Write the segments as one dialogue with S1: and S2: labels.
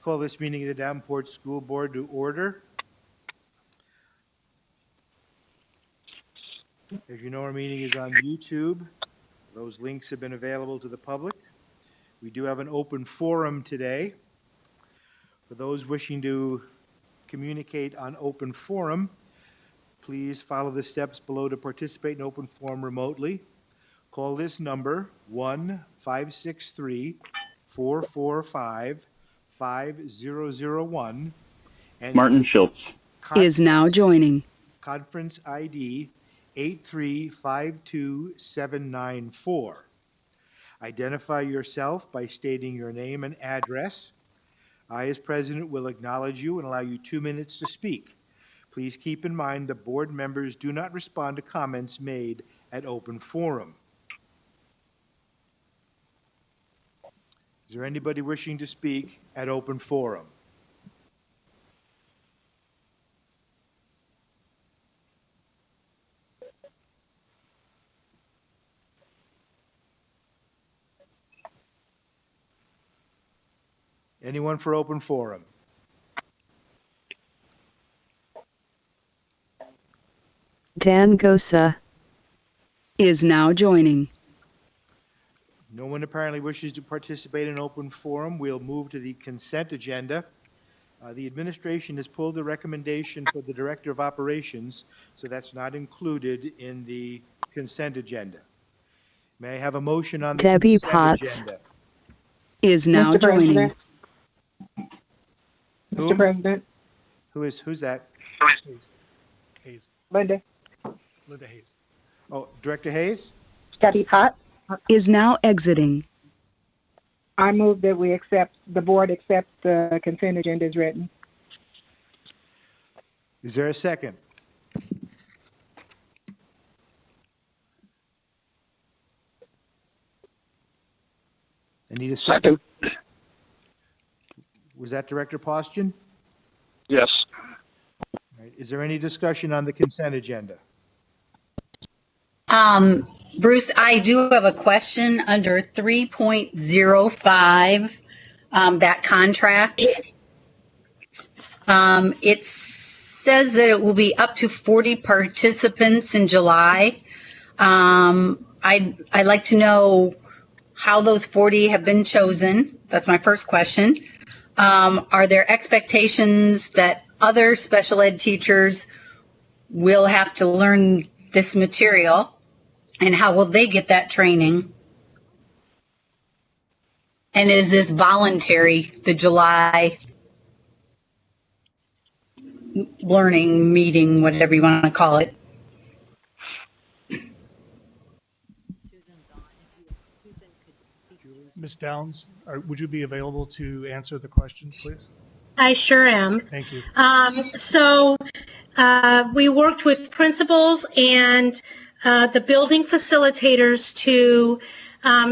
S1: Call this meeting of the Davenport School Board to order. As you know, our meeting is on YouTube. Those links have been available to the public. We do have an open forum today. For those wishing to communicate on open forum, please follow the steps below to participate in open forum remotely. Call this number 1-563-445-5001. And
S2: Martin Schultz
S3: is now joining.
S1: Conference ID 8352794. Identify yourself by stating your name and address. I, as president, will acknowledge you and allow you 2 minutes to speak. Please keep in mind that board members do not respond to comments made at open forum. Is there anybody wishing to speak at open forum? Anyone for open forum?
S4: Dan Gosa
S3: is now joining.
S1: No one apparently wishes to participate in open forum. We'll move to the consent agenda. The administration has pulled the recommendation for the Director of Operations, so that's not included in the consent agenda. May I have a motion on the
S4: Debbie
S1: consent
S4: Potts
S1: agenda?
S3: Is now
S5: Mr.
S3: joining.
S5: President.
S1: Who?
S5: Mr. President,
S1: Who's that?
S6: Hayes.
S5: Linda
S6: Hayes.
S1: Oh, Director Hayes?
S5: Debbie Potts,
S3: Is now exiting.
S5: I move that the board accept the consent agenda as written.
S1: Is there a second? I need a second. Was that Director Postian?
S2: Yes.
S1: All right. Is there any discussion on the consent agenda?
S7: Bruce, I do have a question under 3.05, that contract. It says that it will be up to 40 participants in July. I'd like to know how those 40 have been chosen. That's my first question. Are there expectations that other special ed teachers will have to learn this material? And how will they get that training? And is this voluntary, the July learning meeting, whatever you want to call it?
S6: Ms. Downs, would you be available to answer the question, please?
S8: I sure am.
S6: Thank you.
S8: We worked with principals and the building facilitators to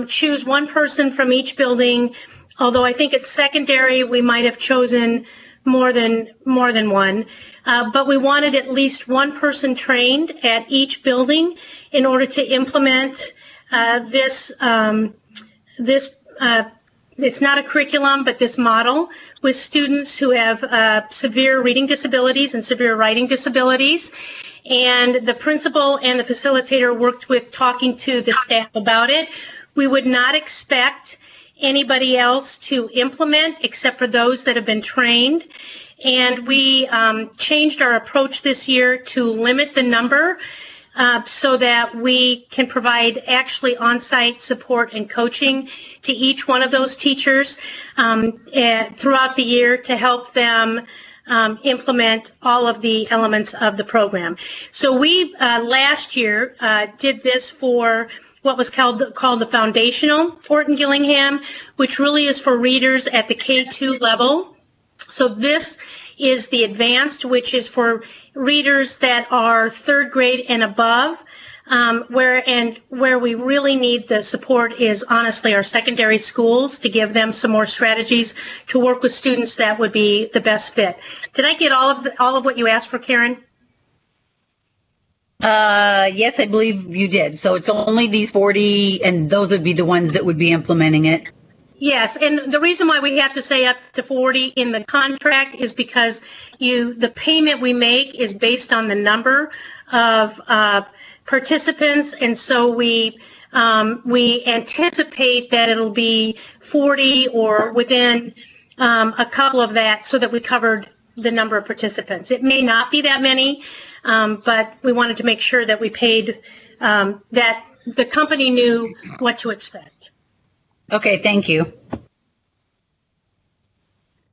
S8: choose one person from each building. Although I think it's secondary, we might have chosen more than one. But we wanted at least one person trained at each building in order to implement this. It's not a curriculum, but this model with students who have severe reading disabilities and severe writing disabilities. And the principal and the facilitator worked with talking to the staff about it. We would not expect anybody else to implement except for those that have been trained. And we changed our approach this year to limit the number so that we can provide actually on-site support and coaching to each one of those teachers throughout the year to help them implement all of the elements of the program. So we last year did this for what was called the foundational Fort and Gillingham, which really is for readers at the K2 level. So this is the advanced, which is for readers that are third grade and above, where we really need the support is honestly our secondary schools to give them some more strategies to work with students that would be the best fit. Did I get all of what you asked for, Karen?
S7: Yes, I believe you did. So it's only these 40, and those would be the ones that would be implementing it.
S8: Yes, and the reason why we have to say up to 40 in the contract is because the payment we make is based on the number of participants, and so we anticipate that it'll be 40 or within a couple of that, so that we covered the number of participants. It may not be that many, but we wanted to make sure that we paid, that the company knew what to expect.
S7: Okay, thank you.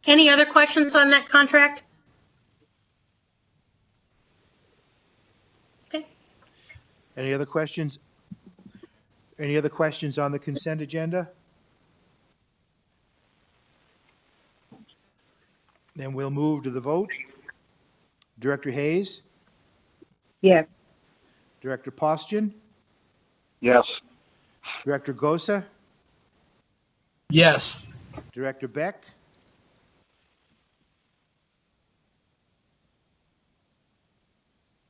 S8: Any other questions on that contract? Okay.
S1: Any other questions? Any other questions on the consent agenda? Then we'll move to the vote. Director Hayes,
S5: Yes.
S1: Director Postian,
S2: Yes.
S1: Director Gosa,
S2: Yes.
S1: Director Beck,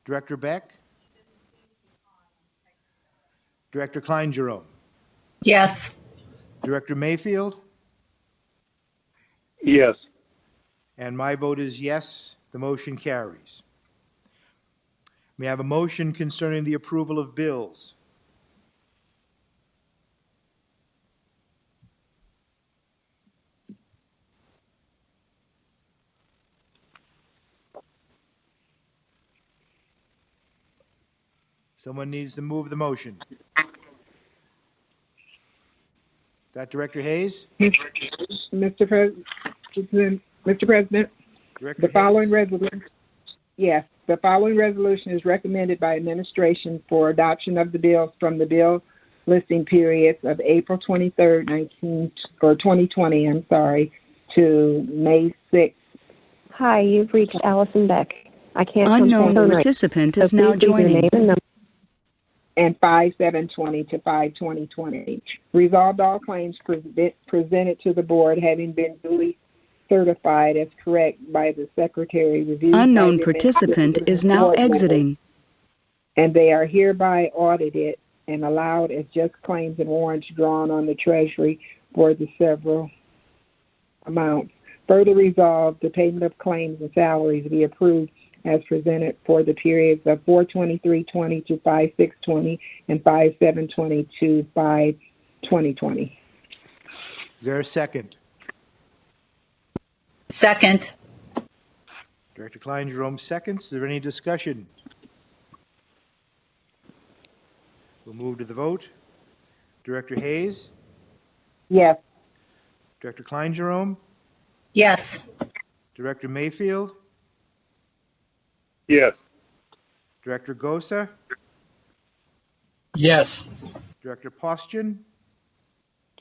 S1: Director Beck, Director Klein Jerome,
S7: Yes.
S1: Director Mayfield,
S2: Yes.
S1: and my vote is yes, the motion carries. May I have a motion concerning the approval of bills? Someone needs to move the motion. Is that Director Hayes?
S5: Mr. President,
S1: Director
S5: the following
S1: Hayes?
S5: resolution, yes, the following resolution is recommended by administration for adoption of the bills from the bill listing periods of April 23rd, 2020, to May 6th.
S4: Hi, you've reached Allison Beck. I can't come
S3: Unknown
S4: phone right.
S3: participant
S4: So
S3: is now
S4: please leave your
S3: joining.
S4: name and number.
S5: And 5/7/20 to 5/20/20. Resolved, all claims presented to the board having been duly certified as correct by the secretary, reviewed by
S3: Unknown
S5: the
S3: participant
S5: administrative
S3: is now
S5: board members,
S3: exiting.
S5: and they are hereby audited and allowed as just claims and warrants drawn on the treasury for the several amounts. Further resolved, the payment of claims and salaries be approved as presented for the periods of 4/23/20 to 5/6/20 and 5/7/20 to 5/20/20.
S1: Is there a second?
S7: Second.
S1: Director Klein Jerome seconds. Is there any discussion? We'll move to the vote. Director Hayes,
S5: Yes.
S1: Director Klein Jerome,
S7: Yes.
S1: Director Mayfield,
S2: Yes.
S1: Director Gosa,
S2: Yes.
S1: Director Postian,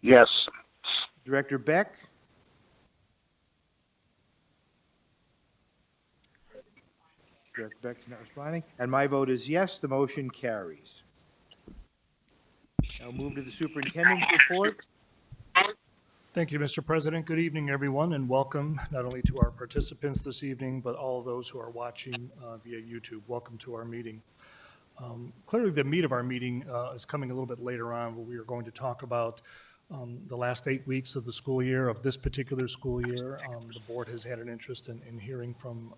S2: Yes.
S1: Director Beck, Director Beck's not responding, and my vote is yes, the motion carries. Now move to the superintendent's report.
S6: Thank you, Mr. President. Good evening, everyone, and welcome not only to our participants this evening, but all of those who are watching via YouTube. Welcome to our meeting. Clearly, the meat of our meeting is coming a little bit later on, where we are going to talk about the last 8 weeks of the school year, of this particular school year. The board has had an interest in hearing from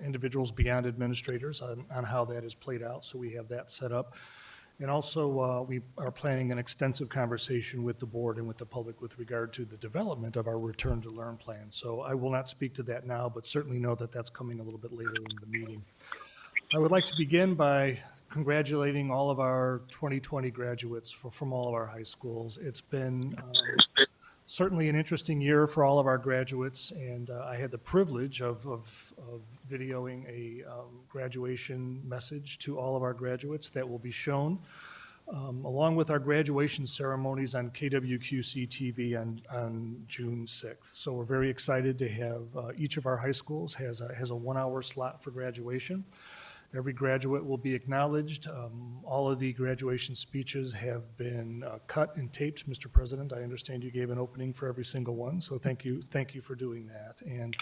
S6: individuals beyond administrators on how that has played out, so we have that set up. And also, we are planning an extensive conversation with the board and with the public with regard to the development of our Return to Learn plan. So I will not speak to that now, but certainly know that that's coming a little bit later in the meeting. I would like to begin by congratulating all of our 2020 graduates from all of our high schools. It's been certainly an interesting year for all of our graduates, and I had the privilege of videoing a graduation message to all of our graduates that will be shown along with our graduation ceremonies on KWQC TV on June 6th. So we're very excited to have each of our high schools has a 1 hour slot for graduation. Every graduate will be acknowledged. All of the graduation speeches have been cut and taped. Mr. President, I understand you gave an opening for every single one, so thank you for doing that. And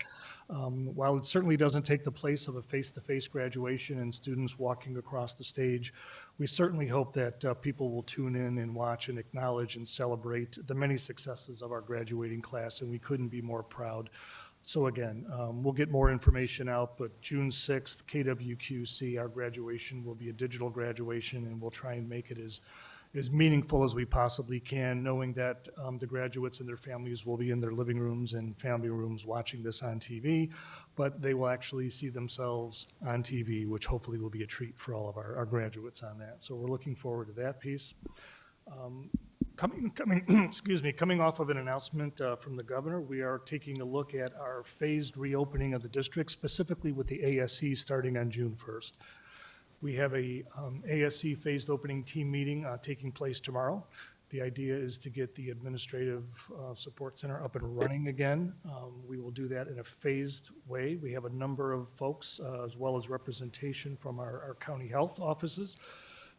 S6: while it certainly doesn't take the place of a face-to-face graduation and students walking across the stage, we certainly hope that people will tune in and watch and acknowledge and celebrate the many successes of our graduating class, and we couldn't be more proud. So again, we'll get more information out, but June 6th, KWQC, our graduation will be a digital graduation, and we'll try and make it as meaningful as we possibly can, knowing that the graduates and their families will be in their living rooms and family rooms watching this on TV, but they will actually see themselves on TV, which hopefully will be a treat for all of our graduates on that. So we're looking forward to that piece. Coming off of an announcement from the governor, we are taking a look at our phased reopening of the district, specifically with the ASC starting on June 1st. We have a ASC phased opening team meeting taking place tomorrow. The idea is to get the administrative support center up and running again. We will do that in a phased way. We have a number of folks, as well as representation from our county health offices,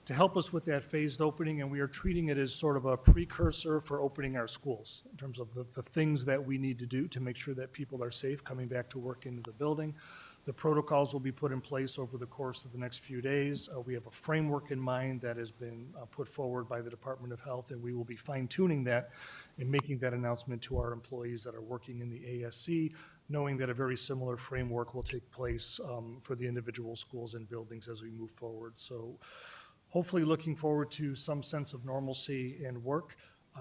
S6: to help us with that phased opening, and we are treating it as sort of a precursor for opening our schools in terms of the things that we need to do to make sure that people are safe coming back to work into the building. The protocols will be put in place over the course of the next few days. We have a framework in mind that has been put forward by the Department of Health, and we will be fine-tuning that and making that announcement to our employees that are working in the ASC, knowing that a very similar framework will take place for the individual schools and buildings as we move forward. So hopefully looking forward to some sense of normalcy and work.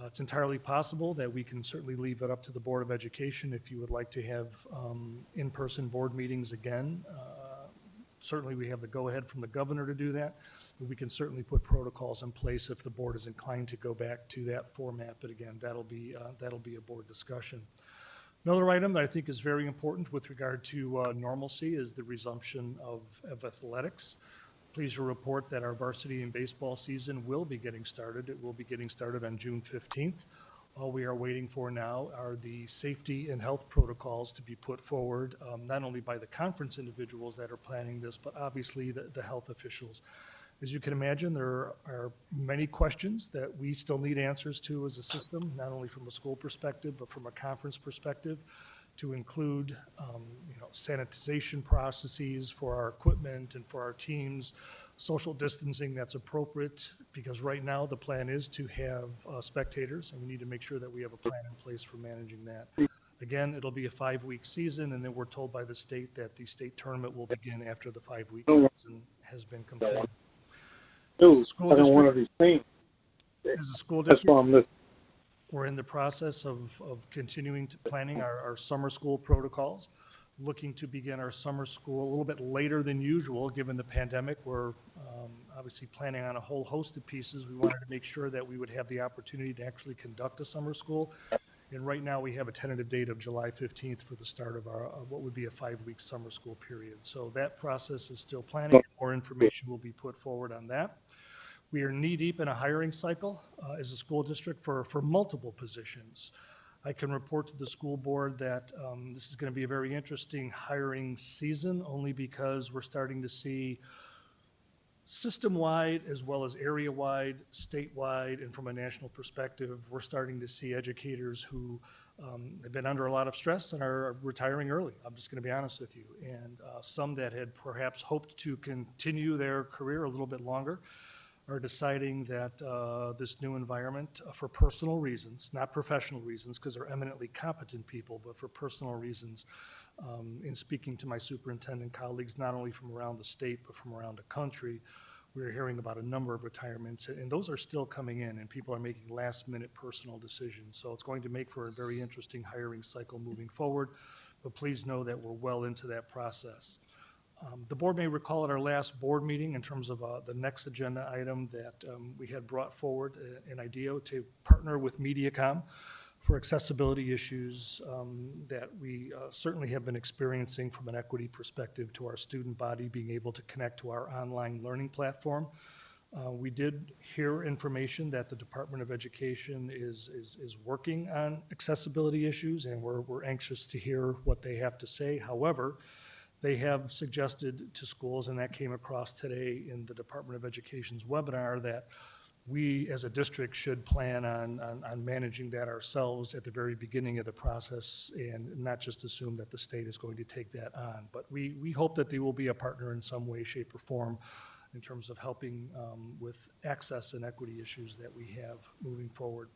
S6: It's entirely possible that we can certainly leave it up to the Board of Education if you would like to have in-person board meetings again. Certainly we have the go-ahead from the governor to do that. But we can certainly put protocols in place if the board is inclined to go back to that format. But again, that'll be a board discussion. Another item that I think is very important with regard to normalcy is the resumption of athletics. Pleased to report that our varsity and baseball season will be getting started. It will be getting started on June 15th. All we are waiting for now are the safety and health protocols to be put forward, not only by the conference individuals that are planning this, but obviously the health officials. As you can imagine, there are many questions that we still need answers to as a system, not only from a school perspective, but from a conference perspective, to include sanitization processes for our equipment and for our teams, social distancing that's appropriate, because right now the plan is to have spectators, and we need to make sure that we have a plan in place for managing that. Again, it'll be a 5-week season, and then we're told by the state that the state tournament will begin after the 5-week season has been completed. As a school district, we're in the process of continuing to planning our summer school protocols, looking to begin our summer school a little bit later than usual, given the pandemic. We're obviously planning on a whole host of pieces. We wanted to make sure that we would have the opportunity to actually conduct a summer school. And right now we have a tentative date of July 15th for the start of our what would be a 5-week summer school period. So that process is still planning. More information will be put forward on that. We are knee-deep in a hiring cycle as a school district for multiple positions. I can report to the school board that this is going to be a very interesting hiring season, only because we're starting to see system-wide as well as area-wide, statewide, and from a national perspective, we're starting to see educators who have been under a lot of stress and are retiring early. I'm just going to be honest with you. And some that had perhaps hoped to continue their career a little bit longer are deciding that this new environment, for personal reasons, not professional reasons, because they're eminently competent people, but for personal reasons, in speaking to my superintendent colleagues, not only from around the state, but from around the country, we're hearing about a number of retirements, and those are still coming in, and people are making last-minute personal decisions. So it's going to make for a very interesting hiring cycle moving forward, but please know that we're well into that process. The board may recall at our last board meeting, in terms of the next agenda item, that we had brought forward an idea to partner with MediaCom for accessibility issues that we certainly have been experiencing from an equity perspective to our student body being able to connect to our online learning platform. We did hear information that the Department of Education is working on accessibility issues, and we're anxious to hear what they have to say. However, They have suggested to schools, and that came across today in the Department of Education's webinar, that we as a district should plan on managing that ourselves at the very beginning of the process and not just assume that the state is going to take that on. But we hope that they will be a partner in some way, shape, or form in terms of helping with access and equity issues that we have moving forward.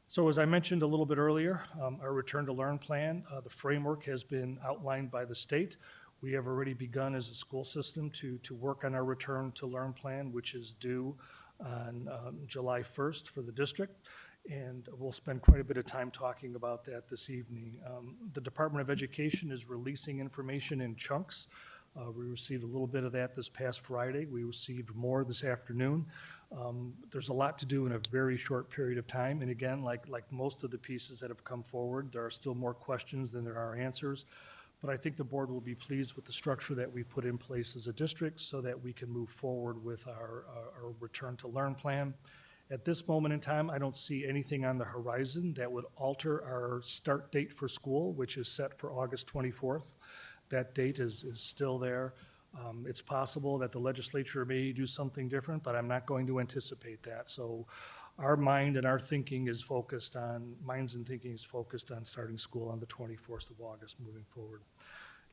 S6: So as I mentioned a little bit earlier, our Return to Learn plan, the framework has been outlined by the state. We have already begun as a school system to work on our Return to Learn plan, which is due on July 1st for the district, and we'll spend quite a bit of time talking about that this evening. The Department of Education is releasing information in chunks. We received a little bit of that this past Friday. We received more this afternoon. There's a lot to do in a very short period of time, and again, like most of the pieces that have come forward, there are still more questions than there are answers. But I think the board will be pleased with the structure that we put in place as a district so that we can move forward with our Return to Learn plan. At this moment in time, I don't see anything on the horizon that would alter our start date for school, which is set for August 24th. That date is still there. It's possible that the legislature may do something different, but I'm not going to anticipate that. So our minds and thinking is focused on starting school on the 24th of August moving forward.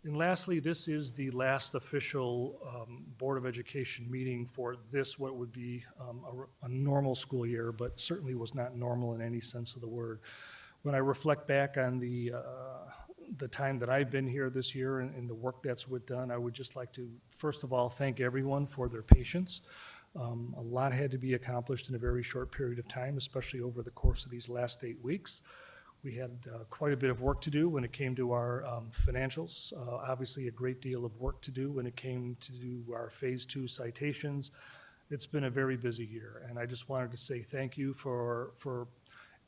S6: And lastly, this is the last official Board of Education meeting for this, what would be a normal school year, but certainly was not normal in any sense of the word. When I reflect back on the time that I've been here this year and the work that's been done, I would just like to, first of all, thank everyone for their patience. A lot had to be accomplished in a very short period of time, especially over the course of these last 8 weeks. We had quite a bit of work to do when it came to our financials, obviously a great deal of work to do when it came to do our Phase 2 citations. It's been a very busy year, and I just wanted to say thank you for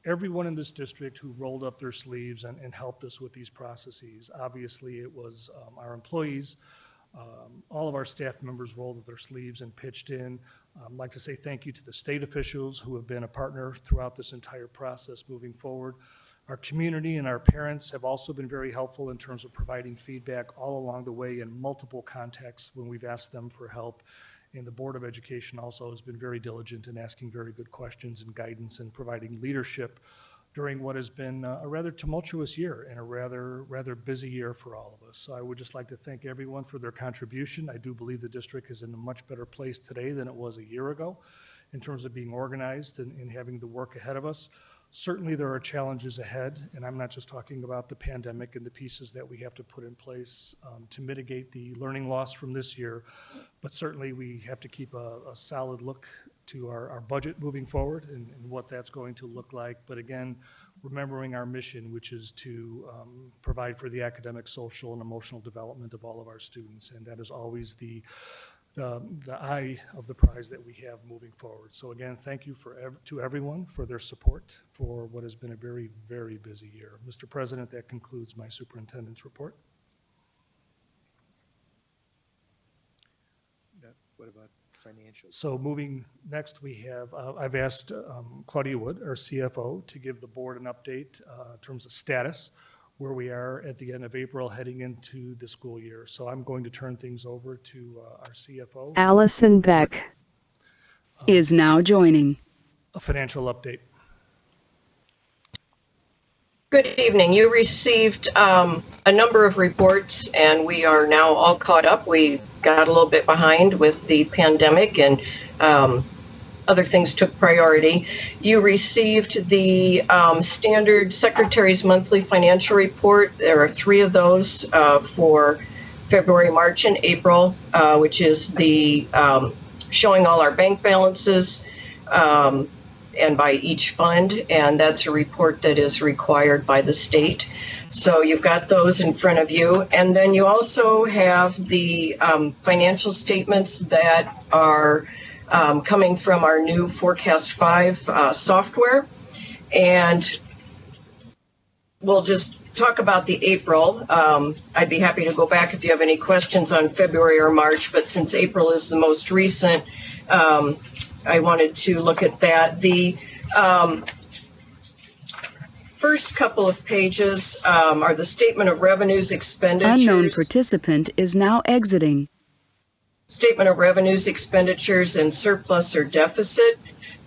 S6: everyone in this district who rolled up their sleeves and helped us with these processes. Obviously, it was our employees. All of our staff members rolled up their sleeves and pitched in. I'd like to say thank you to the state officials who have been a partner throughout this entire process moving forward. Our community and our parents have also been very helpful in terms of providing feedback all along the way in multiple contexts when we've asked them for help. And the Board of Education also has been very diligent in asking very good questions and guidance and providing leadership during what has been a rather tumultuous year and a rather busy year for all of us. So I would just like to thank everyone for their contribution. I do believe the district is in a much better place today than it was a year ago in terms of being organized and having the work ahead of us. Certainly there are challenges ahead, and I'm not just talking about the pandemic and the pieces that we have to put in place to mitigate the learning loss from this year, but certainly we have to keep a solid look to our budget moving forward and what that's going to look like. But again, remembering our mission, which is to provide for the academic, social, and emotional development of all of our students, and that is always the eye of the prize that we have moving forward. So again, thank you to everyone for their support for what has been a very, very busy year. Mr. President, that concludes my superintendent's report.
S1: What about financials?
S6: So moving next, we have, I've asked Claudia Wood, our CFO, to give the board an update in terms of status, where we are at the end of April heading into the school year. So I'm going to turn things over to our CFO.
S4: Allison Beck.
S3: Is now joining.
S6: A financial update.
S9: Good evening. You received a number of reports, and we are now all caught up. We got a little bit behind with the pandemic, and other things took priority. You received the standard Secretary's Monthly Financial Report. There are 3 of those for February, March, and April, which is the showing all our bank balances and by each fund, and that's a report that is required by the state. So you've got those in front of you. And then you also have the financial statements that are coming from our new Forecast 5 software. And we'll just talk about the April. I'd be happy to go back if you have any questions on February or March, but since April is the most recent, I wanted to look at that. first couple of pages are the statement of revenues, expenditures.
S3: Unknown participant is now exiting.
S9: Statement of revenues, expenditures, and surplus or deficit.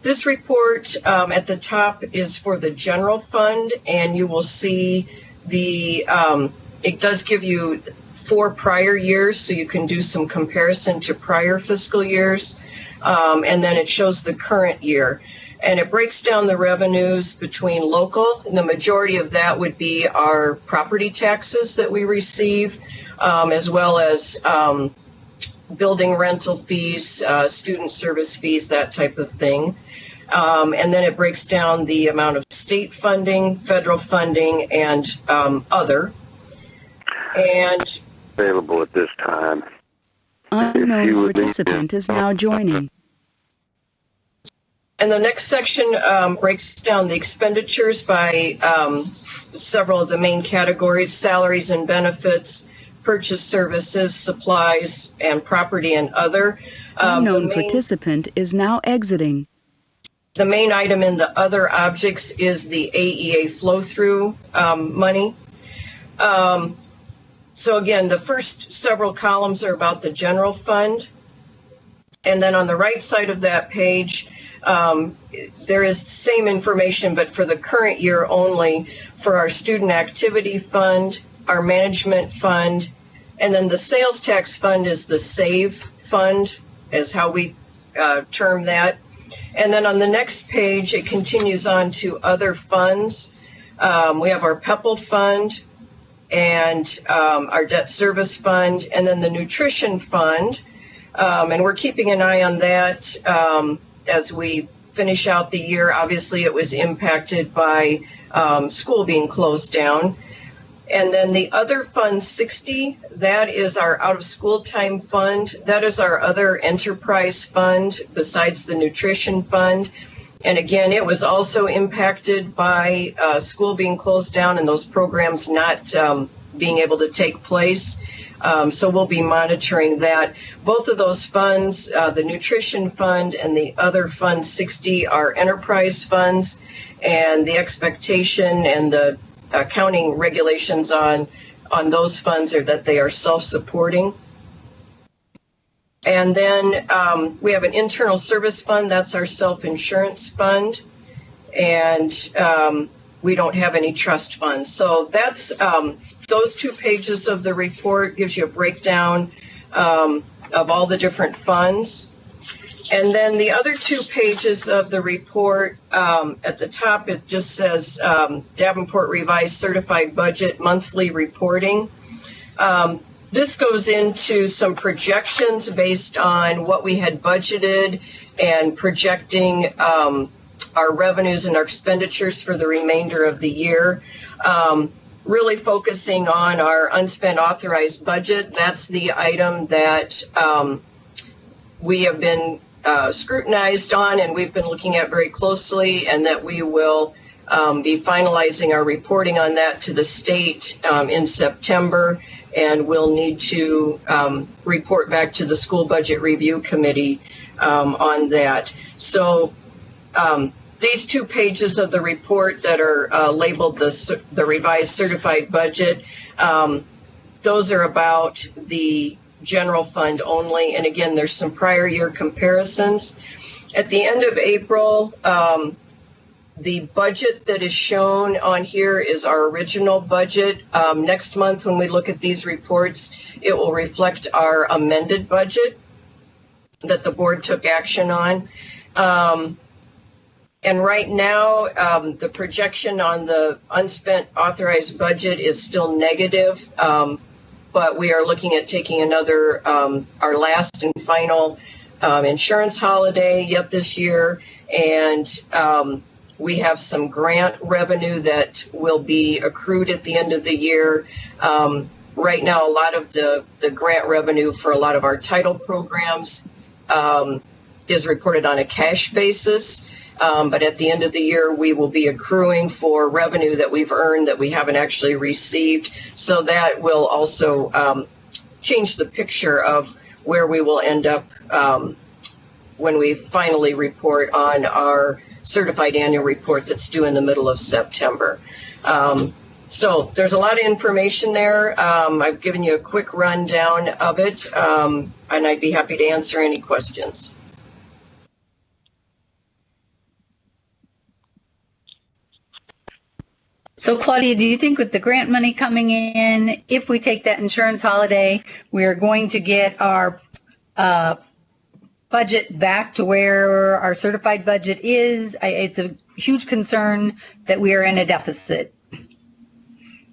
S9: This report at the top is for the general fund, and you will see it does give you 4 prior years, so you can do some comparison to prior fiscal years, and then it shows the current year. And it breaks down the revenues between local, and the majority of that would be our property taxes that we receive, as well as building rental fees, student service fees, that type of thing. And then it breaks down the amount of state funding, federal funding, and other. And
S2: Available at this time.
S3: Unknown participant is now joining.
S9: And the next section breaks down the expenditures by several of the main categories: salaries and benefits, purchase services, supplies, and property and other.
S3: Unknown participant is now exiting.
S9: The main item in the other objects is the AEA flow-through money. So again, the first several columns are about the general fund. And then on the right side of that page, there is the same information, but for the current year only, for our student activity fund, our management fund, and then the sales tax fund is the SAVE fund, is how we term that. And then on the next page, it continues on to other funds. We have our PEPL fund and our debt service fund, and then the nutrition fund. And we're keeping an eye on that as we finish out the year. Obviously, it was impacted by school being closed down. And then the other fund 60, that is our out of school time fund. That is our other enterprise fund besides the nutrition fund. And again, it was also impacted by school being closed down and those programs not being able to take place. So we'll be monitoring that. Both of those funds, the nutrition fund and the other fund 60, are enterprise funds, and the expectation and the accounting regulations on those funds are that they are self-supporting. And then we have an internal service fund. That's our self-insurance fund. And we don't have any trust funds. So that's those 2 pages of the report gives you a breakdown of all the different funds. And then the other 2 pages of the report, at the top, it just says Davenport Revised Certified Budget Monthly Reporting. This goes into some projections based on what we had budgeted and projecting our revenues and our expenditures for the remainder of the year. Really focusing on our unspent authorized budget. That's the item that we have been scrutinized on and we've been looking at very closely, and that we will be finalizing our reporting on that to the state in September, and we'll need to report back to the School Budget Review Committee on that. So these 2 pages of the report that are labeled the revised certified budget, those are about the general fund only. And again, there's some prior year comparisons. At the end of April, the budget that is shown on here is our original budget. Next month, when we look at these reports, it will reflect our amended budget that the board took action on. And right now, the projection on the unspent authorized budget is still negative, but we are looking at taking another, our last and final insurance holiday yet this year. And we have some grant revenue that will be accrued at the end of the year. Right now, a lot of the grant revenue for a lot of our title programs is reported on a cash basis. But at the end of the year, we will be accruing for revenue that we've earned that we haven't actually received. So that will also change the picture of where we will end up when we finally report on our certified annual report that's due in the middle of September. So there's a lot of information there. I've given you a quick rundown of it, and I'd be happy to answer any questions.
S7: So Claudia, do you think with the grant money coming in, if we take that insurance holiday, we are going to get our budget back to where our certified budget is? It's a huge concern that we are in a deficit.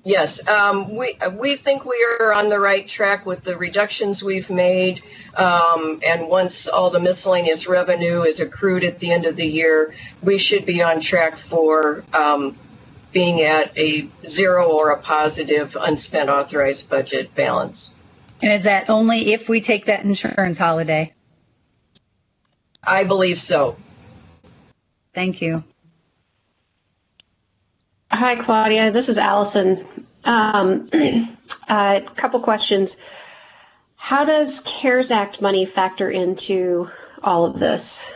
S9: Yes, we think we are on the right track with the reductions we've made. And once all the miscellaneous revenue is accrued at the end of the year, we should be on track for being at a zero or a positive unspent authorized budget balance.
S7: And is that only if we take that insurance holiday?
S9: I believe so.
S7: Thank you.
S10: Hi, Claudia. This is Allison. A couple questions. How does CARES Act money factor into all of this?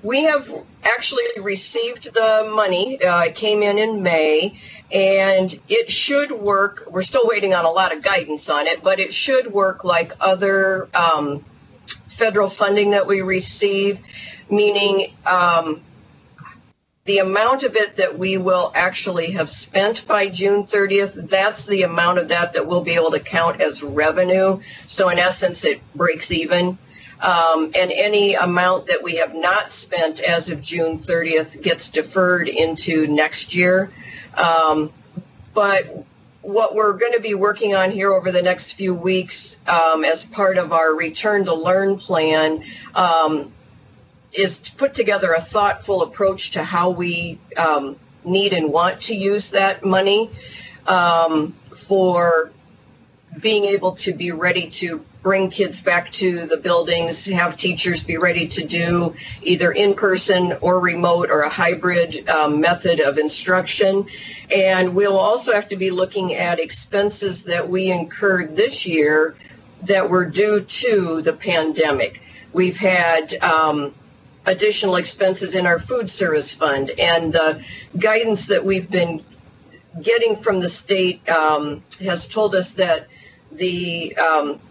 S9: We have actually received the money. It came in May, and it should work. We're still waiting on a lot of guidance on it, but it should work like other federal funding that we receive, meaning the amount of it that we will actually have spent by June 30th, that's the amount of that we'll be able to count as revenue. So in essence, it breaks even. And any amount that we have not spent as of June 30th gets deferred into next year. But what we're going to be working on here over the next few weeks as part of our Return to Learn plan is to put together a thoughtful approach to how we need and want to use that money for being able to be ready to bring kids back to the buildings, have teachers be ready to do either in-person or remote or a hybrid method of instruction. And we'll also have to be looking at expenses that we incurred this year that were due to the pandemic. We've had additional expenses in our food service fund, and the guidance that we've been getting from the state has told us that the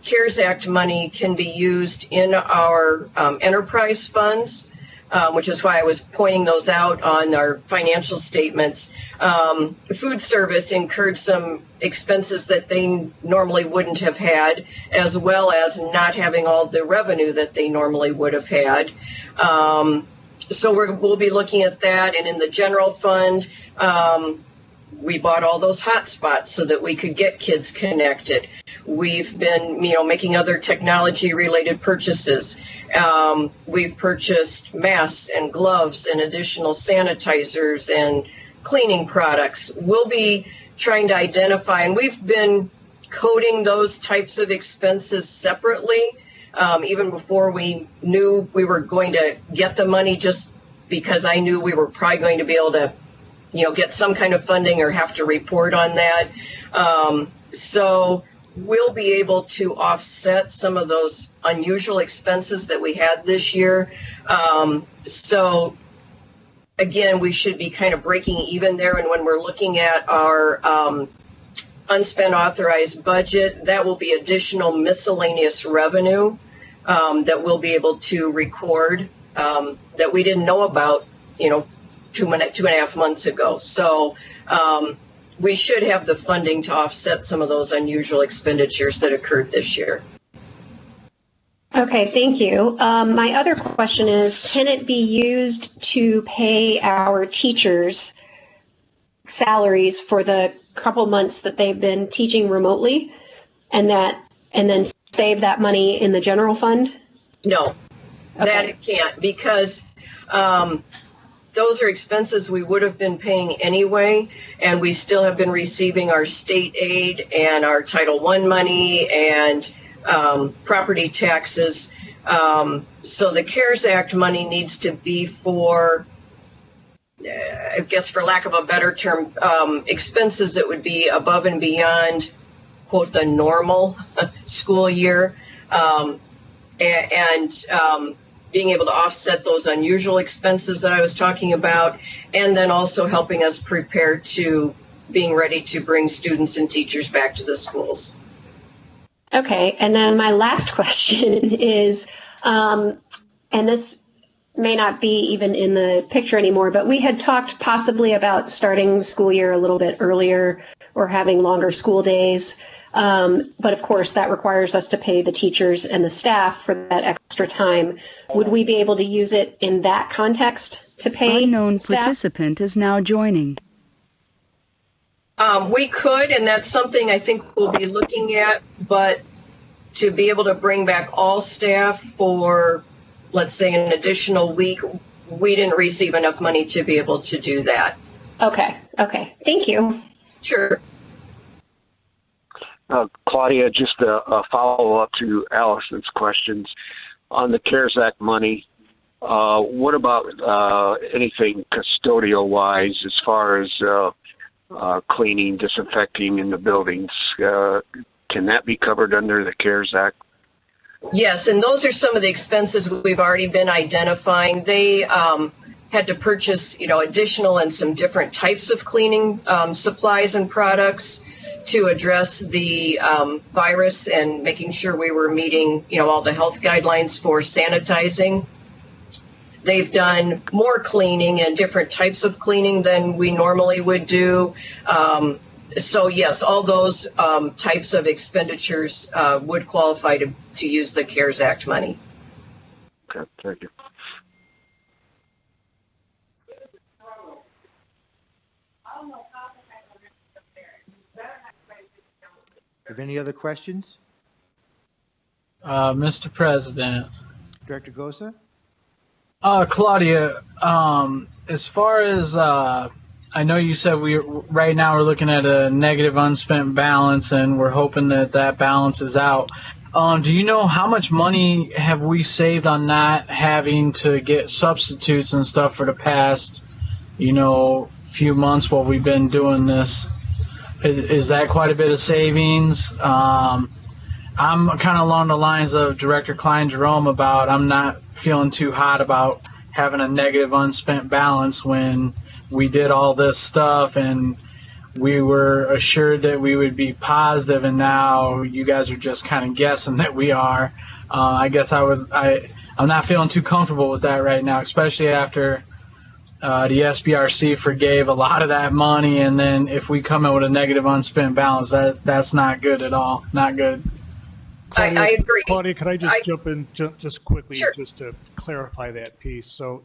S9: CARES Act money can be used in our enterprise funds, which is why I was pointing those out on our financial statements. Food service incurred some expenses that they normally wouldn't have had, as well as not having all the revenue that they normally would have had. So we'll be looking at that. And in the general fund, we bought all those hotspots so that we could get kids connected. We've been, making other technology-related purchases. We've purchased masks and gloves and additional sanitizers and cleaning products. We'll be trying to identify, and we've been coding those types of expenses separately, even before we knew we were going to get the money, just because I knew we were probably going to be able to get some kind of funding or have to report on that. So we'll be able to offset some of those unusual expenses that we had this year. So again, we should be kind of breaking even there. And when we're looking at our unspent authorized budget, that will be additional miscellaneous revenue that we'll be able to record that we didn't know about, 2.5 months ago. So we should have the funding to offset some of those unusual expenditures that occurred this year.
S10: Okay, thank you. My other question is, can it be used to pay our teachers salaries for the couple months that they've been teaching remotely, and then save that money in the general fund?
S9: No, that it can't, because those are expenses we would have been paying anyway, and we still have been receiving our state aid and our Title I money and property taxes. So the CARES Act money needs to be for, I guess for lack of a better term, expenses that would be above and beyond, quote, the normal school year. being able to offset those unusual expenses that I was talking about, and then also helping us prepare to being ready to bring students and teachers back to the schools.
S10: Okay, and then my last question is, and this may not be even in the picture anymore, but we had talked possibly about starting the school year a little bit earlier or having longer school days. But of course, that requires us to pay the teachers and the staff for that extra time. Would we be able to use it in that context to pay
S3: Unknown
S10: staff?
S3: participant is now joining.
S9: We could, and that's something I think we'll be looking at, but to be able to bring back all staff for, let's say, an additional week, we didn't receive enough money to be able to do that.
S10: Okay, thank you.
S9: Sure.
S2: Claudia, just a follow-up to Allison's questions. On the CARES Act money, what about anything custodial-wise as far as cleaning, disinfecting in the buildings? Can that be covered under the CARES Act?
S9: Yes, and those are some of the expenses we've already been identifying. They had to purchase, additional and some different types of cleaning supplies and products to address the virus and making sure we were meeting, all the health guidelines for sanitizing. They've done more cleaning and different types of cleaning than we normally would do. So yes, all those types of expenditures would qualify to use the CARES Act money.
S2: Okay, thank you.
S1: Have any other questions?
S11: Mr. President.
S1: Director Gosa?
S11: Claudia, as far as I know you said right now we're looking at a negative unspent balance and we're hoping that balances out. Do you know how much money have we saved on not having to get substitutes and stuff for the past, few months while we've been doing this? Is that quite a bit of savings? I'm kind of along the lines of Director Klein-Jerome about I'm not feeling too hot about having a negative unspent balance when we did all this stuff and we were assured that we would be positive, and now you guys are just kind of guessing that we are. I guess I'm not feeling too comfortable with that right now, especially after the SBRC forgave a lot of that money, and then if we come in with a negative unspent balance, that's not good at all. Not good.
S6: Claudia,
S9: I agree.
S6: Claudia, could I just jump in just quickly,
S9: Sure.
S6: just to clarify that piece? So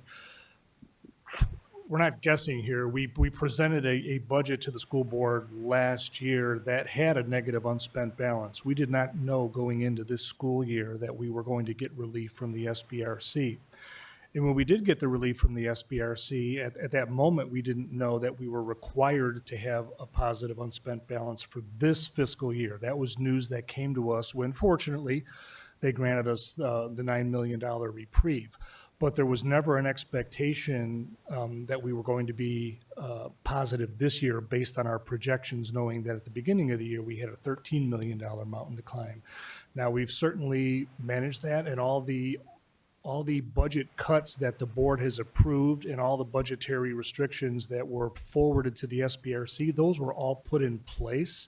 S6: we're not guessing here. We presented a budget to the school board last year that had a negative unspent balance. We did not know going into this school year that we were going to get relief from the SBRC. And when we did get the relief from the SBRC, at that moment, we didn't know that we were required to have a positive unspent balance for this fiscal year. That was news that came to us when, fortunately, they granted us the $9 million reprieve. But there was never an expectation that we were going to be positive this year based on our projections, knowing that at the beginning of the year, we had a $13 million mountain to climb. Now, we've certainly managed that, and all the budget cuts that the board has approved and all the budgetary restrictions that were forwarded to the SBRC, those were all put in place.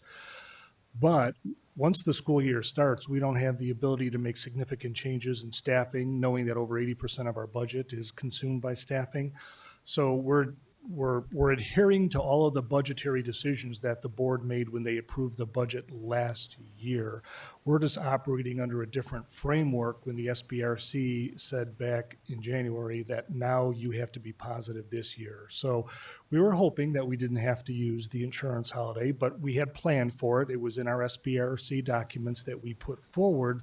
S6: But once the school year starts, we don't have the ability to make significant changes in staffing, knowing that over 80% of our budget is consumed by staffing. So we're adhering to all of the budgetary decisions that the board made when they approved the budget last year. We're just operating under a different framework when the SBRC said back in January that now you have to be positive this year. So we were hoping that we didn't have to use the insurance holiday, but we had planned for it. It was in our SBRC documents that we put forward.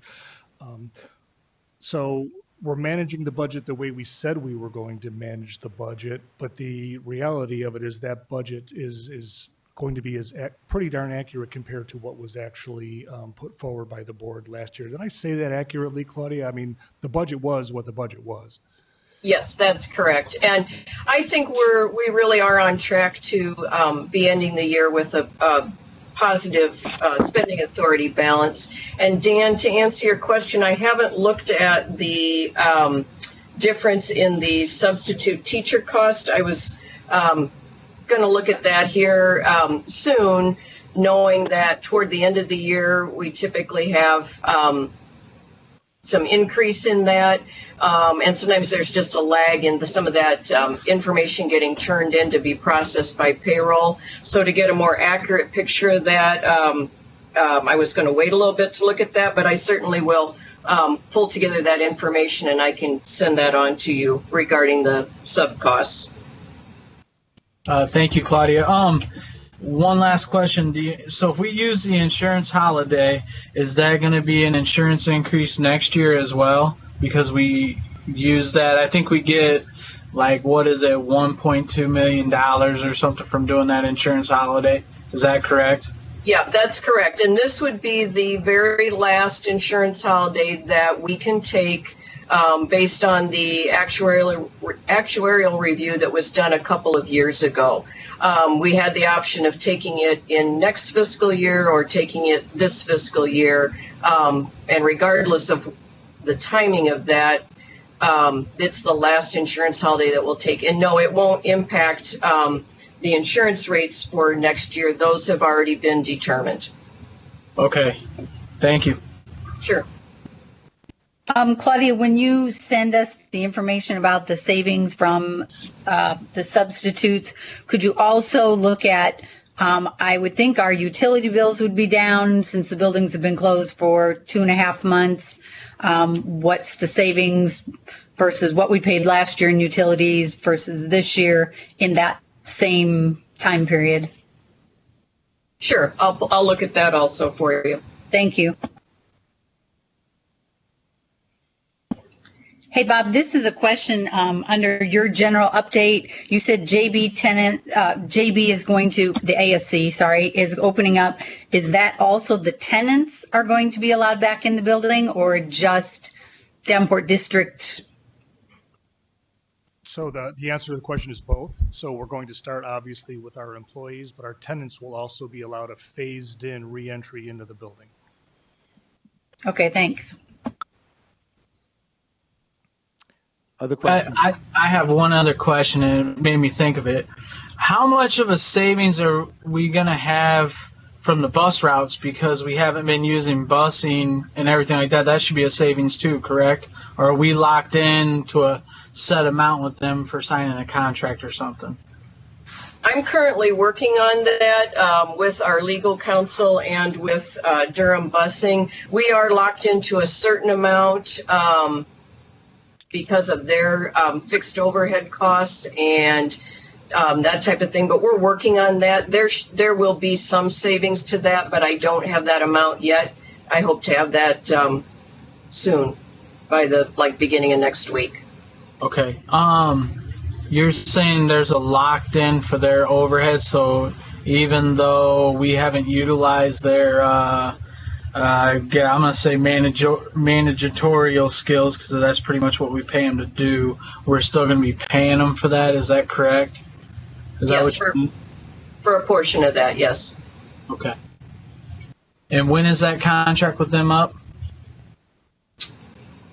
S6: So we're managing the budget the way we said we were going to manage the budget, but the reality of it is that budget is going to be pretty darn accurate compared to what was actually put forward by the board last year. Did I say that accurately, Claudia? I mean, the budget was what the budget was.
S9: Yes, that's correct. And I think we really are on track to be ending the year with a positive spending authority balance. And Dan, to answer your question, I haven't looked at the difference in the substitute teacher cost. I was going to look at that here soon, knowing that toward the end of the year, we typically have some increase in that. And sometimes there's just a lag in some of that information getting turned in to be processed by payroll. So to get a more accurate picture of that, I was going to wait a little bit to look at that, but I certainly will pull together that information and I can send that on to you regarding the sub costs.
S11: Thank you, Claudia. One last question. So if we use the insurance holiday, is that going to be an insurance increase next year as well? Because we use that. I think we get like, what is it, $1.2 million or something from doing that insurance holiday. Is that correct?
S9: Yeah, that's correct. And this would be the very last insurance holiday that we can take based on the actuarial review that was done a couple of years ago. We had the option of taking it in next fiscal year or taking it this fiscal year. And regardless of the timing of that, it's the last insurance holiday that we'll take. And no, it won't impact the insurance rates for next year. Those have already been determined.
S11: Okay, thank you.
S9: Sure.
S7: Claudia, when you send us the information about the savings from the substitutes, could you also look at, I would think our utility bills would be down since the buildings have been closed for 2.5 months. What's the savings versus what we paid last year in utilities versus this year in that same time period?
S9: Sure, I'll look at that also for you.
S7: Thank you. Hey, Bob, this is a question under your general update. You said JB is going to, the ASC, sorry, is opening up. Is that also the tenants are going to be allowed back in the building or just Davenport District?
S6: So the answer to the question is both. So we're going to start obviously with our employees, but our tenants will also be allowed a phased in re-entry into the building.
S7: Okay, thanks.
S1: Other questions?
S11: I have one other question, and it made me think of it. How much of a savings are we going to have from the bus routes because we haven't been using busing and everything like that? That should be a savings too, correct? Or are we locked in to a set amount with them for signing a contract or something?
S9: I'm currently working on that with our legal counsel and with Durham Busing. We are locked into a certain amount because of their fixed overhead costs and that type of thing. But we're working on that. There will be some savings to that, but I don't have that amount yet. I hope to have that soon, by the beginning of next week.
S11: Okay. You're saying there's a locked in for their overhead, so even though we haven't utilized their I'm going to say managerial skills, because that's pretty much what we pay them to do, we're still going to be paying them for that. Is that correct? Is
S9: yes,
S11: that what you mean?
S9: For a portion of that, yes.
S11: Okay. And when is that contract with them up?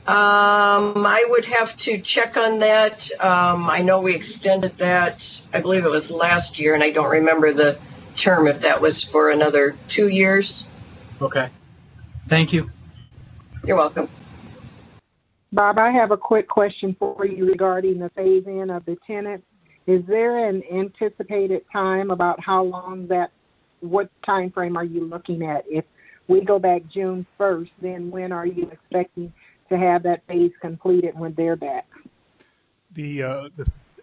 S9: I would have to check on that. I know we extended that, I believe it was last year, and I don't remember the term, if that was for another 2 years.
S11: Okay. Thank you.
S9: You're welcome.
S5: Bob, I have a quick question for you regarding the phase-in of the tenant. Is there an anticipated time about how long what time frame are you looking at? If we go back June 1st, then when are you expecting to have that phase completed when they're back?
S6: The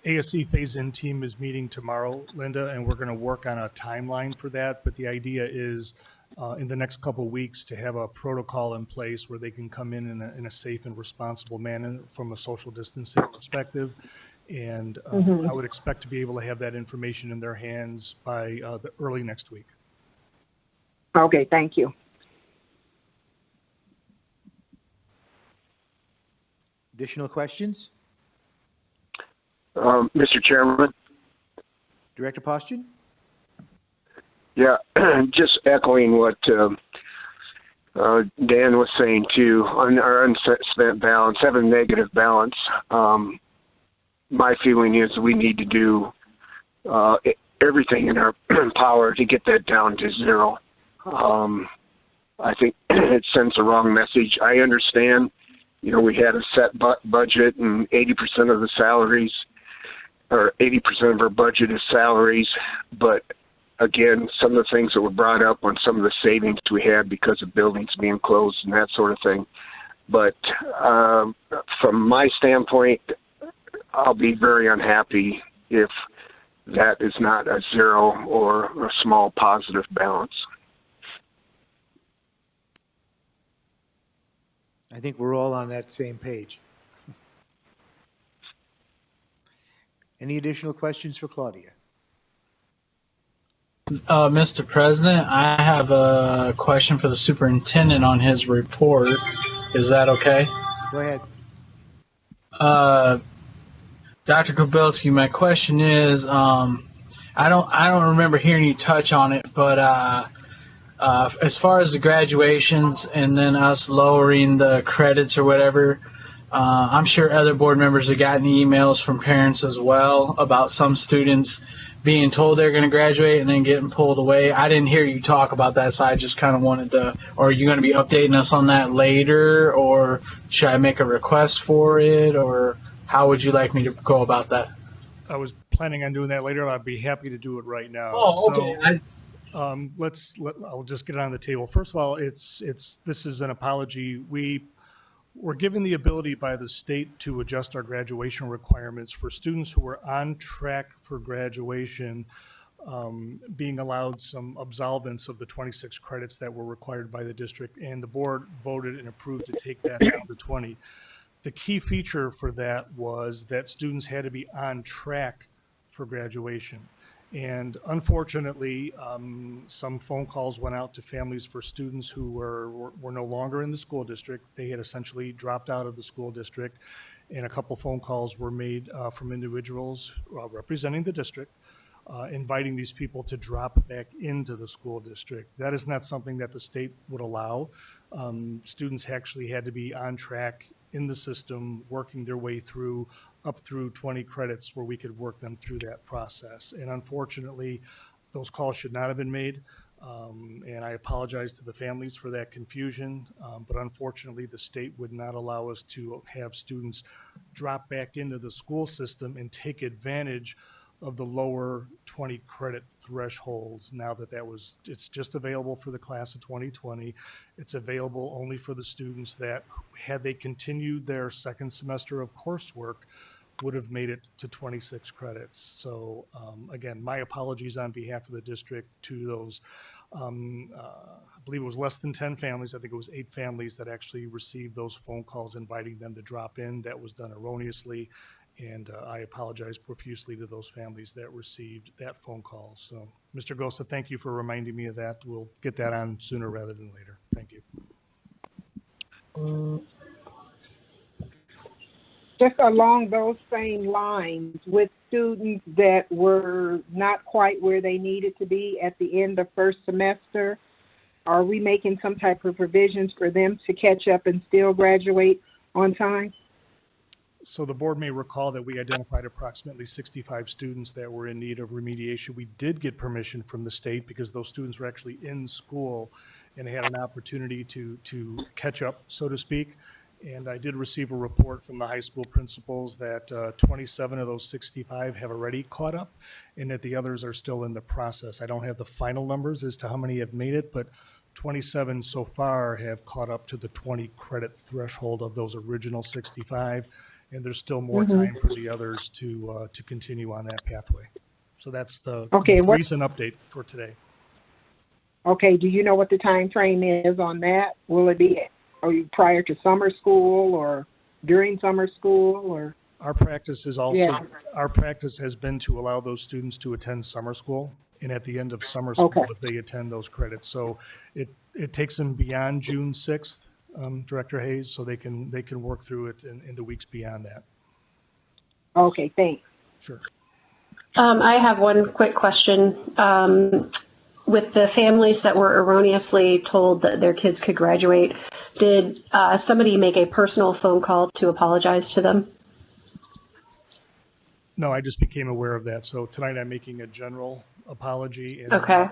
S6: ASC phase-in team is meeting tomorrow, Linda, and we're going to work on a timeline for that. But the idea is in the next couple of weeks to have a protocol in place where they can come in a safe and responsible manner from a social distancing perspective. And I would expect to be able to have that information in their hands by the early next week.
S5: Okay, thank you.
S1: Additional questions?
S2: Mr. Chairman?
S1: Director Postian?
S2: Yeah, just echoing what Dan was saying too, on our unspent balance, having a negative balance, my feeling is we need to do everything in our power to get that down to zero. I think it sends the wrong message. I understand, we had a set budget and 80% of the salaries, or 80% of our budget is salaries, but again, some of the things that were brought up on some of the savings we had because of buildings being closed and that sort of thing. But from my standpoint, I'll be very unhappy if that is not a zero or a small positive balance.
S1: I think we're all on that same page. Any additional questions for Claudia?
S11: Mr. President, I have a question for the superintendent on his report. Is that okay?
S1: Go ahead.
S11: Dr. Kubilski, my question is, I don't remember hearing you touch on it, but as far as the graduations and then us lowering the credits or whatever, I'm sure other board members have gotten emails from parents as well about some students being told they're going to graduate and then getting pulled away. I didn't hear you talk about that, so I just kind of wanted to, or are you going to be updating us on that later, or should I make a request for it, or how would you like me to go about that?
S6: I was planning on doing that later. I'd be happy to do it right now.
S11: Oh, okay.
S6: I'll just get it on the table. First of all, this is an apology. We're given the ability by the state to adjust our graduation requirements for students who are on track for graduation, being allowed some absolvance of the 26 credits that were required by the district, and the board voted and approved to take that down to 20. The key feature for that was that students had to be on track for graduation. And unfortunately, some phone calls went out to families for students who were no longer in the school district. They had essentially dropped out of the school district, and a couple phone calls were made from individuals representing the district, inviting these people to drop back into the school district. That is not something that the state would allow. Students actually had to be on track in the system, working their way through up through 20 credits where we could work them through that process. And unfortunately, those calls should not have been made. And I apologize to the families for that confusion. But unfortunately, the state would not allow us to have students drop back into the school system and take advantage of the lower 20 credit thresholds. Now that it's just available for the class of 2020. It's available only for the students that, had they continued their second semester of coursework, would have made it to 26 credits. So again, my apologies on behalf of the district to those, I believe it was less than 10 families. I think it was 8 families that actually received those phone calls inviting them to drop in. That was done erroneously. And I apologize profusely to those families that received that phone call. So, Mr. Gosa, thank you for reminding me of that. We'll get that on sooner rather than later. Thank you.
S5: Just along those same lines, with students that were not quite where they needed to be at the end of first semester, are we making some type of provisions for them to catch up and still graduate on time?
S6: So the board may recall that we identified approximately 65 students that were in need of remediation. We did get permission from the state because those students were actually in school and had an opportunity to catch up, so to speak. And I did receive a report from the high school principals that 27 of those 65 have already caught up and that the others are still in the process. I don't have the final numbers as to how many have made it, but 27 so far have caught up to the 20 credit threshold of those original 65. And there's still more time for the others to continue on that pathway. So that's the recent update for today.
S5: Okay, do you know what the time frame is on that? Will it be prior to summer school or during summer school, or?
S6: Our practice is also, our practice has been to allow those students to attend summer school, and at the end of summer school, if they attend those credits. So it takes them beyond June 6th. Director Hayes, so they can work through it in the weeks beyond that.
S5: Okay, thanks.
S6: Sure.
S10: I have one quick question. with the families that were erroneously told that their kids could graduate, did somebody make a personal phone call to apologize to them?
S6: No, I just became aware of that. So tonight I'm making a general apology, and
S10: Okay.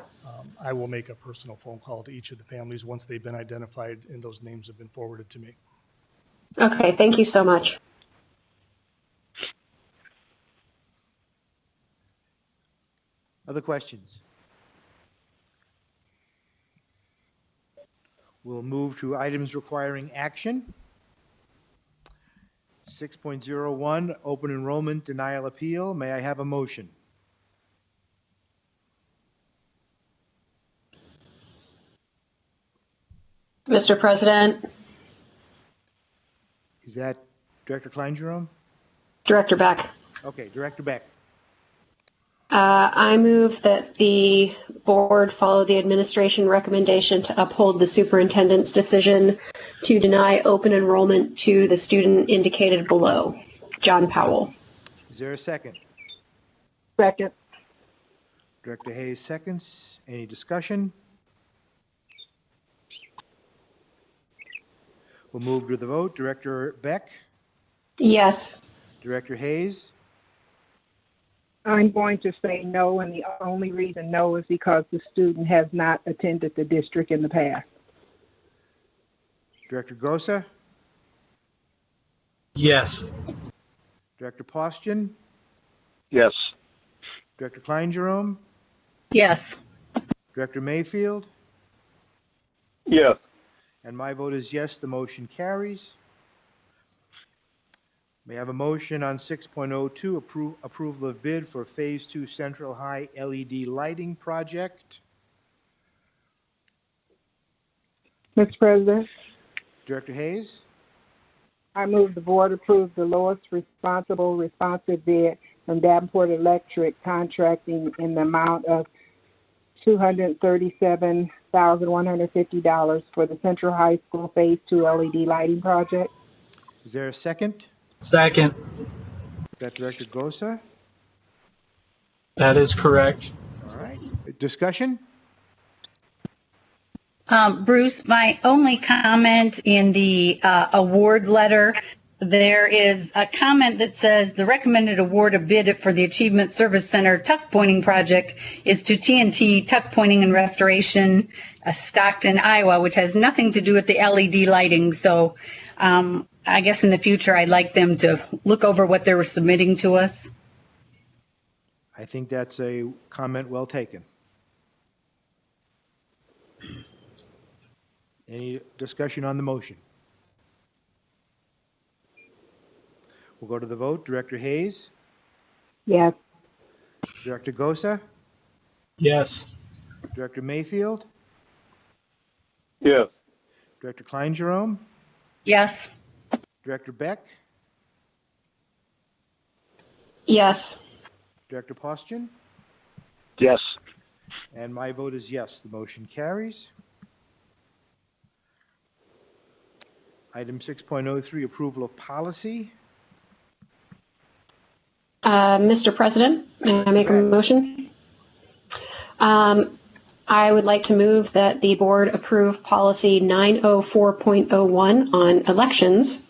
S6: I will make a personal phone call to each of the families once they've been identified and those names have been forwarded to me.
S10: Okay, thank you so much.
S1: Other questions? We'll move to items requiring action. 6.01, open enrollment denial appeal. May I have a motion?
S10: Mr. President,
S1: Is that Director Klein-Jerome?
S10: Director Beck,
S1: Okay, Director Beck.
S10: I move that the board follow the administration recommendation to uphold the superintendent's decision to deny open enrollment to the student indicated below, John Powell.
S1: Is there a second?
S5: Second.
S1: Director Hayes seconds. Any discussion? We'll move to the vote. Director Beck?
S10: Yes.
S1: Director Hayes?
S5: I'm going to say no, and the only reason no is because the student has not attended the district in the past.
S1: Director Gosa?
S11: Yes.
S1: Director Postian?
S2: Yes.
S1: Director Klein-Jerome?
S7: Yes.
S1: Director Mayfield?
S2: Yes.
S1: And my vote is yes, the motion carries. May I have a motion on 6.02, approval of bid for Phase 2 Central High LED lighting project?
S5: Mr. President,
S1: Director Hayes?
S5: I move the board approve the lowest responsive bid from Davenport Electric Contracting in the amount of $237,150 for the Central High School Phase 2 LED lighting project.
S1: Is there a second?
S11: Second.
S1: Is that Director Gosa?
S11: That is correct.
S1: All right. Discussion?
S7: Bruce, my only comment in the award letter, there is a comment that says the recommended award of bid for the Achievement Service Center tuck pointing project is to TNT Tuck Pointing and Restoration, Stockton, Iowa, which has nothing to do with the LED lighting. So I guess in the future, I'd like them to look over what they were submitting to us.
S1: I think that's a comment well taken. Any discussion on the motion? We'll go to the vote. Director Hayes?
S5: Yes.
S1: Director Gosa?
S11: Yes.
S1: Director Mayfield?
S2: Yes.
S1: Director Klein-Jerome?
S7: Yes.
S1: Director Beck?
S10: Yes.
S1: Director Postian?
S2: Yes.
S1: And my vote is yes, the motion carries. Item 6.03, approval of policy.
S10: Mr. President, may I make a motion? I would like to move that the board approve policy 904.01 on elections.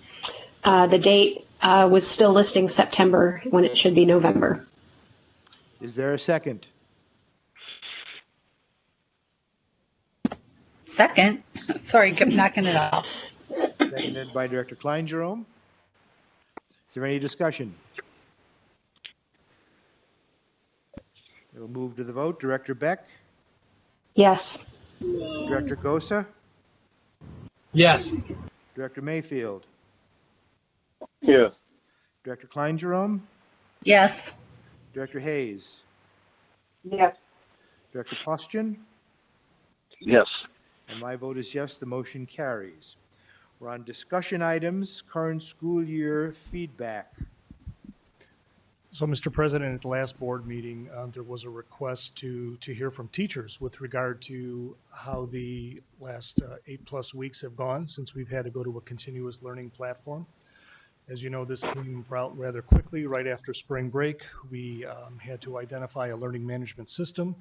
S10: The date was still listing September when it should be November.
S1: Is there a second?
S7: Second. Sorry, kept knocking it off.
S1: Seconded by Director Klein-Jerome. Is there any discussion? We'll move to the vote. Director Beck?
S10: Yes.
S1: Director Gosa?
S11: Yes.
S1: Director Mayfield?
S2: Yes.
S1: Director Klein-Jerome?
S7: Yes.
S1: Director Hayes?
S5: Yes.
S1: Director Postian?
S2: Yes.
S1: And my vote is yes, the motion carries. We're on discussion items, current school year feedback.
S6: So, Mr. President, at the last board meeting, there was a request to hear from teachers with regard to how the last 8+ weeks have gone since we've had to go to a continuous learning platform. As you know, this came out rather quickly right after spring break. We had to identify a learning management system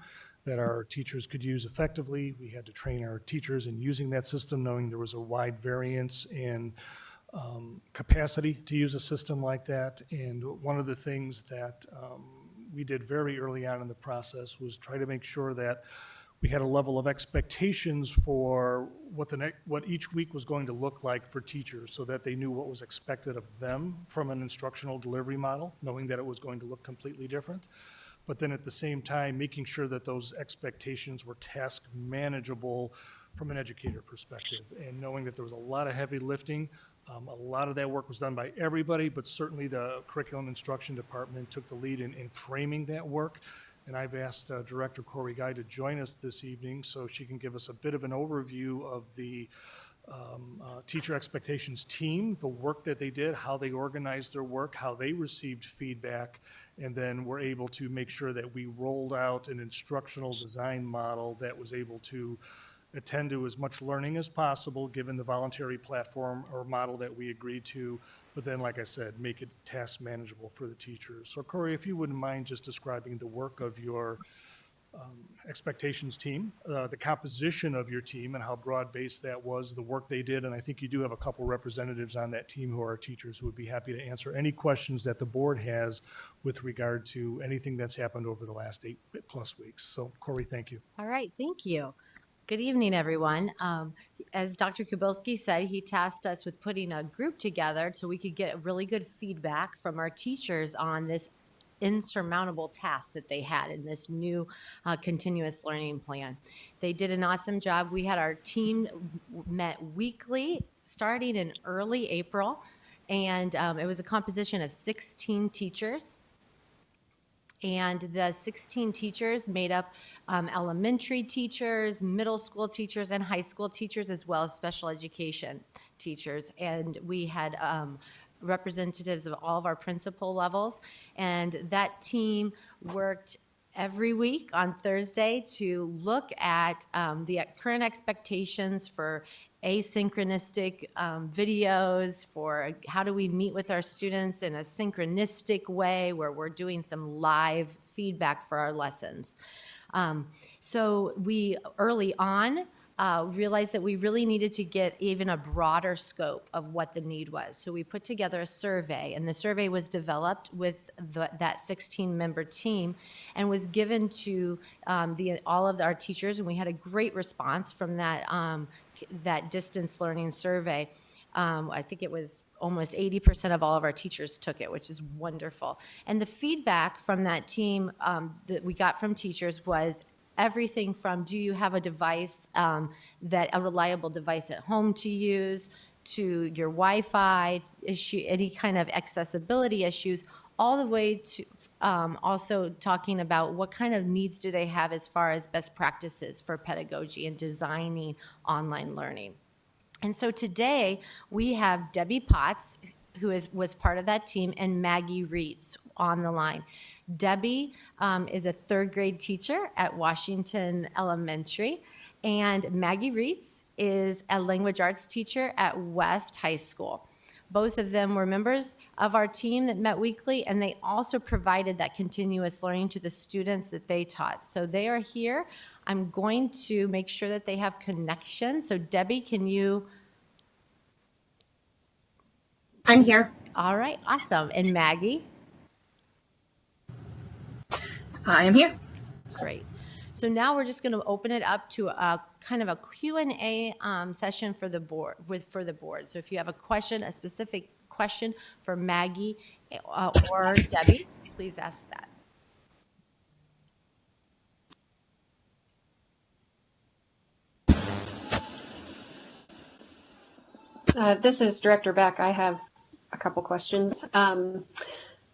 S6: that our teachers could use effectively. We had to train our teachers in using that system, knowing there was a wide variance in capacity to use a system like that. And one of the things that we did very early on in the process was try to make sure that we had a level of expectations for what each week was going to look like for teachers, so that they knew what was expected of them from an instructional delivery model, knowing that it was going to look completely different. But then at the same time, making sure that those expectations were task manageable from an educator perspective, and knowing that there was a lot of heavy lifting. A lot of that work was done by everybody, but certainly the curriculum instruction department took the lead in framing that work. And I've asked Director Corey Guy to join us this evening so she can give us a bit of an overview of the teacher expectations team, the work that they did, how they organized their work, how they received feedback, and then we're able to make sure that we rolled out an instructional design model that was able to attend to as much learning as possible, given the voluntary platform or model that we agreed to, but then, like I said, make it task manageable for the teachers. So Corey, if you wouldn't mind just describing the work of your expectations team, the composition of your team and how broad-based that was, the work they did, and I think you do have a couple representatives on that team who are teachers who would be happy to answer any questions that the board has with regard to anything that's happened over the last 8+ weeks. So Corey, thank you.
S12: All right, thank you. Good evening, everyone. As Dr. Kubilski said, he tasked us with putting a group together so we could get really good feedback from our teachers on this insurmountable task that they had in this new continuous learning plan. They did an awesome job. We had our team met weekly starting in early April, and it was a composition of 16 teachers. And the 16 teachers made up elementary teachers, middle school teachers, and high school teachers, as well as special education teachers. And we had representatives of all of our principal levels. And that team worked every week on Thursday to look at the current expectations for asynchronistic videos, for how do we meet with our students in a synchronistic way where we're doing some live feedback for our lessons. So we early on realized that we really needed to get even a broader scope of what the need was. So we put together a survey, and the survey was developed with that 16-member team and was given to all of our teachers, and we had a great response from that distance learning survey. I think it was almost 80% of all of our teachers took it, which is wonderful. And the feedback from that team that we got from teachers was everything from, do you have a device, a reliable device at home to use, to your Wi-Fi issue, any kind of accessibility issues, all the way to also talking about what kind of needs do they have as far as best practices for pedagogy and designing online learning. And so today we have Debbie Potts, who was part of that team, and Maggie Reitz on the line. Debbie is a third grade teacher at Washington Elementary, and Maggie Reitz is a language arts teacher at West High School. Both of them were members of our team that met weekly, and they also provided that continuous learning to the students that they taught. So they are here. I'm going to make sure that they have connection. So Debbie, can you?
S10: I'm here.
S12: All right, awesome. And Maggie?
S10: I am here.
S12: Great. So now we're just going to open it up to a kind of a Q&A session for the board. So if you have a question, a specific question for Maggie or Debbie, please ask that.
S10: This is Director Beck. I have a couple questions.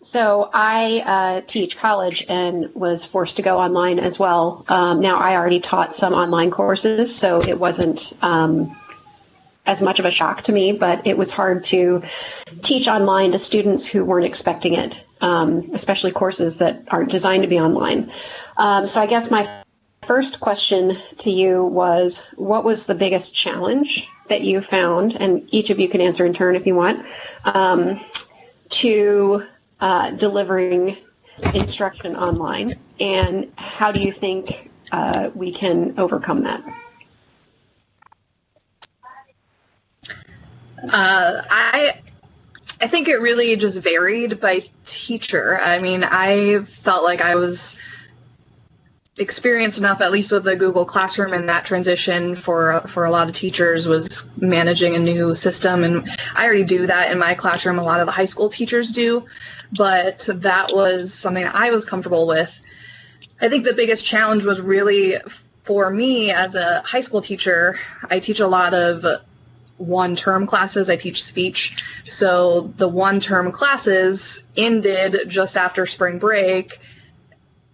S10: So I teach college and was forced to go online as well. Now I already taught some online courses, so it wasn't as much of a shock to me, but it was hard to teach online to students who weren't expecting it, especially courses that aren't designed to be online. So I guess my first question to you was, what was the biggest challenge that you found, and each of you can answer in turn if you want, to delivering instruction online, and how do you think we can overcome that?
S13: I think it really just varied by teacher. I mean, I felt like I was experienced enough, at least with the Google Classroom, and that transition for a lot of teachers was managing a new system. And I already do that in my classroom. A lot of the high school teachers do, but that was something I was comfortable with. I think the biggest challenge was really for me as a high school teacher. I teach a lot of one-term classes. I teach speech. So the one-term classes ended just after spring break,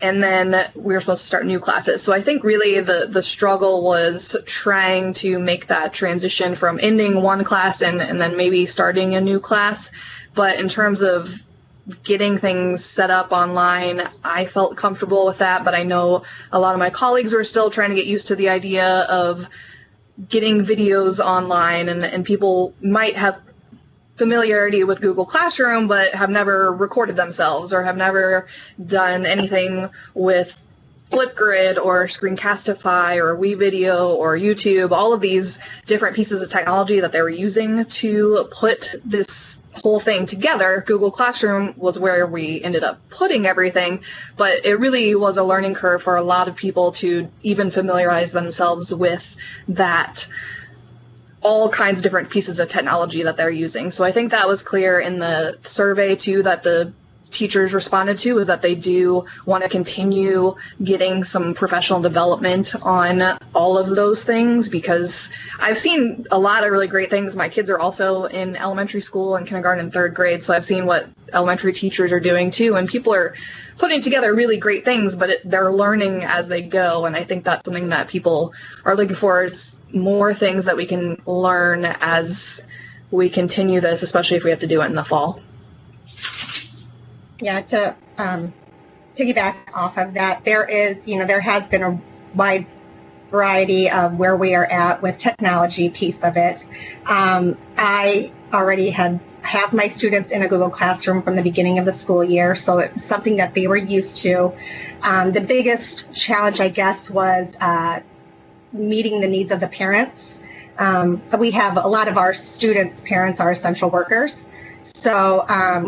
S13: and then we were supposed to start new classes. So I think really the struggle was trying to make that transition from ending one class and then maybe starting a new class. But in terms of getting things set up online, I felt comfortable with that. But I know a lot of my colleagues are still trying to get used to the idea of getting videos online, and people might have familiarity with Google Classroom but have never recorded themselves or have never done anything with Flipgrid or Screencastify or WeVideo or YouTube, all of these different pieces of technology that they were using to put this whole thing together. Google Classroom was where we ended up putting everything, but it really was a learning curve for a lot of people to even familiarize themselves with that, all kinds of different pieces of technology that they're using. So I think that was clear in the survey too, that the teachers responded to, is that they do want to continue getting some professional development on all of those things, because I've seen a lot of really great things. My kids are also in elementary school and kindergarten and third grade, so I've seen what elementary teachers are doing too, and people are putting together really great things, but they're learning as they go. And I think that's something that people are looking for, is more things that we can learn as we continue this, especially if we have to do it in the fall.
S14: Yeah, to piggyback off of that, there has been a wide variety of where we are at with technology piece of it. I already have my students in a Google Classroom from the beginning of the school year, so it was something that they were used to. The biggest challenge, I guess, was meeting the needs of the parents. We have a lot of our students' parents are essential workers. So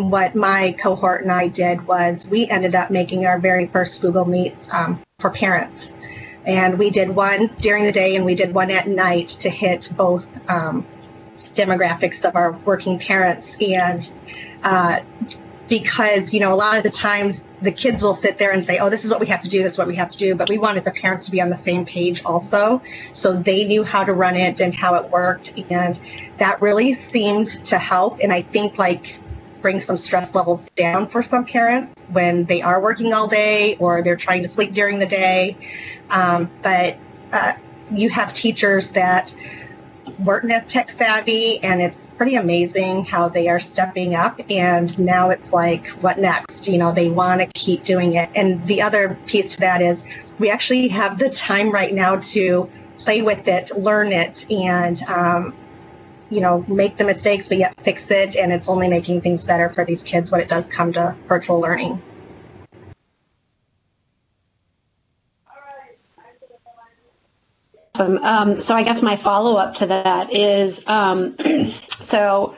S14: what my cohort and I did was we ended up making our very first Google Meets for parents. And we did one during the day and we did one at night to hit both demographics of our working parents. And because, a lot of the times the kids will sit there and say, oh, this is what we have to do, that's what we have to do. But we wanted the parents to be on the same page also, so they knew how to run it and how it worked. And that really seemed to help. And I think bring some stress levels down for some parents when they are working all day or they're trying to sleep during the day. But you have teachers that weren't as tech savvy, and it's pretty amazing how they are stepping up. And now it's like, what next? They want to keep doing it. And the other piece to that is we actually have the time right now to play with it, learn it, and make the mistakes, but yet fix it. And it's only making things better for these kids when it does come to virtual learning.
S10: So I guess my follow-up to that is, so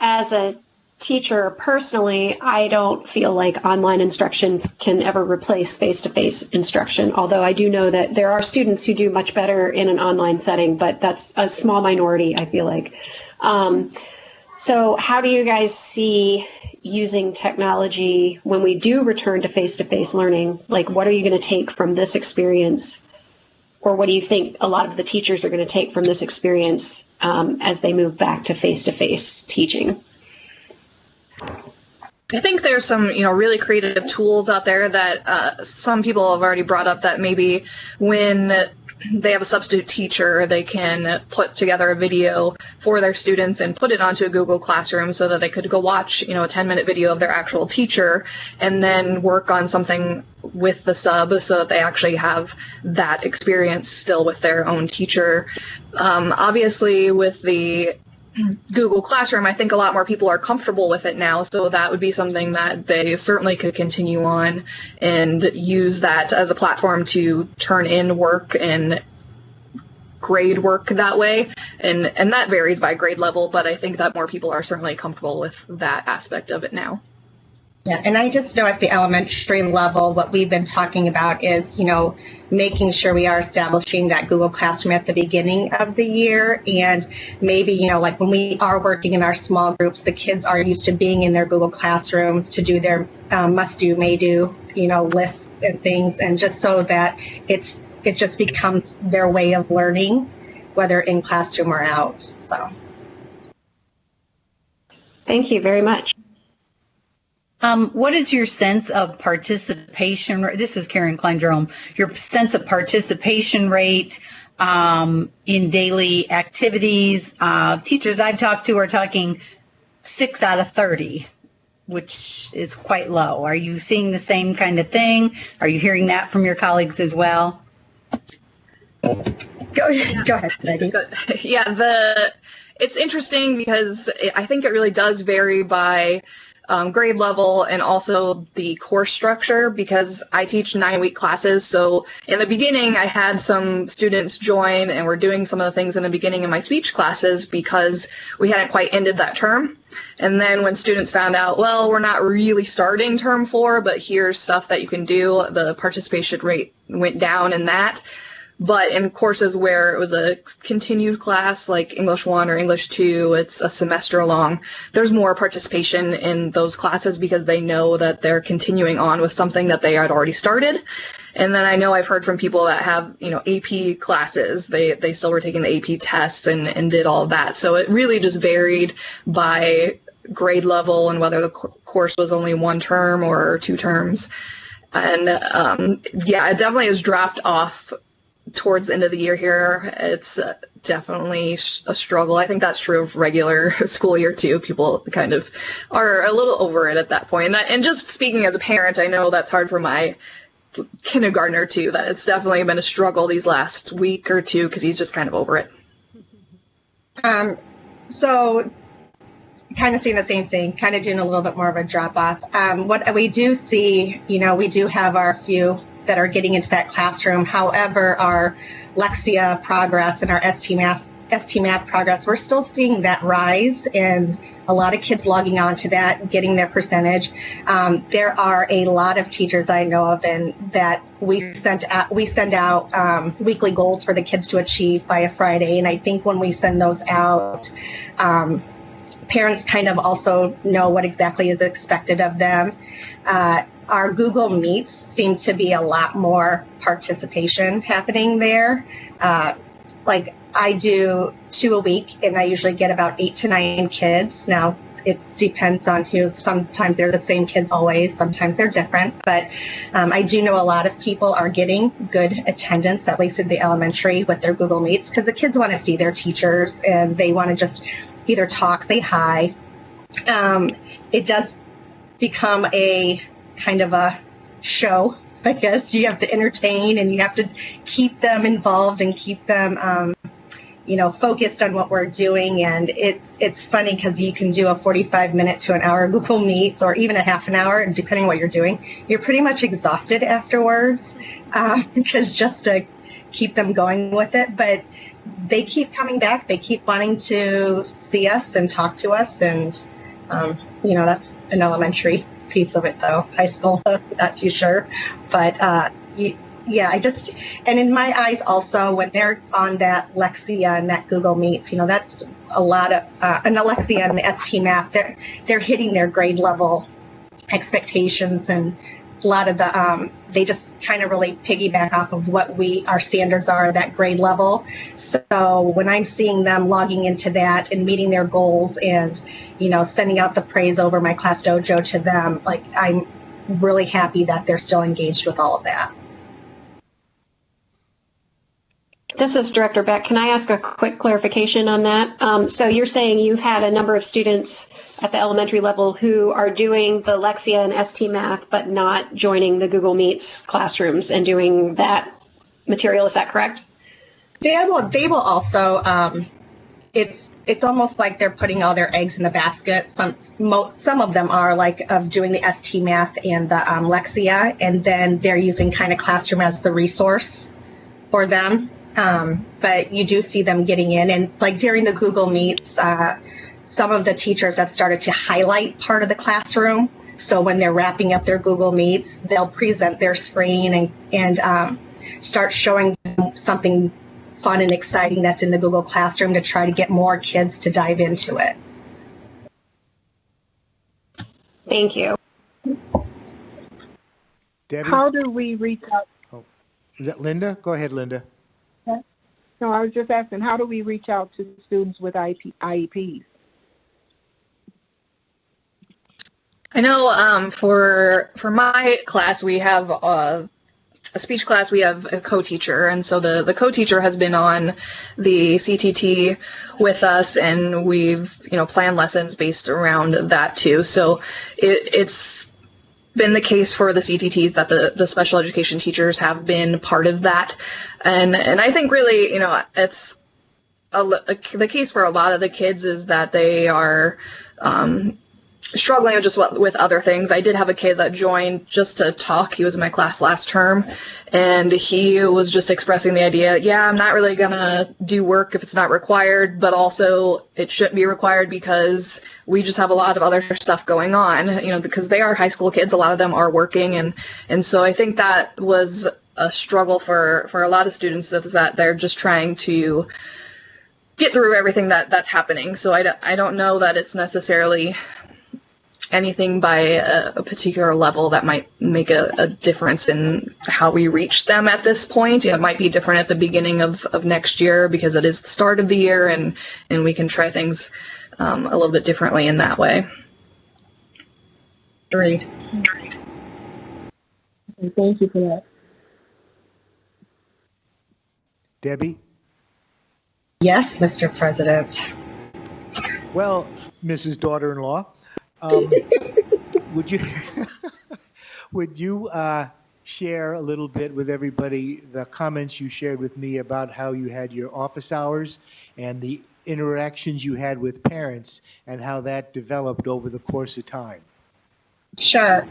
S10: as a teacher personally, I don't feel like online instruction can ever replace face-to-face instruction, although I do know that there are students who do much better in an online setting, but that's a small minority, I feel like. So how do you guys see using technology when we do return to face-to-face learning? What are you going to take from this experience? Or what do you think a lot of the teachers are going to take from this experience as they move back to face-to-face teaching?
S13: I think there's some, really creative tools out there that some people have already brought up, that maybe when they have a substitute teacher, they can put together a video for their students and put it onto a Google Classroom so that they could go watch, a 10-minute video of their actual teacher and then work on something with the sub so that they actually have that experience still with their own teacher. Obviously, with the Google Classroom, I think a lot more people are comfortable with it now. So that would be something that they certainly could continue on and use that as a platform to turn in work and grade work that way. And that varies by grade level, but I think that more people are certainly comfortable with that aspect of it now.
S14: Yeah, and I just know at the elementary level, what we've been talking about is, making sure we are establishing that Google Classroom at the beginning of the year. And maybe, like when we are working in our small groups, the kids are used to being in their Google Classroom to do their must do, may do, lists and things. And just so that it just becomes their way of learning, whether in classroom or out. So.
S10: Thank you very much.
S7: What is your sense of participation? This is Karen Klein-Jerome. Your sense of participation rate in daily activities. Teachers I've talked to are talking 6 out of 30, which is quite low. Are you seeing the same kind of thing? Are you hearing that from your colleagues as well?
S14: Go ahead, Maggie.
S13: Yeah, it's interesting because I think it really does vary by grade level and also the course structure, because I teach 9-week classes. So in the beginning, I had some students join and we're doing some of the things in the beginning of my speech classes because we hadn't quite ended that term. And then when students found out, well, we're not really starting term 4, but here's stuff that you can do, the participation rate went down in that. But in courses where it was a continued class, like English 1 or English 2, it's a semester long, there's more participation in those classes because they know that they're continuing on with something that they had already started. And then I know I've heard from people that have, AP classes, they still were taking the AP tests and did all of that. So it really just varied by grade level and whether the course was only 1 term or 2 terms. And yeah, it definitely has dropped off towards the end of the year here. It's definitely a struggle. I think that's true of regular school year too. People kind of are a little over it at that point. And just speaking as a parent, I know that's hard for my kindergartner too, that it's definitely been a struggle these last week or two because he's just kind of over it.
S14: So kind of seeing the same thing, kind of doing a little bit more of a drop off. What we do see, we do have our few that are getting into that classroom. However, our Lexia progress and our ST Math progress, we're still seeing that rise and a lot of kids logging on to that, getting their percentage. There are a lot of teachers I know of and that we send out weekly goals for the kids to achieve by a Friday. And I think when we send those out, parents kind of also know what exactly is expected of them. Our Google Meets seem to be a lot more participation happening there. Like I do 2 a week and I usually get about 8 to 9 kids. Now it depends on who. Sometimes they're the same kids always, sometimes they're different. But I do know a lot of people are getting good attendance, at least in the elementary with their Google Meets, because the kids want to see their teachers and they want to just either talk, say hi. It does become a kind of a show, I guess. You have to entertain and you have to keep them involved and keep them, focused on what we're doing. And it's funny because you can do a 45-minute to an hour Google Meets or even a half an hour, depending on what you're doing. You're pretty much exhausted afterwards because just to keep them going with it. But they keep coming back. They keep wanting to see us and talk to us. And, that's an elementary piece of it, though. High school, not too sure. But and in my eyes also, when they're on that Lexia and that Google Meets, that's a lot of, an Alexia and the ST Math, they're hitting their grade level expectations, and a lot of the, they just kind of really piggyback off of what our standards are at that grade level. So when I'm seeing them logging into that and meeting their goals and, sending out the praise over my class dojo to them, like I'm really happy that they're still engaged with all of that.
S10: This is Director Beck. Can I ask a quick clarification on that? So you're saying you've had a number of students at the elementary level who are doing the Lexia and ST Math, but not joining the Google Meets classrooms and doing that material. Is that correct?
S14: They will also it's almost like they're putting all their eggs in the basket. Some of them are like of doing the ST Math and the Lexia, and then they're using kind of Classroom as the resource for them. But you do see them getting in, and like during the Google Meets, some of the teachers have started to highlight part of the classroom. So when they're wrapping up their Google Meets, they'll present their screen and start showing them something fun and exciting that's in the Google Classroom to try to get more kids to dive into it.
S10: Thank you.
S1: Debbie?
S5: How do we reach out?
S1: Oh, is that Linda? Go ahead, Linda.
S5: No, I was just asking, how do we reach out to students with IEPs?
S13: I know for my class, we have a speech class, we have a co-teacher, and so the co-teacher has been on the CTT with us, and we've planned lessons based around that too. So it's been the case for the CTTs that the special education teachers have been part of that, and I think really it's the case for a lot of the kids is that they are struggling with other things. I did have a kid that joined just to talk. He was in my class last term, and he was just expressing the idea, yeah, I'm not really gonna do work if it's not required, but also it shouldn't be required because we just have a lot of other stuff going on, because they are high school kids. A lot of them are working, and so I think that was a struggle for a lot of students, that they're just trying to get through everything that's happening. So I don't know that it's necessarily anything by a particular level that might make a difference in how we reach them at this point. It might be different at the beginning of next year because it is the start of the year, and we can try things a little bit differently in that way.
S14: Agreed.
S5: Okay, thank you for that.
S1: Debbie?
S14: Yes, Mr. President.
S1: Well, Mrs. Daughter-in-Law, would you share a little bit with everybody the comments you shared with me about how you had your office hours and the interactions you had with parents and how that developed over the course of time?
S14: Sure.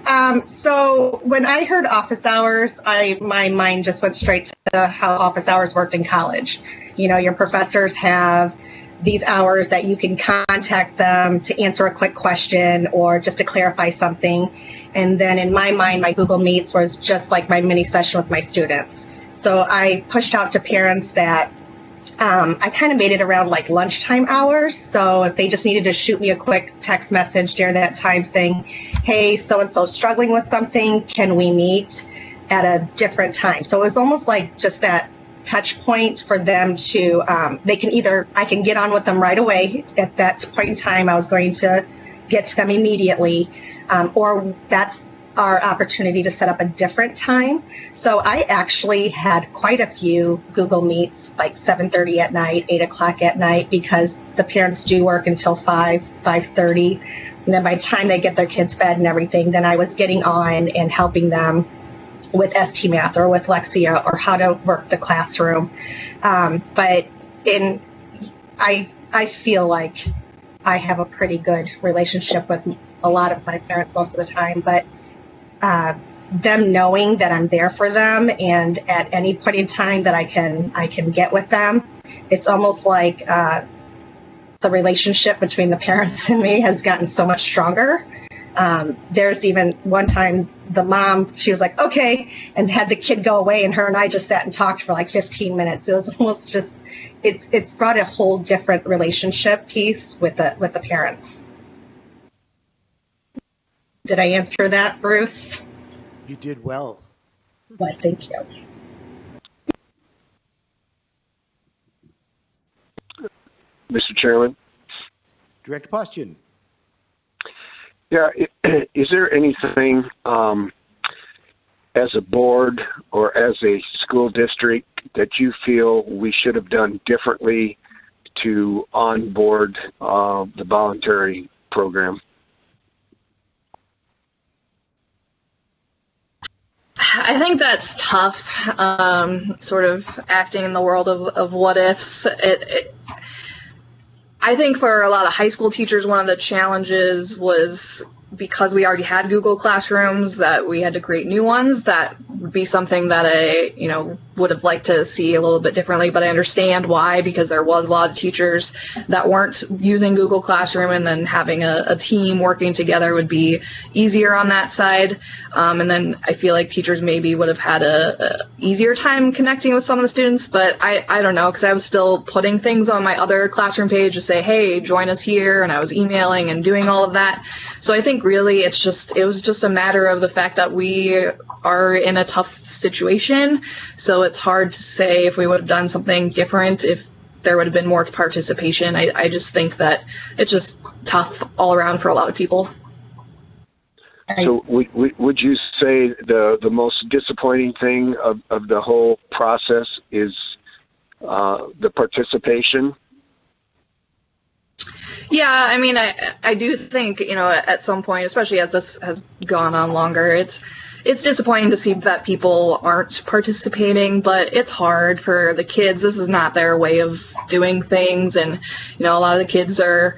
S14: So when I heard office hours, my mind just went straight to how office hours worked in college. Your professors have these hours that you can contact them to answer a quick question or just to clarify something. And then in my mind, my Google Meets was just like my mini session with my students. So I pushed out to parents that I kind of made it around like lunchtime hours. So if they just needed to shoot me a quick text message during that time saying, hey, so-and-so struggling with something, can we meet at a different time? So it was almost like just that touch point for them to, I can get on with them right away. At that point in time, I was going to get to them immediately, or that's our opportunity to set up a different time. So I actually had quite a few Google Meets, like 7:30 at night, 8 o'clock at night, because the parents do work until 5:30. And then by the time they get their kids fed and everything, then I was getting on and helping them with ST Math or with Lexia or how to work the classroom. But I feel like I have a pretty good relationship with a lot of my parents most of the time, but them knowing that I'm there for them and at any point in time that I can get with them, it's almost like the relationship between the parents and me has gotten so much stronger. There's even one time the mom, she was like, okay, and had the kid go away, and her and I just sat and talked for like 15 minutes. It was almost just, it's brought a whole different relationship piece with the parents. Did I answer that, Bruce?
S1: You did well.
S14: Well, thank you.
S2: Mr. Chairman?
S1: Director Poston.
S2: Yeah, is there anything as a board or as a school district that you feel we should have done differently to onboard the voluntary program?
S13: I think that's tough, sort of acting in the world of what ifs. I think for a lot of high school teachers, one of the challenges was because we already had Google Classrooms that we had to create new ones. That would be something that I, would have liked to see a little bit differently, but I understand why, because there was a lot of teachers that weren't using Google Classroom, and then having a team working together would be easier on that side. And then I feel like teachers maybe would have had a easier time connecting with some of the students, but I don't know, because I was still putting things on my other classroom page to say, hey, join us here, and I was emailing and doing all of that. So I think really it was just a matter of the fact that we are in a tough situation. So it's hard to say if we would have done something different, if there would have been more participation. I just think that it's just tough all around for a lot of people.
S2: So would you say the most disappointing thing of the whole process is the participation?
S13: Yeah, I mean, I do think, at some point, especially as this has gone on longer, it's disappointing to see that people aren't participating, but it's hard for the kids. This is not their way of doing things, and, a lot of the kids are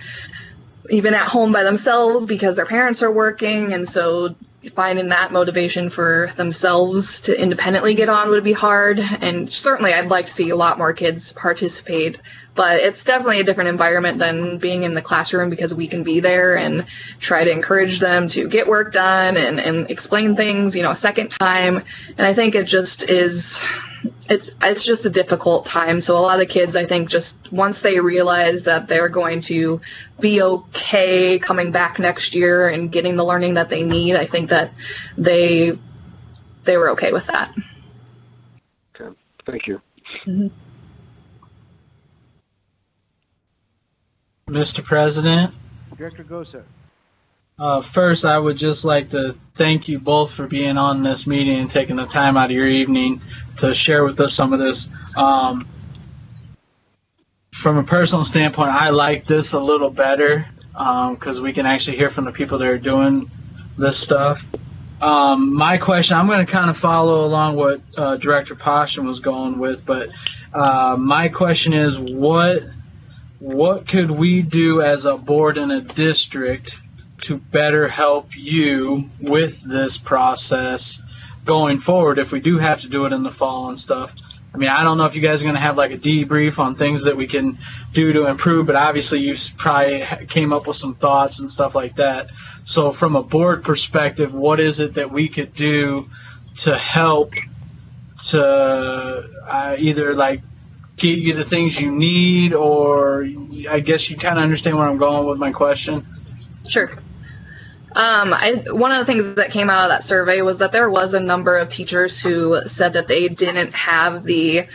S13: even at home by themselves because their parents are working, and so finding that motivation for themselves to independently get on would be hard. And certainly I'd like to see a lot more kids participate, but it's definitely a different environment than being in the classroom, because we can be there and try to encourage them to get work done and explain things, a second time. And I think it just is, it's just a difficult time. So a lot of kids, I think, just once they realize that they're going to be okay coming back next year and getting the learning that they need, I think that they were okay with that.
S2: Okay, thank you.
S13: Mm-hmm.
S11: Mr. President,
S1: Director Gosa.
S11: first, I would just like to thank you both for being on this meeting and taking the time out of your evening to share with us some of this. From a personal standpoint, I like this a little better because we can actually hear from the people that are doing this stuff. My question, I'm going to kind of follow along what Director Poston was going with, but my question is, what could we do as a board in a district to better help you with this process going forward if we do have to do it in the fall and stuff? I mean, I don't know if you guys are going to have like a debrief on things that we can do to improve, but obviously you probably came up with some thoughts and stuff like that. So from a board perspective, what is it that we could do to help to either like get you the things you need, or I guess you kind of understand where I'm going with my question?
S13: Sure. One of the things that came out of that survey was that there was a number of teachers who said that they didn't have the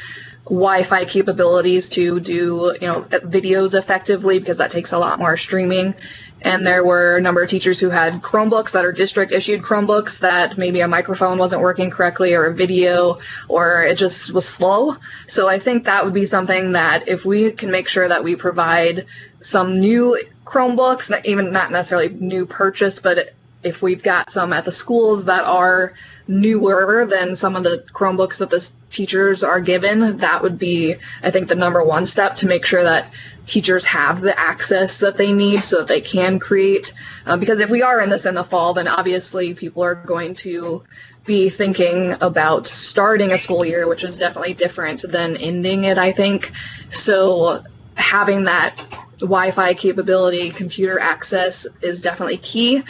S13: Wi-Fi capabilities to do, videos effectively, because that takes a lot more streaming. And there were a number of teachers who had Chromebooks that are district issued Chromebooks that maybe a microphone wasn't working correctly, or a video, or it just was slow. So I think that would be something that if we can make sure that we provide some new Chromebooks, not necessarily new purchase, but if we've got some at the schools that are newer than some of the Chromebooks that the teachers are given, that would be, I think, the number one step to make sure that teachers have the access that they need so that they can create. Because if we are in this in the fall, then obviously people are going to be thinking about starting a school year, which is definitely different than ending it, I think. So having that Wi-Fi capability, computer access is definitely key.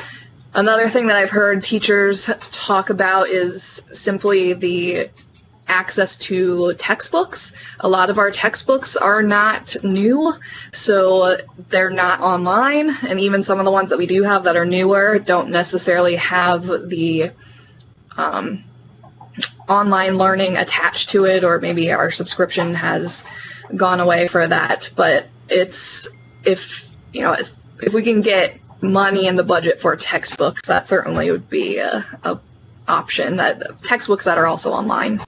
S13: Another thing that I've heard teachers talk about is simply the access to textbooks. A lot of our textbooks are not new, so they're not online, and even some of the ones that we do have that are newer don't necessarily have the online learning attached to it, or maybe our subscription has gone away for that. But it's, if we can get money in the budget for textbooks, that certainly would be a option, that textbooks that are also online.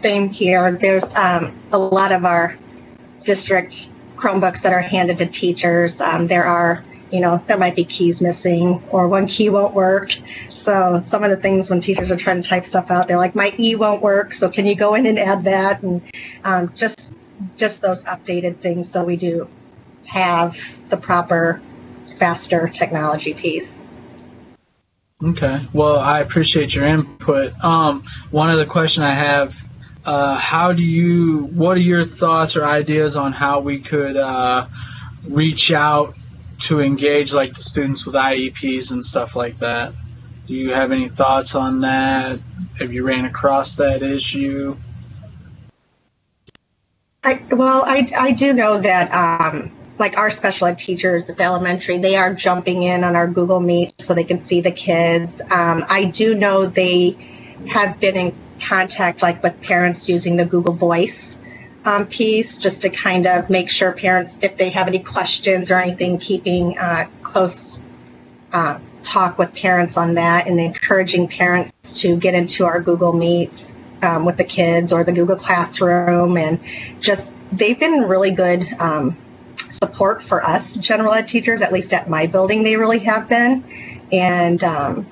S14: Same here. There's a lot of our district Chromebooks that are handed to teachers. There might be keys missing, or one key won't work. So some of the things when teachers are trying to type stuff out, they're like, my E won't work, so can you go in and add that? And just just those updated things so we do have the proper, faster technology piece.
S11: Okay. Well, I appreciate your input. One other question I have, what are your thoughts or ideas on how we could reach out to engage like the students with IEPs and stuff like that? Do you have any thoughts on that? Have you ran across that issue?
S14: I do know that like our special ed teachers at the elementary, they are jumping in on our Google Meet so they can see the kids. I do know they have been in contact like with parents using the Google Voice piece just to kind of make sure parents, if they have any questions or anything, keeping close talk with parents on that and encouraging parents to get into our Google Meets with the kids or the Google Classroom. And just they've been really good support for us general ed teachers, at least at my building they really have been, and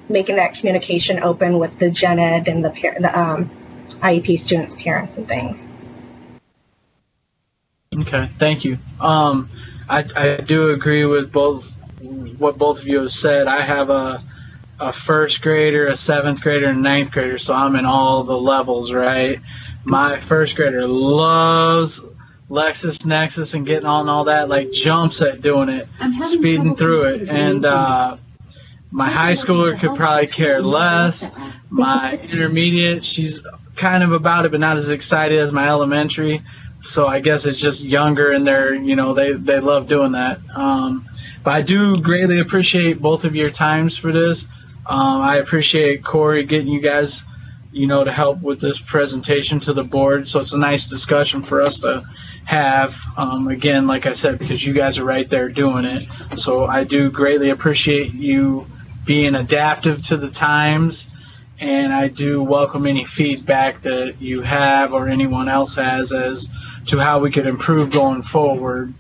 S14: making that communication open with the gen ed and the IEP students' parents and things.
S11: Okay, thank you. I do agree with what both of you have said. I have a first grader, a seventh grader, and a ninth grader, so I'm in all the levels, right? My first grader loves LexisNexis and getting on all that, like jumps at doing it, speeding through it. And my high schooler could probably care less. My intermediate, she's kind of about it, but not as excited as my elementary. So I guess it's just younger and they love doing that. But I do greatly appreciate both of your times for this. I appreciate Corey getting you guys, to help with this presentation to the board. So it's a nice discussion for us to have. Again, like I said, because you guys are right there doing it. So I do greatly appreciate you being adaptive to the times. And I do welcome any feedback that you have or anyone else has as to how we could improve going forward,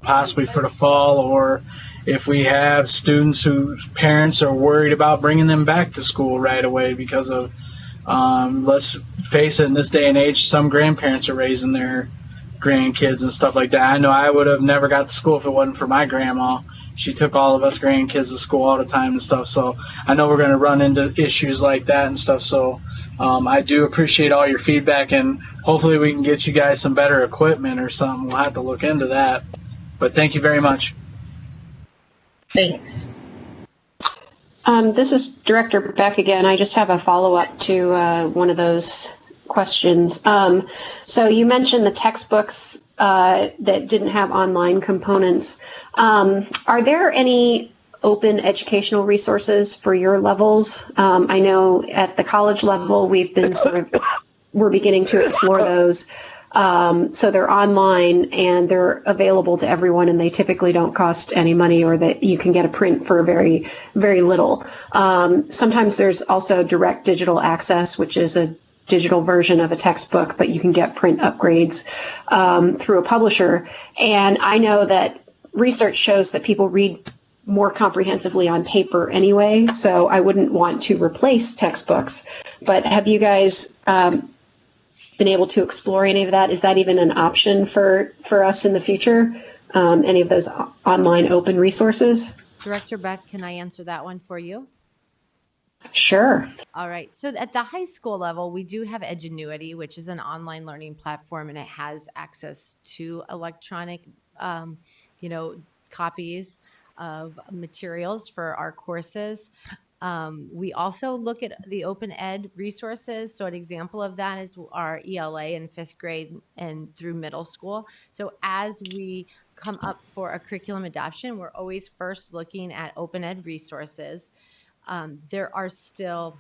S11: possibly for the fall, or if we have students whose parents are worried about bringing them back to school right away because of, let's face it, in this day and age, some grandparents are raising their grandkids and stuff like that. I know I would have never got to school if it wasn't for my grandma. She took all of us grandkids to school all the time and stuff. So I know we're going to run into issues like that and stuff. So I do appreciate all your feedback, and hopefully we can get you guys some better equipment or something. We'll have to look into that. But thank you very much.
S14: Thanks.
S10: This is Director Beck again. I just have a follow-up to one of those questions. So you mentioned the textbooks that didn't have online components. Are there any open educational resources for your levels? I know at the college level, we're beginning to explore those. So they're online and they're available to everyone, and they typically don't cost any money, or that you can get a print for very, very little. Sometimes there's also direct digital access, which is a digital version of a textbook, but you can get print upgrades through a publisher. And I know that research shows that people read more comprehensively on paper anyway, so I wouldn't want to replace textbooks. But have you guys been able to explore any of that? Is that even an option for us in the future? Any of those online open resources?
S12: Director Beck, can I answer that one for you?
S10: Sure.
S12: All right. So at the high school level, we do have Edgenuity, which is an online learning platform, and it has access to electronic, copies of materials for our courses. We also look at the open ed resources. So an example of that is our ELA in 5th grade and through middle school. So as we come up for a curriculum adoption, we're always first looking at open ed resources. There are still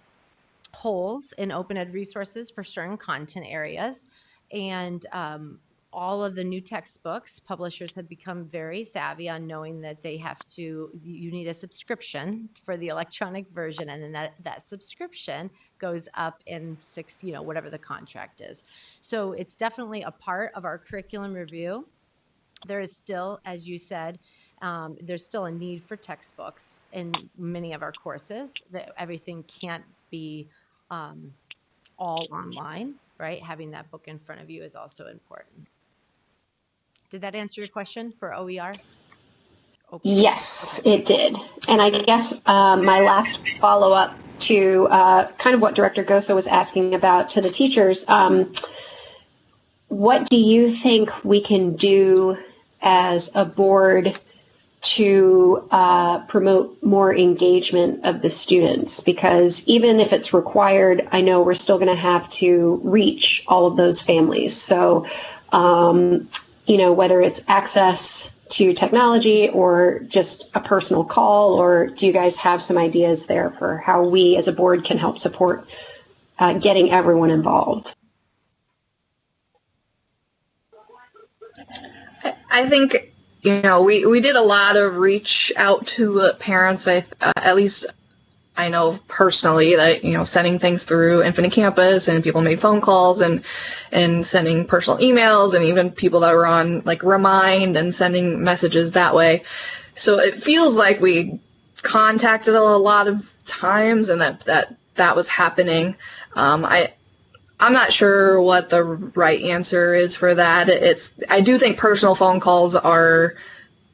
S12: holes in open ed resources for certain content areas. And all of the new textbooks, publishers have become very savvy on knowing that you need a subscription for the electronic version. And then that subscription goes up in whatever the contract is. So it's definitely a part of our curriculum review. There is still, as you said, there's still a need for textbooks in many of our courses. That everything can't be all online, right? Having that book in front of you is also important. Did that answer your question for OER?
S10: Yes, it did. And I guess my last follow-up to kind of what Director Gosa was asking about to the teachers, what do you think we can do as a board to promote more engagement of the students? Because even if it's required, I know we're still going to have to reach all of those families. So, you know, whether it's access to technology or just a personal call, or do you guys have some ideas there for how we as a board can help support getting everyone involved?
S13: I think, you know, we did a lot of reach out to parents. At least I know personally that, you know, sending things through Infinite Campus, and people made phone calls and sending personal emails, and even people that were on like Remind and sending messages that way. So it feels like we contacted a lot of times, and that was happening. I'm not sure what the right answer is for that. I do think personal phone calls are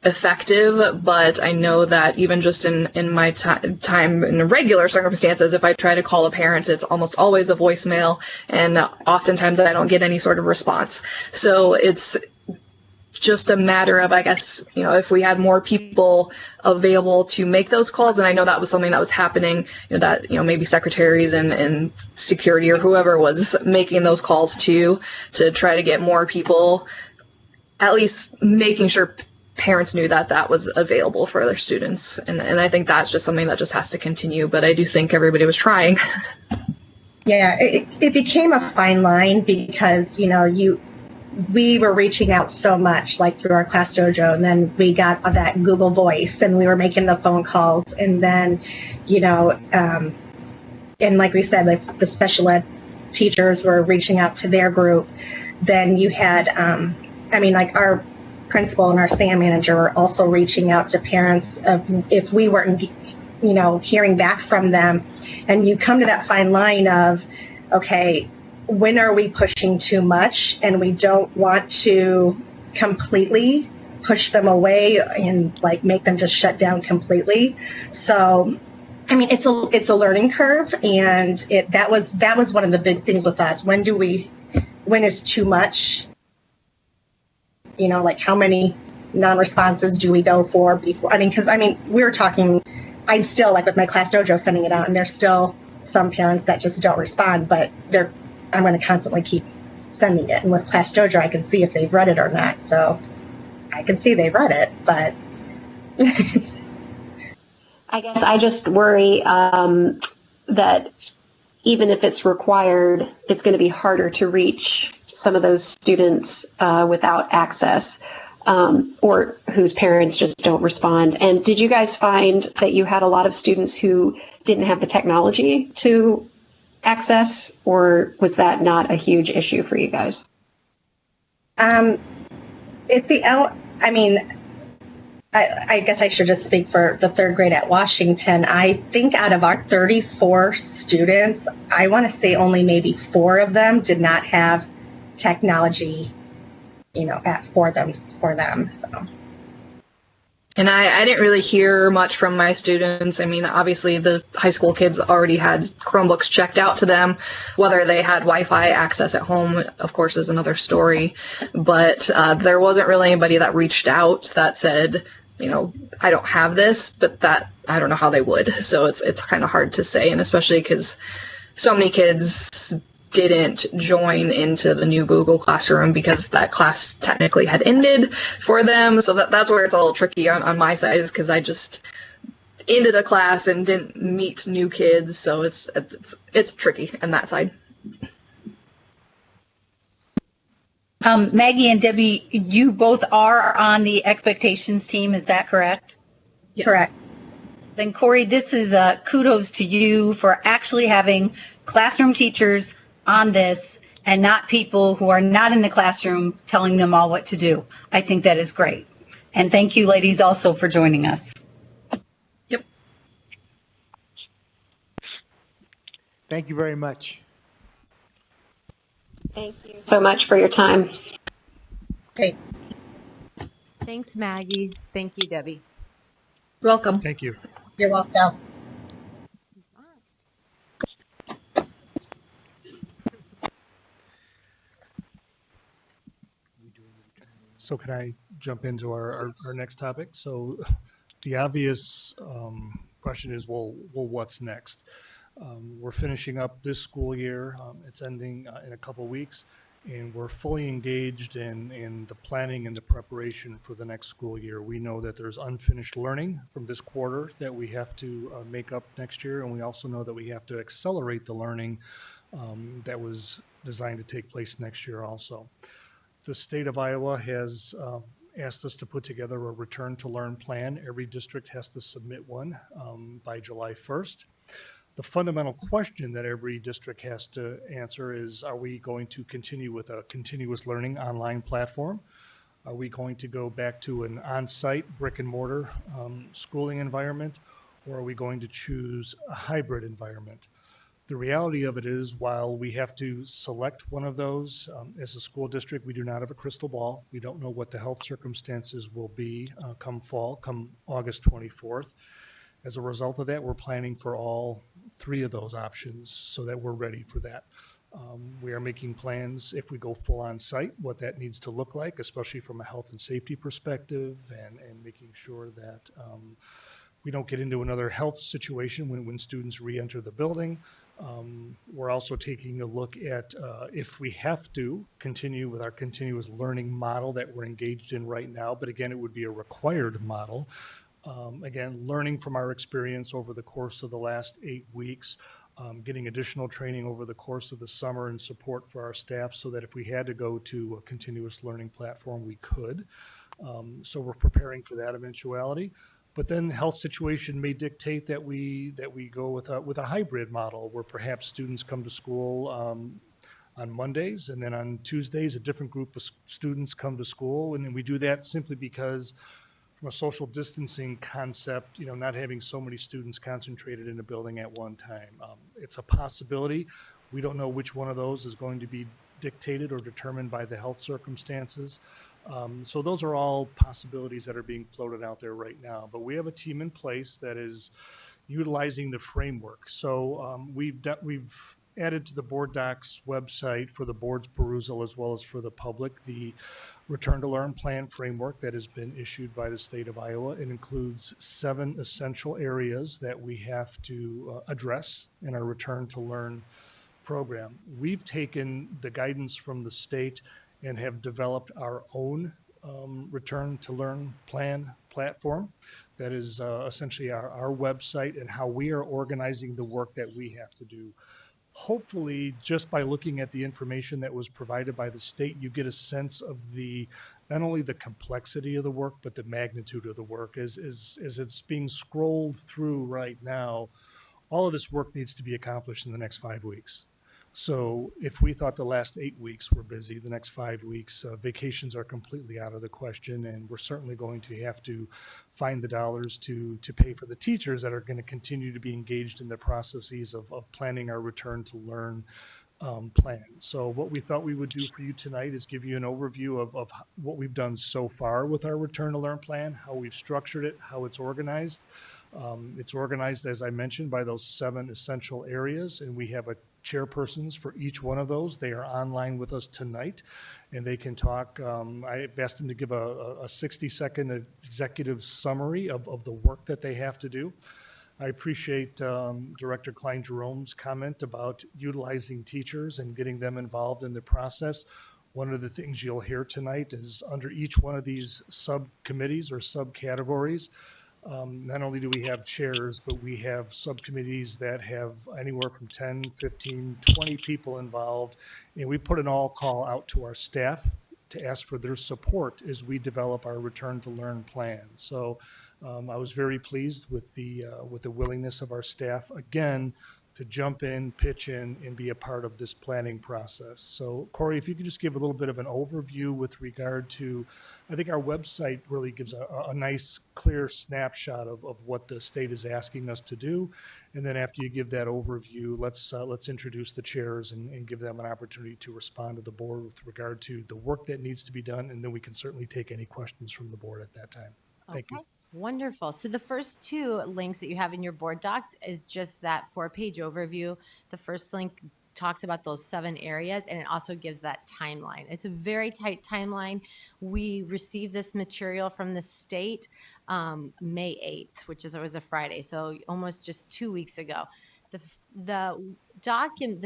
S13: effective, but I know that even just in my time in regular circumstances, if I try to call a parent, it's almost always a voicemail, and oftentimes I don't get any sort of response. So it's just a matter of, I guess, you know, if we had more people available to make those calls, and I know that was something that was happening, you know, that, you know, maybe secretaries and security or whoever was making those calls to try to get more people, at least making sure parents knew that that was available for their students. And I think that's just something that just has to continue, but I do think everybody was trying.
S14: Yeah, it became a fine line because, you know, we were reaching out so much, like through our Class Dojo, and then we got that Google Voice, and we were making the phone calls, and then, you know, and like we said, like the special ed teachers were reaching out to their group. Then you had, I mean, like our principal and our SAM manager were also reaching out to parents of if we weren't, you know, hearing back from them. And you come to that fine line of, okay, when are we pushing too much, and we don't want to completely push them away and like make them just shut down completely. So, I mean, it's a learning curve, and that was one of the big things with us. When is too much? You know, like how many non-responses do we go for before? I mean, because we were talking. I'm still like with my Class Dojo sending it out, and there's still some parents that just don't respond, but I'm going to constantly keep sending it. And with Class Dojo, I can see if they've read it or not. So I can see they've read it, but
S10: I guess I just worry that even if it's required, it's going to be harder to reach some of those students without access, or whose parents just don't respond. And did you guys find that you had a lot of students who didn't have the technology to access, or was that not a huge issue for you guys?
S14: I guess I should just speak for the third grade at Washington. I think out of our 34 students, I want to say only maybe 4 of them did not have technology, you know, for them. So.
S13: And I didn't really hear much from my students. I mean, obviously the high school kids already had Chromebooks checked out to them. Whether they had Wi-Fi access at home, of course, is another story. But there wasn't really anybody that reached out that said, you know, I don't have this, but that I don't know how they would. So it's kind of hard to say, and especially because so many kids didn't join into the new Google Classroom because that class technically had ended for them. So that's where it's a little tricky on my side, is because I just ended a class and didn't meet new kids. So it's tricky on that side.
S7: Maggie and Debbie, you both are on the expectations team, is that correct?
S13: Yes.
S14: Correct.
S7: Then Corey, this is kudos to you for actually having classroom teachers on this and not people who are not in the classroom telling them all what to do. I think that is great. And thank you, ladies, also for joining us.
S13: Yep.
S1: Thank you very much.
S10: Thank you so much for your time.
S14: Okay.
S12: Thanks, Maggie. Thank you, Debbie.
S13: Welcome.
S6: Thank you.
S14: You're welcome.
S6: So can I jump into our next topic? So the obvious question is, well, what's next? We're finishing up this school year. It's ending in a couple weeks, and we're fully engaged in the planning and the preparation for the next school year. We know that there's unfinished learning from this quarter that we have to make up next year, and we also know that we have to accelerate the learning that was designed to take place next year also. The state of Iowa has asked us to put together a return to learn plan. Every district has to submit one by July 1st. The fundamental question that every district has to answer is, are we going to continue with a continuous learning online platform? Are we going to go back to an on-site brick and mortar schooling environment, or are we going to choose a hybrid environment? The reality of it is, while we have to select one of those, as a school district, we do not have a crystal ball. We don't know what the health circumstances will be come fall, come August 24th. As a result of that, we're planning for all three of those options so that we're ready for that. We are making plans if we go full on site, what that needs to look like, especially from a health and safety perspective, and making sure that we don't get into another health situation when students re-enter the building. We're also taking a look at if we have to continue with our continuous learning model that we're engaged in right now, but again, it would be a required model. Again, learning from our experience over the course of the last 8 weeks, getting additional training over the course of the summer and support for our staff so that if we had to go to a continuous learning platform, we could. So we're preparing for that eventuality. But then health situation may dictate that we go with a hybrid model where perhaps students come to school on Mondays, and then on Tuesdays a different group of students come to school, and then we do that simply because from a social distancing concept, not having so many students concentrated in a building at one time. It's a possibility. We don't know which one of those is going to be dictated or determined by the health circumstances. So those are all possibilities that are being floated out there right now. But we have a team in place that is utilizing the framework. So we've added to the board docs website for the board's perusal as well as for the public the Return to Learn Plan framework that has been issued by the state of Iowa. It includes 7 essential areas that we have to address in our Return to Learn program. We've taken the guidance from the state and have developed our own Return to Learn Plan platform that is essentially our website and how we are organizing the work that we have to do. Hopefully, just by looking at the information that was provided by the state, you get a sense of not only the complexity of the work, but the magnitude of the work. As it's being scrolled through right now, all of this work needs to be accomplished in the next 5 weeks. So if we thought the last 8 weeks were busy, the next 5 weeks, vacations are completely out of the question, and we're certainly going to have to find the dollars to pay for the teachers that are going to continue to be engaged in the processes of planning our Return to Learn plan. So what we thought we would do for you tonight is give you an overview of what we've done so far with our Return to Learn plan, how we've structured it, how it's organized. It's organized, as I mentioned, by those 7 essential areas, and we have a chairpersons for each one of those. They are online with us tonight, and they can talk. I've asked them to give a 60-second executive summary of the work that they have to do. I appreciate Director Klein-Jerome's comment about utilizing teachers and getting them involved in the process. One of the things you'll hear tonight is under each one of these subcommittees or subcategories, not only do we have chairs, but we have subcommittees that have anywhere from 10, 15, 20 people involved. And we put an all call out to our staff to ask for their support as we develop our Return to Learn plan. So I was very pleased with the willingness of our staff, again, to jump in, pitch in, and be a part of this planning process. So Corey, if you could just give a little bit of an overview with regard to, I think our website really gives a nice clear snapshot of what the state is asking us to do. And then after you give that overview, let's introduce the chairs and give them an opportunity to respond to the board with regard to the work that needs to be done. And then we can certainly take any questions from the board at that time. Thank you.
S12: Wonderful. So the first two links that you have in your board docs is just that 4-page overview. The first link talks about those 7 areas, and it also gives that timeline. It's a very tight timeline. We received this material from the state May 8th, which was a Friday, so almost just 2 weeks ago. The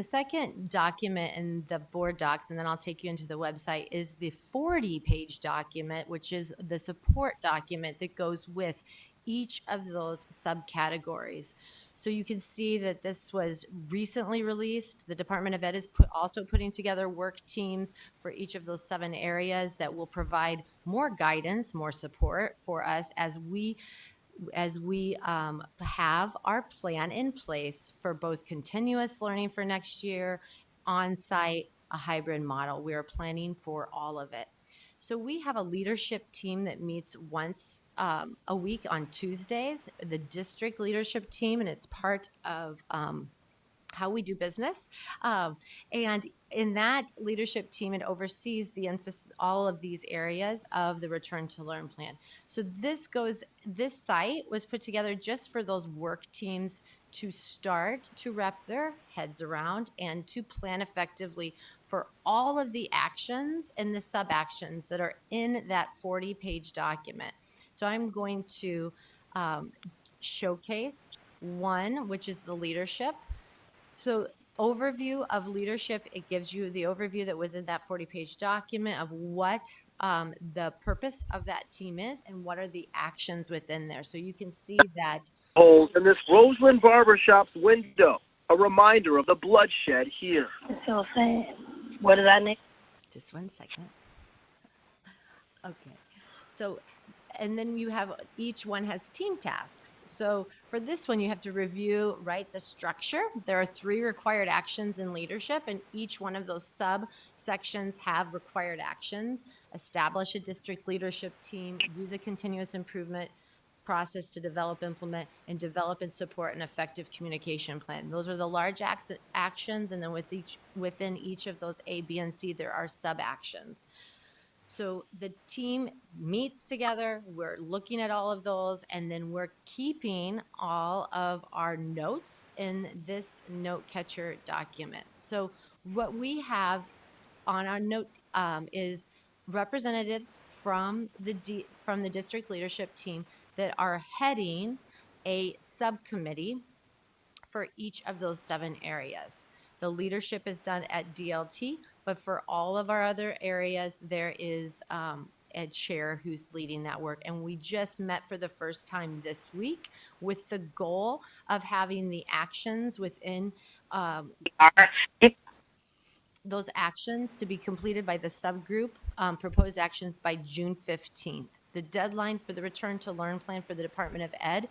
S12: second document in the board docs, and then I'll take you into the website, is the 40-page document, which is the support document that goes with each of those subcategories. So you can see that this was recently released. The Department of Ed is also putting together work teams for each of those 7 areas that will provide more guidance, more support for us as we have our plan in place for both continuous learning for next year, on-site, a hybrid model. We are planning for all of it. So we have a leadership team that meets once a week on Tuesdays, the district leadership team, and it's part of how we do business. And in that leadership team, it oversees all of these areas of the Return to Learn plan. So this site was put together just for those work teams to start to wrap their heads around and to plan effectively for all of the actions and the sub-actions that are in that 40-page document. So I'm going to showcase one, which is the leadership. So overview of leadership, it gives you the overview that was in that 40-page document of what the purpose of that team is and what are the actions within there. So you can see that.
S15: Holes in this Roseland Barbershop's window. A reminder of the bloodshed here.
S16: It's so sad. What does that mean?
S12: Just one second. Okay. So, and then you have, each one has team tasks. So for this one, you have to review, the structure. There are 3 required actions in leadership, and each one of those subsections have required actions. Establish a district leadership team, use a continuous improvement process to develop, implement, and develop and support an effective communication plan. Those are the large actions, and then within each of those A, B, and C, there are sub-actions. So the team meets together, we're looking at all of those, and then we're keeping all of our notes in this note catcher document. So what we have on our note is representatives from the district leadership team that are heading a subcommittee for each of those 7 areas. The leadership is done at DLT, but for all of our other areas, there is a chair who's leading that work. And we just met for the first time this week with the goal of having the actions within those actions to be completed by the subgroup, proposed actions by June 15th. The deadline for the Return to Learn plan for the Department of Ed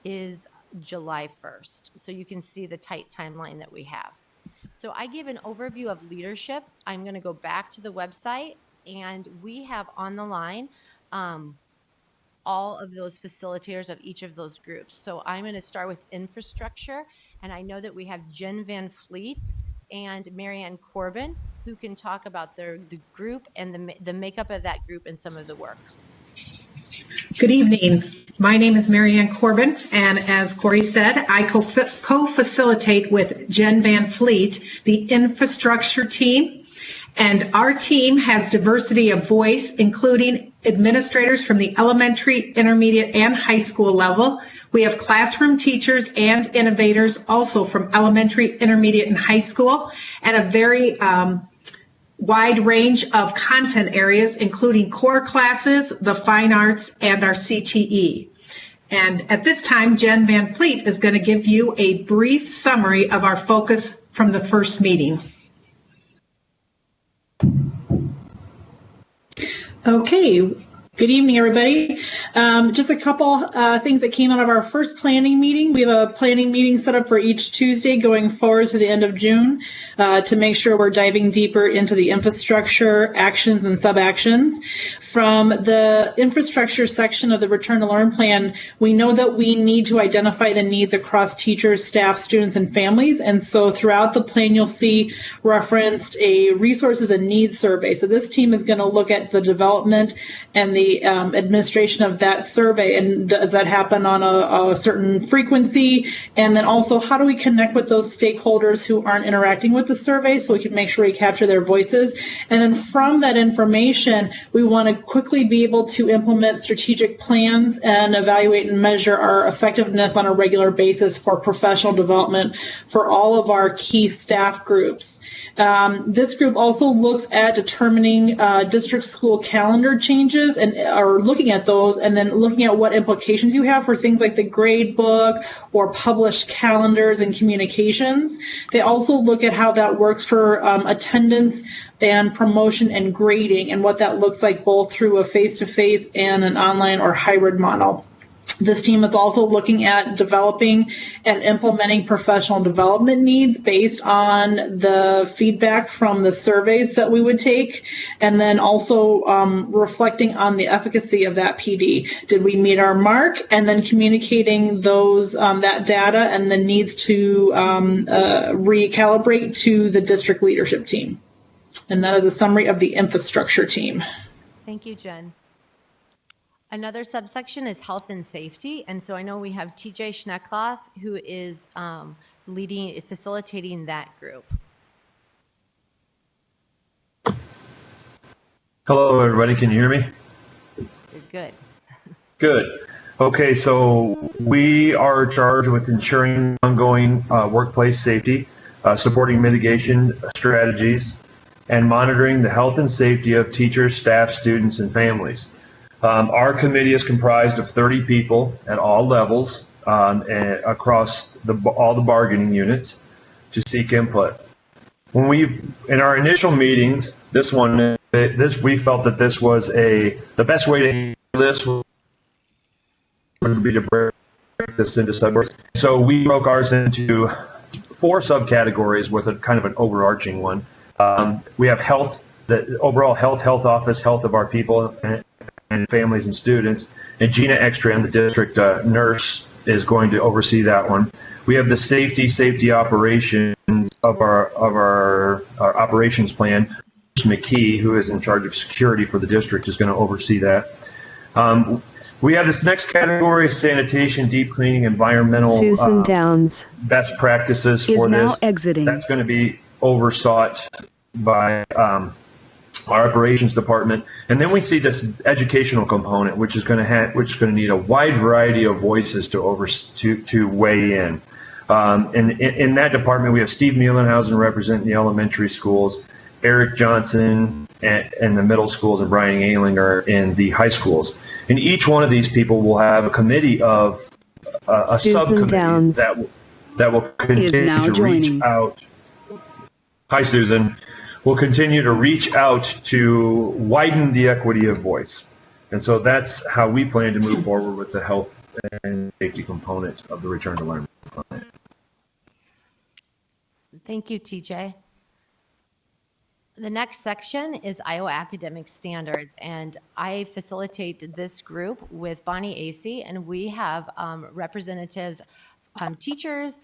S12: is July 1st. So you can see the tight timeline that we have. So I gave an overview of leadership. I'm going to go back to the website, and we have on the line all of those facilitators of each of those groups. So I'm going to start with infrastructure, and I know that we have Jen Van Fleet and Marianne Corbin who can talk about the group and the makeup of that group and some of the work.
S17: Good evening. My name is Marianne Corbin, and as Corey said, I co-facilitate with Jen Van Fleet, the infrastructure team, and our team has diversity of voice, including administrators from the elementary, intermediate, and high school level. We have classroom teachers and innovators also from elementary, intermediate, and high school, and a very wide range of content areas, including core classes, the fine arts, and our CTE. And at this time, Jen Van Fleet is going to give you a brief summary of our focus from the first meeting. Okay, Good evening, everybody. Just a couple things that came out of our first planning meeting. We have a planning meeting set up for each Tuesday going forward to the end of June to make sure we're diving deeper into the infrastructure actions and sub-actions. From the infrastructure section of the Return to Learn plan, we know that we need to identify the needs across teachers, staff, students, and families. And so throughout the plan, you'll see referenced a resources and needs survey. So this team is going to look at the development and the administration of that survey, and does that happen on a certain frequency? And then also, how do we connect with those stakeholders who aren't interacting with the survey so we can make sure we capture their voices? And then from that information, we want to quickly be able to implement strategic plans and evaluate and measure our effectiveness on a regular basis for professional development for all of our key staff groups. This group also looks at determining district school calendar changes and are looking at those, and then looking at what implications you have for things like the grade book or published calendars and communications. They also look at how that works for attendance and promotion and grading, and what that looks like both through a face-to-face and an online or hybrid model. This team is also looking at developing and implementing professional development needs based on the feedback from the surveys that we would take, and then also reflecting on the efficacy of that PD. Did we meet our mark? And then communicating those that data and the needs to recalibrate to the district leadership team. And that is a summary of the infrastructure team.
S12: Thank you, Jen. Another subsection is health and safety. And so I know we have TJ Schneckloff, who is facilitating that group.
S18: Hello, everybody. Can you hear me?
S12: You're good.
S18: Good. Okay, so we are charged with ensuring ongoing workplace safety, supporting mitigation strategies, and monitoring the health and safety of teachers, staff, students, and families. Our committee is comprised of 30 people at all levels across all the bargaining units to seek input. In our initial meetings, we felt that this was the best way to handle this would be to break this into subgroups. So we broke ours into 4 subcategories with a kind of an overarching one. We have health, the overall health office, health of our people and families and students. And Gina Ekstrand, the district nurse, is going to oversee that one. We have the safety operations of our operations plan. McKee, who is in charge of security for the district, is going to oversee that. We have this next category: sanitation, deep cleaning, environmental best practices for
S3: now
S18: this.
S3: Exiting.
S18: That's going to be oversought by our operations department. And then we see this educational component, which is going to need a wide variety of voices to weigh in. And in that department, we have Steve Muehlenhausen representing the elementary schools, Eric Johnson and the middle schools, and Brian Aylinger in the high schools. And each one of these people will have a committee of a subcommittee that will continue to reach out. Hi, Susan. Will continue to reach out to widen the equity of voice. And so that's how we plan to move forward with the health and safety component of the Return to Learn plan.
S12: Thank you, TJ. The next section is Iowa Academic Standards, and I facilitate this group with Bonnie Acey, and we have representatives, teachers,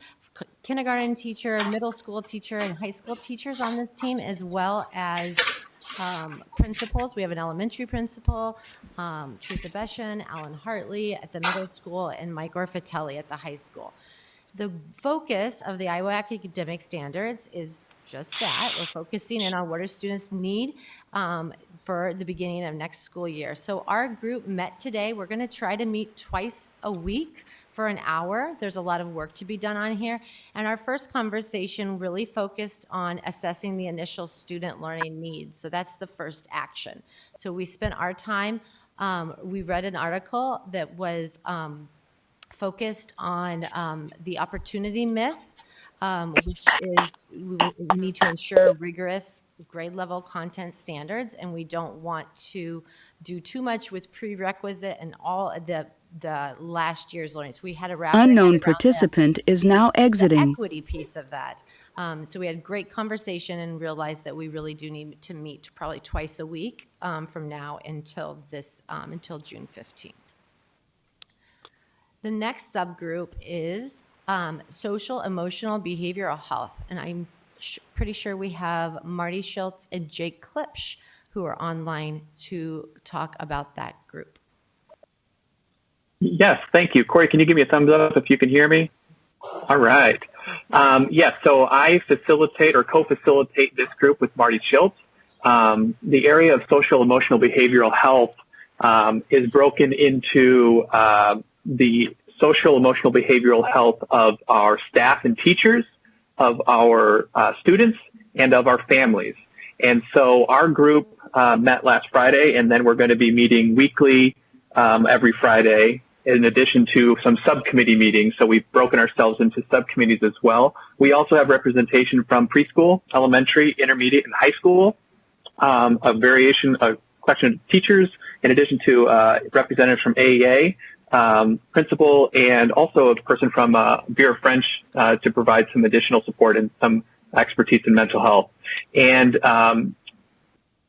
S12: kindergarten teacher, middle school teacher, and high school teachers on this team, as well as principals. We have an elementary principal, Teresa Beshan, Alan Hartley at the middle school, and Mike Orfatelli at the high school. The focus of the Iowa Academic Standards is just that. We're focusing in on what our students need for the beginning of next school year. So our group met today. We're going to try to meet twice a week for an hour. There's a lot of work to be done on here. And our first conversation really focused on assessing the initial student learning needs. So that's the first action. So we spent our time, we read an article that was focused on the opportunity myth, which is we need to ensure rigorous grade level content standards, and we don't want to do too much with prerequisite and all the last year's learning. So we had to wrap
S3: Unknown participant is now
S12: the
S3: exiting.
S12: equity piece of that. So we had great conversation and realized that we really do need to meet probably twice a week from now until June 15th. The next subgroup is social, emotional, behavioral health. And I'm pretty sure we have Marty Schultz and Jake Klipsch who are online to talk about that group.
S19: Yes, thank you. Corey, can you give me a thumbs up if you can hear me? All right. Yes, so I facilitate or co-facilitate this group with Marty Schultz. The area of social, emotional, behavioral health is broken into the social, emotional, behavioral health of our staff and teachers, of our students, and of our families. And so our group met last Friday, and then we're going to be meeting weekly every Friday, in addition to some subcommittee meetings. So we've broken ourselves into subcommittees as well. We also have representation from preschool, elementary, intermediate, and high school, a collection of teachers, in addition to representatives from AEA, principal, and also a person from Bureau of French to provide some additional support and some expertise in mental health. And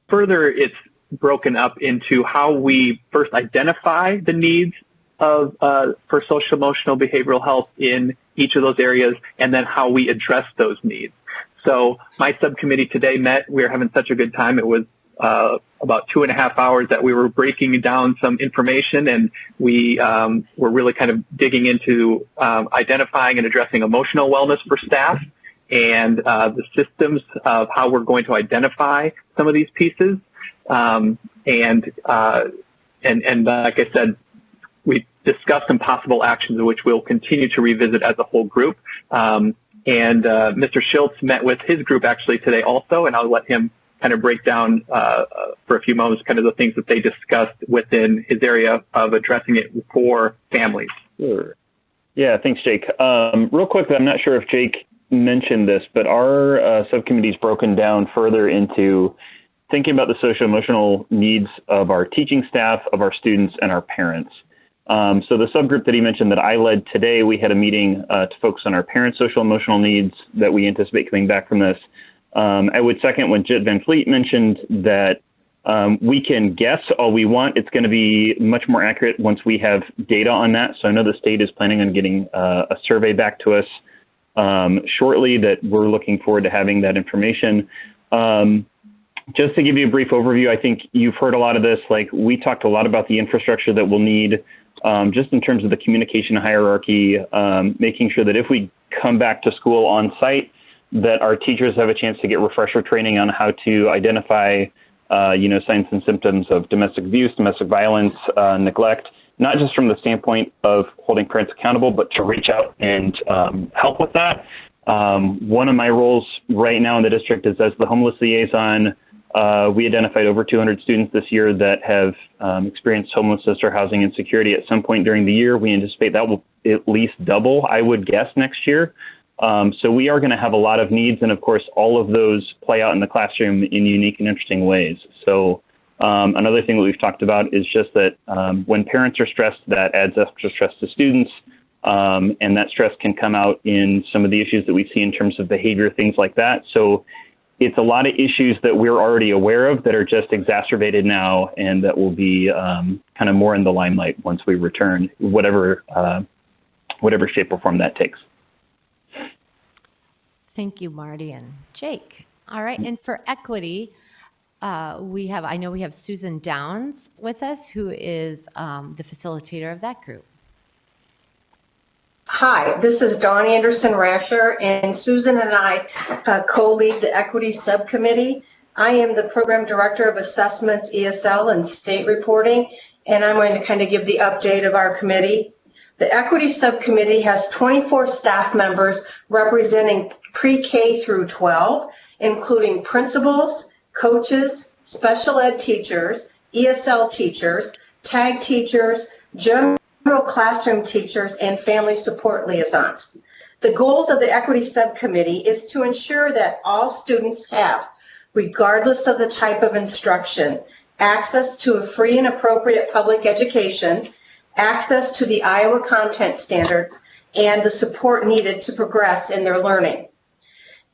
S19: further, it's broken up into how we first identify the needs for social, emotional, behavioral health in each of those areas, and then how we address those needs. So my subcommittee today met. We were having such a good time. It was about 2.5 hours that we were breaking down some information, and we were really kind of digging into identifying and addressing emotional wellness for staff and the systems of how we're going to identify some of these pieces. And like I said, we discussed some possible actions which we'll continue to revisit as a whole group. And Mr. Schultz met with his group actually today also, and I'll let him kind of break down for a few moments kind of the things that they discussed within his area of addressing it for families.
S20: Sure. Yeah, thanks, Jake. Real quickly, I'm not sure if Jake mentioned this, but our subcommittee is broken down further into thinking about the social emotional needs of our teaching staff, of our students, and our parents. So the subgroup that he mentioned that I led today, we had a meeting to focus on our parents' social emotional needs that we anticipate coming back from this. I would second when Jet Van Fleet mentioned that we can guess all we want. It's going to be much more accurate once we have data on that. So I know the state is planning on getting a survey back to us shortly that we're looking forward to having that information. Just to give you a brief overview, I think you've heard a lot of this. Like, we talked a lot about the infrastructure that we'll need just in terms of the communication hierarchy, making sure that if we come back to school on site, that our teachers have a chance to get refresher training on how to identify, signs and symptoms of domestic abuse, domestic violence, neglect, not just from the standpoint of holding parents accountable, but to reach out and help with that. One of my roles right now in the district is as the homeless liaison. We identified over 200 students this year that have experienced homelessness or housing insecurity at some point during the year. We anticipate that will at least double, I would guess, next year. So we are going to have a lot of needs. And of course, all of those play out in the classroom in unique and interesting ways. So another thing that we've talked about is just that when parents are stressed, that adds extra stress to students. And that stress can come out in some of the issues that we see in terms of behavior, things like that. So it's a lot of issues that we're already aware of that are just exacerbated now, and that will be kind of more in the limelight once we return, whatever shape or form that takes.
S12: Thank you, Marty and Jake. All right, and for equity, I know we have Susan Downs with us, who is the facilitator of that group.
S21: Hi, this is Dawn Anderson Rasher, and Susan and I co-lead the Equity Subcommittee. I am the Program Director of Assessments, ESL, and State Reporting, and I'm going to kind of give the update of our committee. The Equity Subcommittee has 24 staff members representing pre-K through 12, including principals, coaches, special ed teachers, ESL teachers, tag teachers, general classroom teachers, and family support liaisons. The goals of the Equity Subcommittee is to ensure that all students have, regardless of the type of instruction, access to a free and appropriate public education, access to the Iowa content standards, and the support needed to progress in their learning.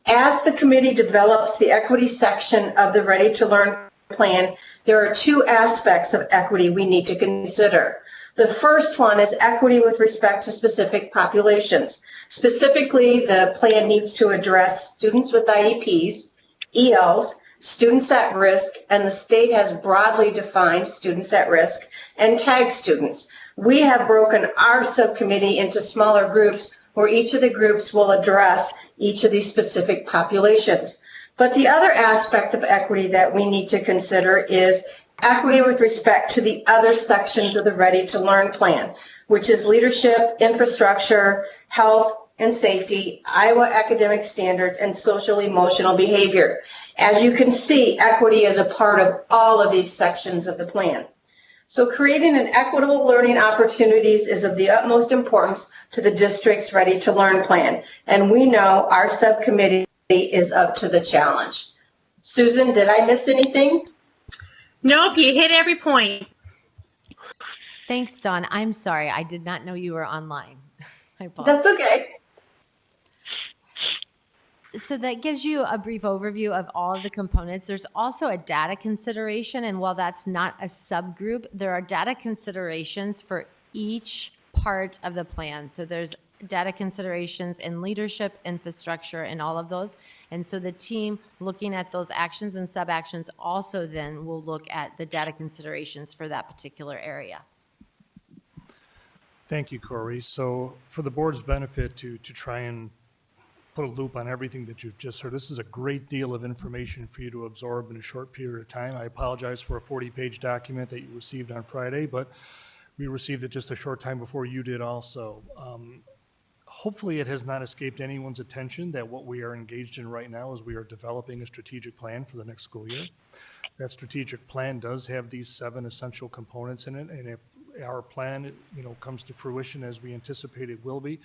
S21: As the committee develops the equity section of the Ready to Learn plan, there are two aspects of equity we need to consider. The first one is equity with respect to specific populations. Specifically, the plan needs to address students with IEPs, ELs, students at risk, and the state has broadly defined students at risk and tag students. We have broken our subcommittee into smaller groups where each of the groups will address each of these specific populations. But the other aspect of equity that we need to consider is equity with respect to the other sections of the Ready to Learn plan, which is leadership, infrastructure, health and safety, Iowa academic standards, and social emotional behavior. As you can see, equity is a part of all of these sections of the plan. So creating an equitable learning opportunities is of the utmost importance to the district's Ready to Learn plan. And we know our subcommittee is up to the challenge. Susan, did I miss anything?
S8: Nope, you hit every point.
S12: Thanks, Dawn. I'm sorry. I did not know you were online. I apologize.
S21: That's okay.
S12: So that gives you a brief overview of all of the components. There's also a data consideration, and while that's not a subgroup, there are data considerations for each part of the plan. So there's data considerations in leadership, infrastructure, and all of those. And so the team looking at those actions and sub-actions also then will look at the data considerations for that particular area.
S6: Thank you, Corey. So for the board's benefit to try and put a loop on everything that you've just heard, this is a great deal of information for you to absorb in a short period of time. I apologize for a 40-page document that you received on Friday, but we received it just a short time before you did also. Hopefully it has not escaped anyone's attention that what we are engaged in right now is we are developing a strategic plan for the next school year. That strategic plan does have these 7 essential components in it, and if our plan, comes to fruition as we anticipate it will be,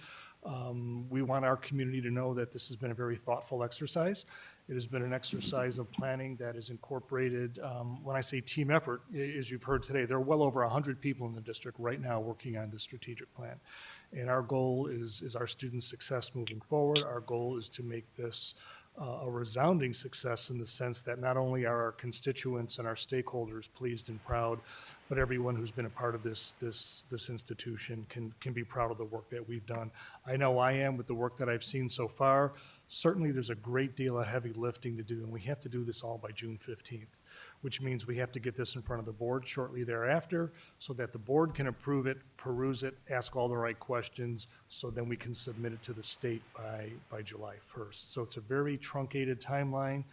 S6: we want our community to know that this has been a very thoughtful exercise. It has been an exercise of planning that is incorporated, when I say team effort, as you've heard today, there are well over 100 people in the district right now working on this strategic plan. And our goal is our students' success moving forward. Our goal is to make this a resounding success in the sense that not only are our constituents and our stakeholders pleased and proud, but everyone who's been a part of this institution can be proud of the work that we've done. I know I am with the work that I've seen so far. Certainly there's a great deal of heavy lifting to do, and we have to do this all by June 15th, which means we have to get this in front of the board shortly thereafter so that the board can approve it, peruse it, ask all the right questions, so then we can submit it to the state by July 1st. So it's a very truncated timeline,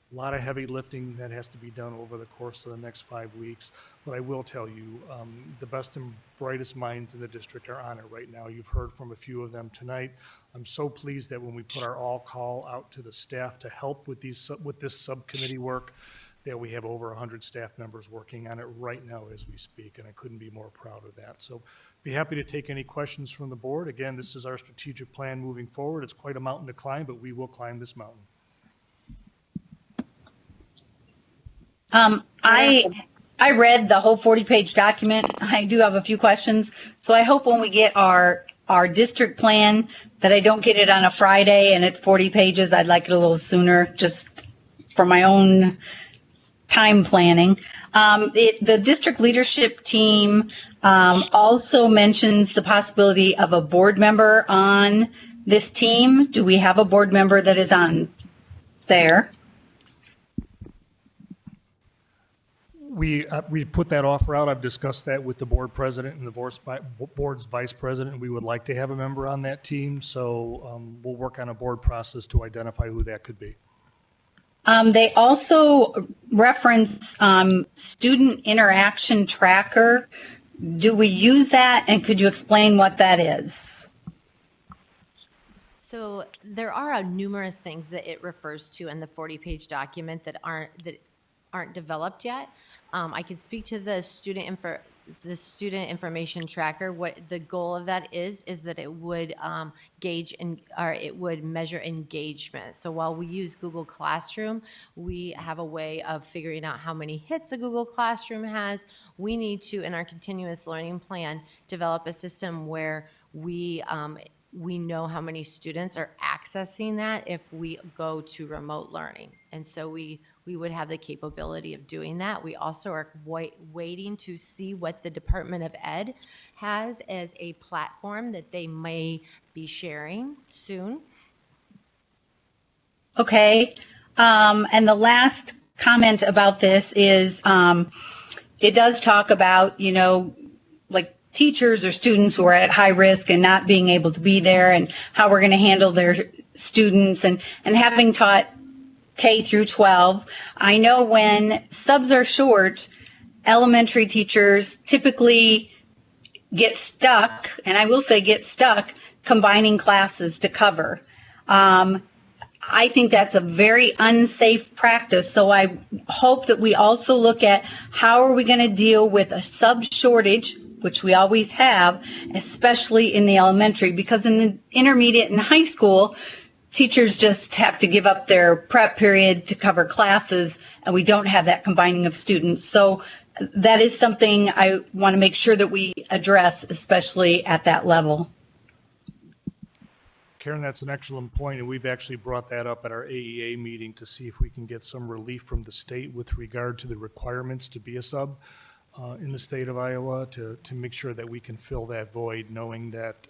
S6: a lot of heavy lifting that has to be done over the course of the next 5 weeks. But I will tell you, the best and brightest minds in the district are on it right now. You've heard from a few of them tonight. I'm so pleased that when we put our all call out to the staff to help with this subcommittee work, that we have over 100 staff members working on it right now as we speak, and I couldn't be more proud of that. So be happy to take any questions from the board. Again, this is our strategic plan moving forward. It's quite a mountain to climb, but we will climb this mountain.
S8: I read the whole 40-page document. I do have a few questions. So I hope when we get our district plan that I don't get it on a Friday and it's 40 pages. I'd like it a little sooner just for my own time planning. The district leadership team also mentions the possibility of a board member on this team. Do we have a board member that is on there?
S6: We put that offer out. I've discussed that with the board president and the board's vice president. We would like to have a member on that team, so we'll work on a board process to identify who that could be.
S8: They also reference student interaction tracker. Do we use that, and could you explain what that is?
S12: So there are numerous things that it refers to in the 40-page document that aren't developed yet. I can speak to the student the student information tracker, what the goal of that is that it would it would measure engagement. So while we use Google Classroom, we have a way of figuring out how many hits a Google Classroom has. We need to, in our continuous learning plan, develop a system where we know how many students are accessing that if we go to remote learning. And so we would have the capability of doing that. We also are waiting to see what the Department of Ed has as a platform that they may be sharing soon.
S8: Okay. And the last comment about this is it does talk about, like teachers or students who are at high risk and not being able to be there, and how we're going to handle their students. And having taught K through 12, I know when subs are short, elementary teachers typically get stuck, and I will say get stuck, combining classes to cover. I think that's a very unsafe practice. So I hope that we also look at how are we going to deal with a sub shortage, which we always have, especially in the elementary, because in the intermediate and high school, teachers just have to give up their prep period to cover classes, and we don't have that combining of students. So that is something I want to make sure that we address, especially at that level.
S6: Karen, that's an excellent point, and we've actually brought that up at our AEA meeting to see if we can get some relief from the state with regard to the requirements to be a sub in the state of Iowa to make sure that we can fill that void, knowing that,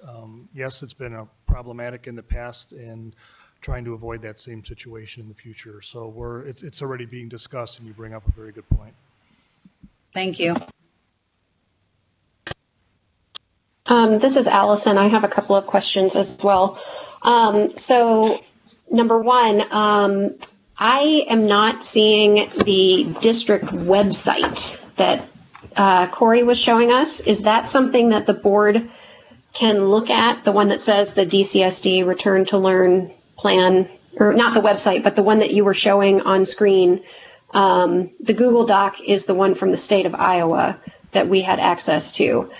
S6: yes, it's been problematic in the past and trying to avoid that same situation in the future. So it's already being discussed, and you bring up a very good point.
S8: Thank you.
S10: This is Allison. I have a couple of questions as well. So number one, I am not seeing the district website that Corey was showing us. Is that something that the board can look at? The one that says the DCSD Return to Learn plan, or not the website, but the one that you were showing on screen. The Google Doc is the one from the state of Iowa that we had access to.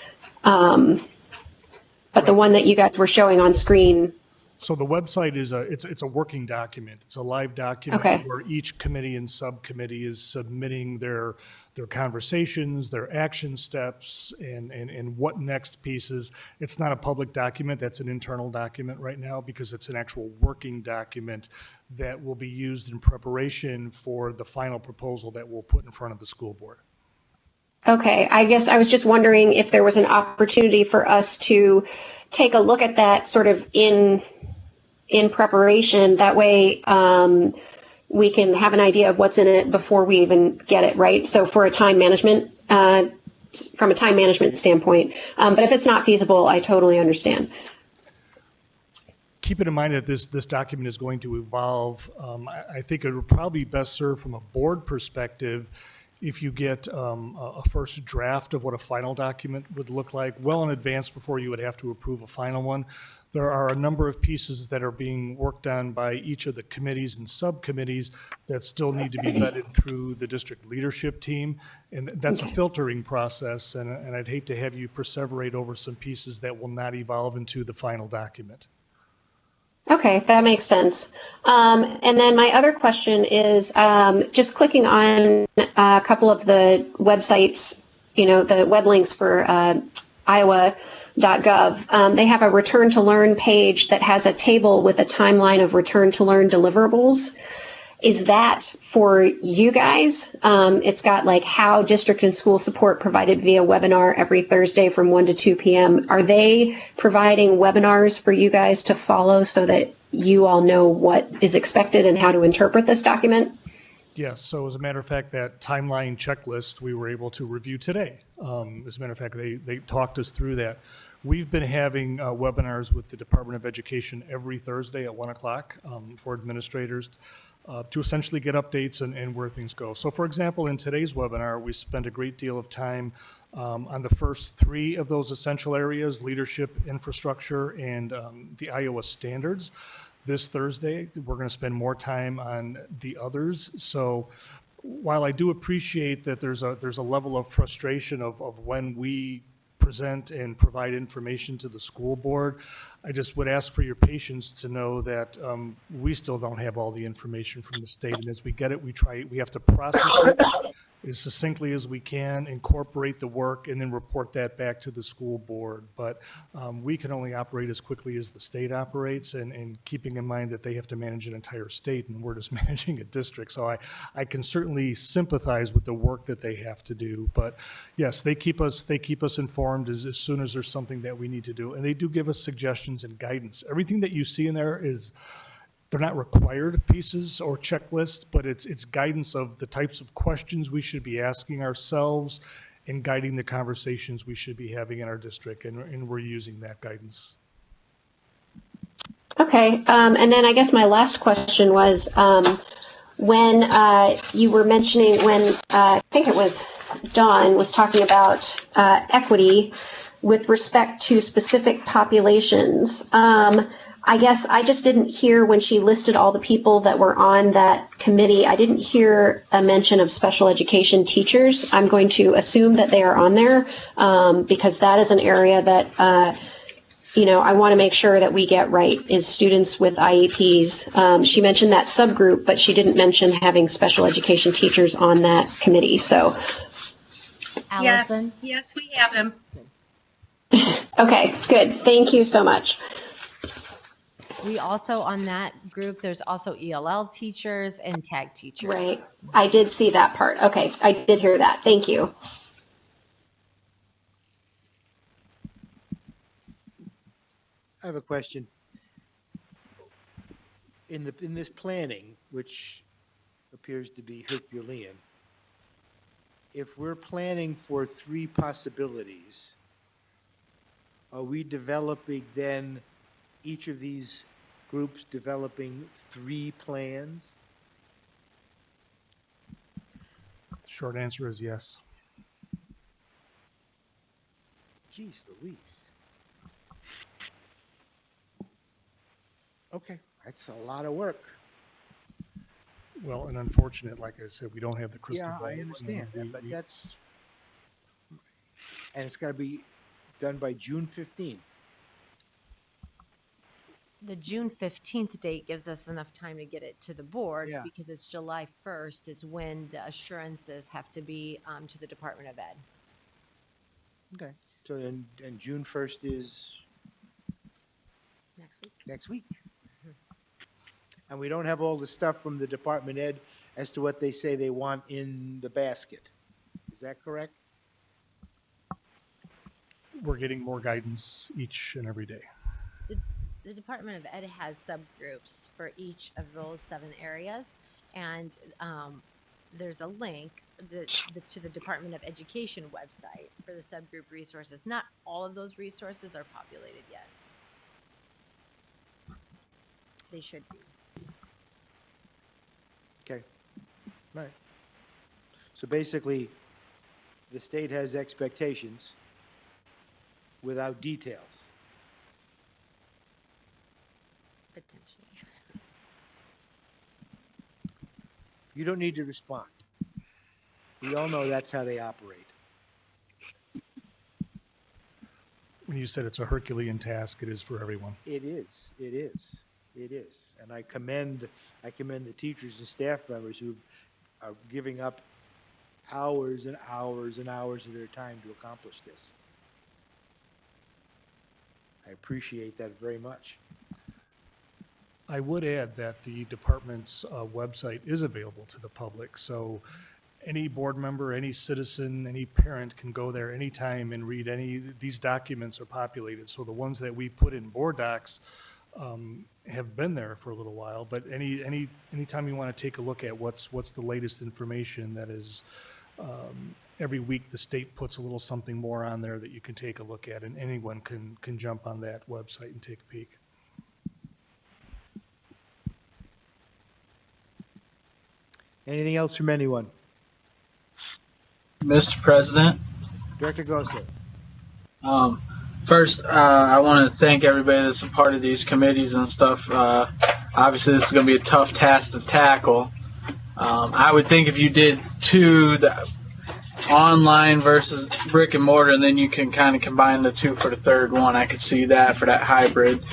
S10: But the one that you guys were showing on screen.
S6: So the website is it's a working document. It's a live document where each committee and subcommittee is submitting their conversations, their action steps, and what next pieces. It's not a public document. That's an internal document right now because it's an actual working document that will be used in preparation for the final proposal that we'll put in front of the school board.
S10: Okay, I guess I was just wondering if there was an opportunity for us to take a look at that sort of in preparation. That way we can have an idea of what's in it before we even get it, right? So for a time management, from a time management standpoint. But if it's not feasible, I totally understand.
S6: Keep in mind that this document is going to evolve. I think it would probably best serve from a board perspective if you get a first draft of what a final document would look like well in advance before you would have to approve a final one. There are a number of pieces that are being worked on by each of the committees and subcommittees that still need to be vetted through the district leadership team. And that's a filtering process. And I'd hate to have you perseverate over some pieces that will not evolve into the final document.
S10: Okay, that makes sense. And then my other question is just clicking on a couple of the websites, the web links for Iowa.gov. They have a Return to Learn page that has a table with a timeline of Return to Learn deliverables. Is that for you guys? It's got like how district and school support provided via webinar every Thursday from 1 to 2 p.m. Are they providing webinars for you guys to follow so that you all know what is expected and how to interpret this document?
S6: Yes. So as a matter of fact, that timeline checklist we were able to review today. As a matter of fact, they talked us through that. We've been having webinars with the Department of Education every Thursday at 1 o'clock for administrators to essentially get updates and where things go. So for example, in today's webinar, we spent a great deal of time on the first three of those essential areas: leadership, infrastructure, and the Iowa standards. This Thursday, we're going to spend more time on the others. So while I do appreciate that there's a level of frustration of when we present and provide information to the school board, I just would ask for your patience to know that we still don't have all the information from the state. And as we get it, we have to process it as succinctly as we can, incorporate the work, and then report that back to the school board. But we can only operate as quickly as the state operates, and keeping in mind that they have to manage an entire state and we're just managing a district. So I can certainly sympathize with the work that they have to do. But yes, they keep us informed as soon as there's something that we need to do. And they do give us suggestions and guidance. Everything that you see in there they're not required pieces or checklists, but it's guidance of the types of questions we should be asking ourselves and guiding the conversations we should be having in our district, and we're using that guidance.
S10: Okay, and then I guess my last question was when you were mentioning when I think it was Dawn was talking about equity with respect to specific populations. I guess I just didn't hear when she listed all the people that were on that committee. I didn't hear a mention of special education teachers. I'm going to assume that they are on there because that is an area that, I want to make sure that we get right is students with IEPs. She mentioned that subgroup, but she didn't mention having special education teachers on that committee. So,
S12: Allison?
S14: Yes, we have them.
S10: Okay, good. Thank you so much.
S12: We also, on that group, there's also ELL teachers and tag teachers.
S10: Right. I did see that part. Okay. I did hear that. Thank you.
S1: I have a question. In this planning, which appears to be Herculean, if we're planning for 3 possibilities, are we developing then each of these groups developing 3 plans?
S6: The short answer is yes.
S1: Geez Louise. Okay, that's a lot of work.
S6: Well, and unfortunate, like I said, we don't have the crystal ball.
S1: Yeah, I understand that, but that's, and it's got to be done by June 15th.
S12: The June 15th date gives us enough time to get it to the board because it's July 1st is when the assurances have to be to the Department of Ed.
S1: Okay, so and June 1st is
S12: next week.
S1: Next week. And we don't have all the stuff from the Department of Ed as to what they say they want in the basket. Is that correct?
S6: We're getting more guidance each and every day.
S12: The Department of Ed has subgroups for each of those 7 areas, and there's a link to the Department of Education website for the subgroup resources. Not all of those resources are populated yet. They should be.
S1: Okay, right. So basically, the state has expectations without details.
S12: Potentially.
S1: You don't need to respond. We all know that's how they operate.
S6: When you said it's a Herculean task, it is for everyone.
S1: It is. It is. It is. And I commend the teachers and staff members who are giving up hours and hours and hours of their time to accomplish this. I appreciate that very much.
S6: I would add that the department's website is available to the public, so any board member, any citizen, any parent can go there anytime and read these documents are populated. So the ones that we put in board docs have been there for a little while, but anytime you want to take a look at what's the latest information that is, every week the state puts a little something more on there that you can take a look at, and anyone can jump on that website and take a peek.
S1: Anything else from anyone?
S11: Mr. President.
S1: Director Gossett.
S11: First, I want to thank everybody that's a part of these committees and stuff. Obviously, this is going to be a tough task to tackle. I would think if you did two, the online versus brick and mortar, and then you can kind of combine the two for the third one. I could see that for that hybrid.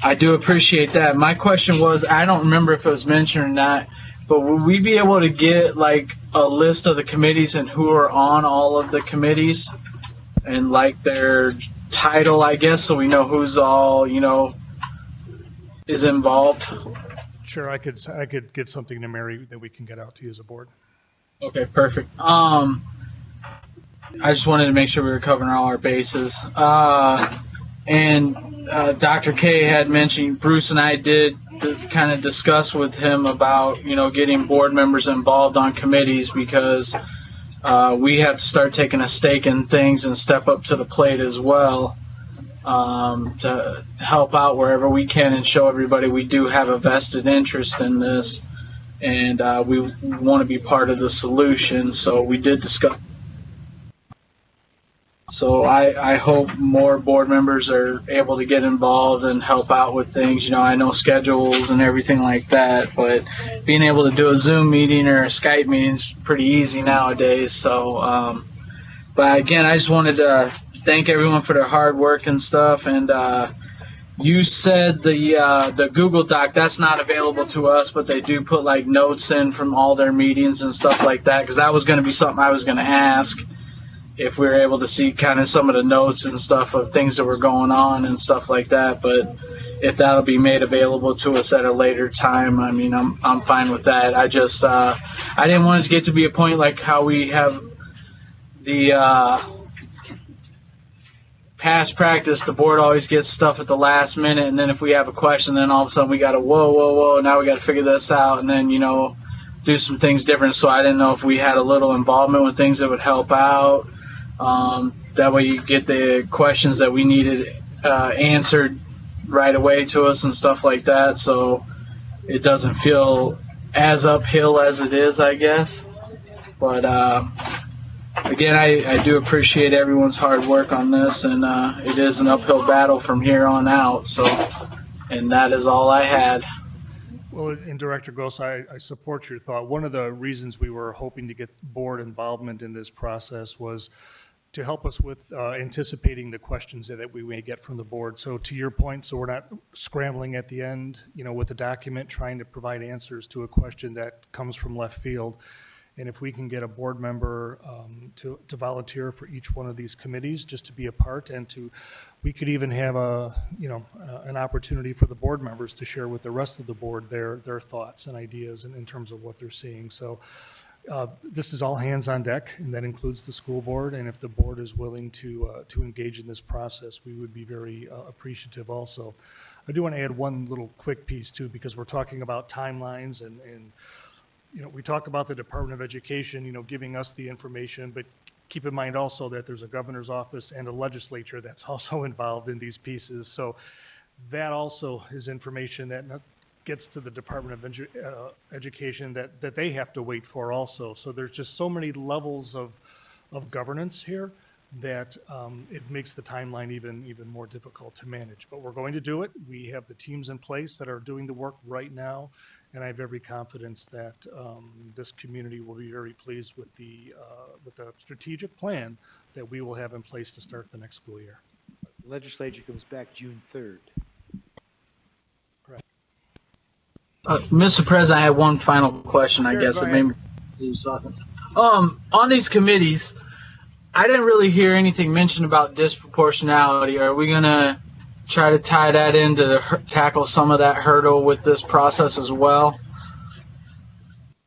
S11: I do appreciate that. My question was, I don't remember if it was mentioned or not, but would we be able to get like a list of the committees and who are on all of the committees and like their title, I guess, so we know who's all, is involved?
S6: Sure, I could get something to Mary that we can get out to you as a board.
S11: Okay, perfect. I just wanted to make sure we were covering all our bases. And Dr. K had mentioned, Bruce and I did kind of discuss with him about, getting board members involved on committees, because we have to start taking a stake in things and step up to the plate as well, to help out wherever we can and show everybody we do have a vested interest in this. And we want to be part of the solution. So we did discuss. So I hope more board members are able to get involved and help out with things. I know schedules and everything like that, but being able to do a Zoom meeting or a Skype meeting is pretty easy nowadays. So, but again, I just wanted to thank everyone for their hard work and stuff. And you said the Google Doc, that's not available to us, but they do put like notes in from all their meetings and stuff like that, because that was going to be something I was going to ask, if we were able to see kind of some of the notes and stuff of things that were going on and stuff like that. But if that'll be made available to us at a later time, I mean, I'm fine with that. I just I didn't want it to get to be a point like how we have the past practice, the board always gets stuff at the last minute, and then if we have a question, then all of a sudden we got to whoa, now we got to figure this out, and then do some things different. So I didn't know if we had a little involvement with things that would help out. That way you get the questions that we needed answered right away to us and stuff like that, so it doesn't feel as uphill as it is, I guess. But again, I do appreciate everyone's hard work on this, and it is an uphill battle from here on out. So, and that is all I had.
S6: Well, and Director Gross, I support your thought. One of the reasons we were hoping to get board involvement in this process was to help us with anticipating the questions that we may get from the board. So to your point, so we're not scrambling at the end, with a document trying to provide answers to a question that comes from left field. And if we can get a board member to volunteer for each one of these committees, just to be a part, and we could even have an opportunity for the board members to share with the rest of the board their thoughts and ideas in terms of what they're seeing. So this is all hands on deck, and that includes the school board. And if the board is willing to engage in this process, we would be very appreciative also. I do want to add one little quick piece too, because we're talking about timelines and we talk about the Department of Education, giving us the information, but keep in mind also that there's a governor's office and a legislature that's also involved in these pieces. So that also is information that gets to the Department of Education that they have to wait for also. So there's just so many levels of governance here that it makes the timeline even more difficult to manage. But we're going to do it. We have the teams in place that are doing the work right now, and I have every confidence that this community will be very pleased with the strategic plan that we will have in place to start the next school year.
S1: Legislature comes back June 3rd.
S6: Correct.
S11: Mr. President, I have one final question,
S1: Sure,
S11: I guess.
S1: go
S11: That maybe was talking. On these committees, I didn't really hear anything mentioned about disproportionality. Are we going to try to tie that in to tackle some of that hurdle with this process as well?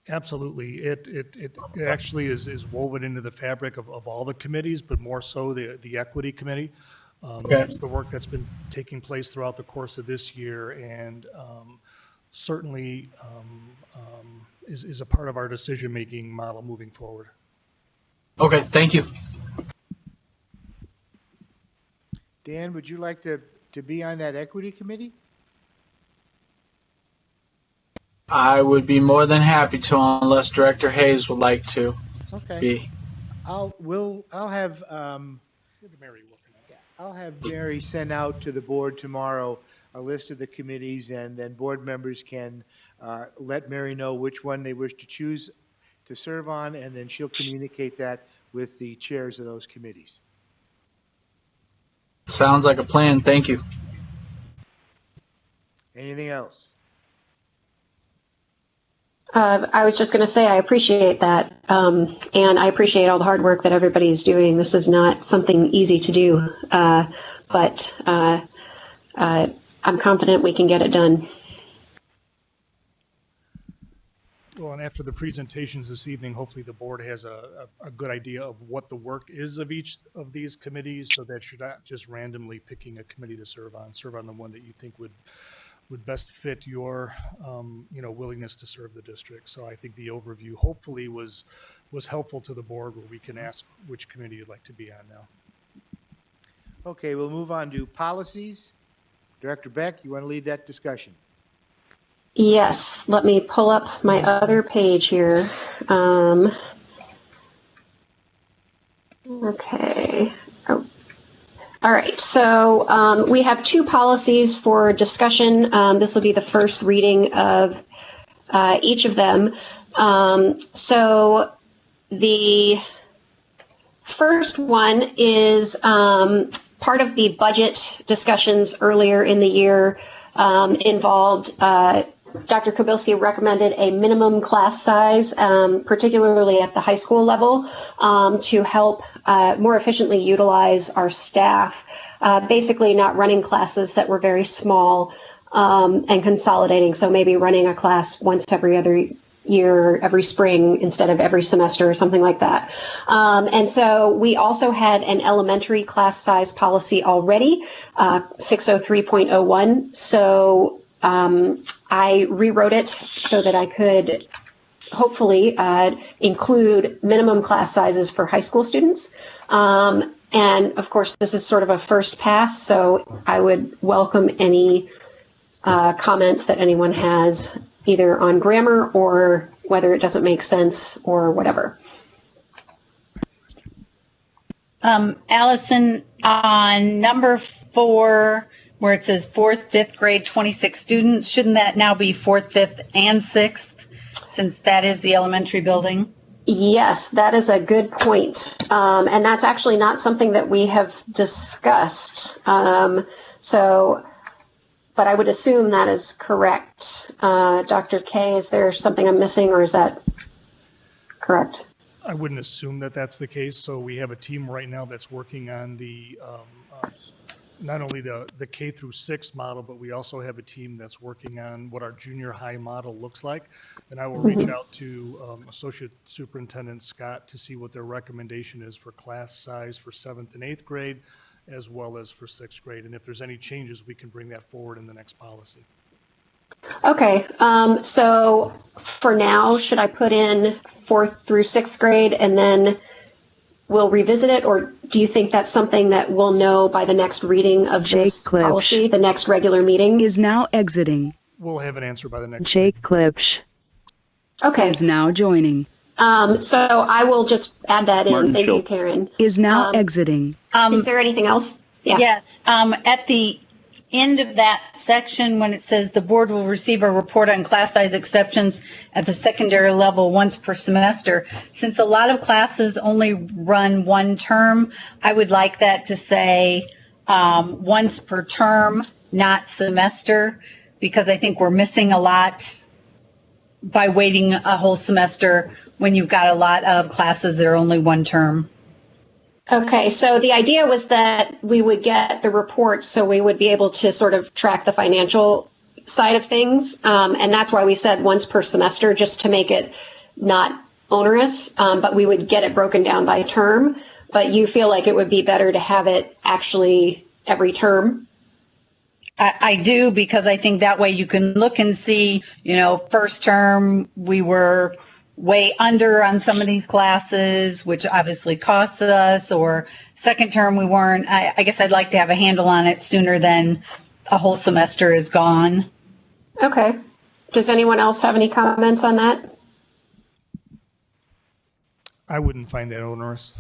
S6: Absolutely. It actually is woven into the fabric of all the committees, but more so the equity committee.
S11: Okay.
S6: That's the work that's been taking place throughout the course of this year, and certainly is a part of our decision-making model moving forward.
S11: Okay, thank you.
S1: Dan, would you like to be on that equity committee?
S11: I would be more than happy to, unless Director Hayes would like to.
S1: Okay.
S11: Be.
S1: I'll have Mary send out to the board tomorrow a list of the committees, and then board members can let Mary know which one they wish to choose to serve on, and then she'll communicate that with the chairs of those committees.
S11: Sounds like a plan. Thank you.
S1: Anything else?
S10: I was just going to say I appreciate that, and I appreciate all the hard work that everybody's doing. This is not something easy to do, but I'm confident we can get it done.
S6: Well, and after the presentations this evening, hopefully the board has a good idea of what the work is of each of these committees, so that you're not just randomly picking a committee to serve on the one that you think would best fit your willingness to serve the district. So I think the overview hopefully was helpful to the board, where we can ask which committee you'd like to be on now.
S1: Okay, we'll move on to policies. Director Beck, you want to lead that discussion?
S10: Yes, let me pull up my other page here. Okay. Oh. All right, so we have two policies for discussion. This will be the first reading of each of them. So the first one is part of the budget discussions earlier in the year involved Dr. Kubilski recommended a minimum class size, particularly at the high school level, to help more efficiently utilize our staff, basically not running classes that were very small and consolidating. So maybe running a class once every other year, every spring, instead of every semester or something like that. And so we also had an elementary class size policy already, 603.01. So I rewrote it so that I could hopefully include minimum class sizes for high school students. And of course, this is sort of a first pass, so I would welcome any comments that anyone has, either on grammar or whether it doesn't make sense or whatever.
S8: Allison, on number 4, where it says 4th, 5th grade, 26 students, shouldn't that now be 4th, 5th, and 6th, since that is the elementary building?
S10: Yes, that is a good point. And that's actually not something that we have discussed. But I would assume that is correct. Dr. K, is there something I'm missing, or is that correct?
S6: I wouldn't assume that that's the case. So we have a team right now that's working on the not only the K through 6 model, but we also have a team that's working on what our junior high model looks like. And I will reach out to Associate Superintendent Scott to see what their recommendation is for class size for 7th and 8th grade, as well as for 6th grade. And if there's any changes, we can bring that forward in the next policy.
S10: Okay, so for now, should I put in 4th through 6th grade and then we'll revisit it? Or do you think that's something that we'll know by the next reading of this policy, the next regular meeting?
S3: Is now exiting.
S6: We'll have an answer by the next
S3: Jake Klipsch
S10: Okay.
S3: is now joining.
S10: So I will just add that in.
S3: Martin
S10: Thank you,
S3: Schultz
S10: Karen.
S3: is now exiting.
S10: Is there anything else? Yeah.
S8: Yes. At the end of that section, when it says the board will receive a report on class size exceptions at the secondary level once per semester, since a lot of classes only run one term, I would like that to say once per term, not semester, because I think we're missing a lot by waiting a whole semester when you've got a lot of classes that are only one term.
S10: Okay, so the idea was that we would get the reports so we would be able to sort of track the financial side of things. And that's why we said once per semester, just to make it not onerous, but we would get it broken down by term. But you feel like it would be better to have it actually every term?
S8: I do, because I think that way you can look and see, first term we were way under on some of these classes, which obviously costs us, or second term we weren't. I guess I'd like to have a handle on it sooner than a whole semester is gone.
S10: Okay. Does anyone else have any comments on that?
S6: I wouldn't find that onerous.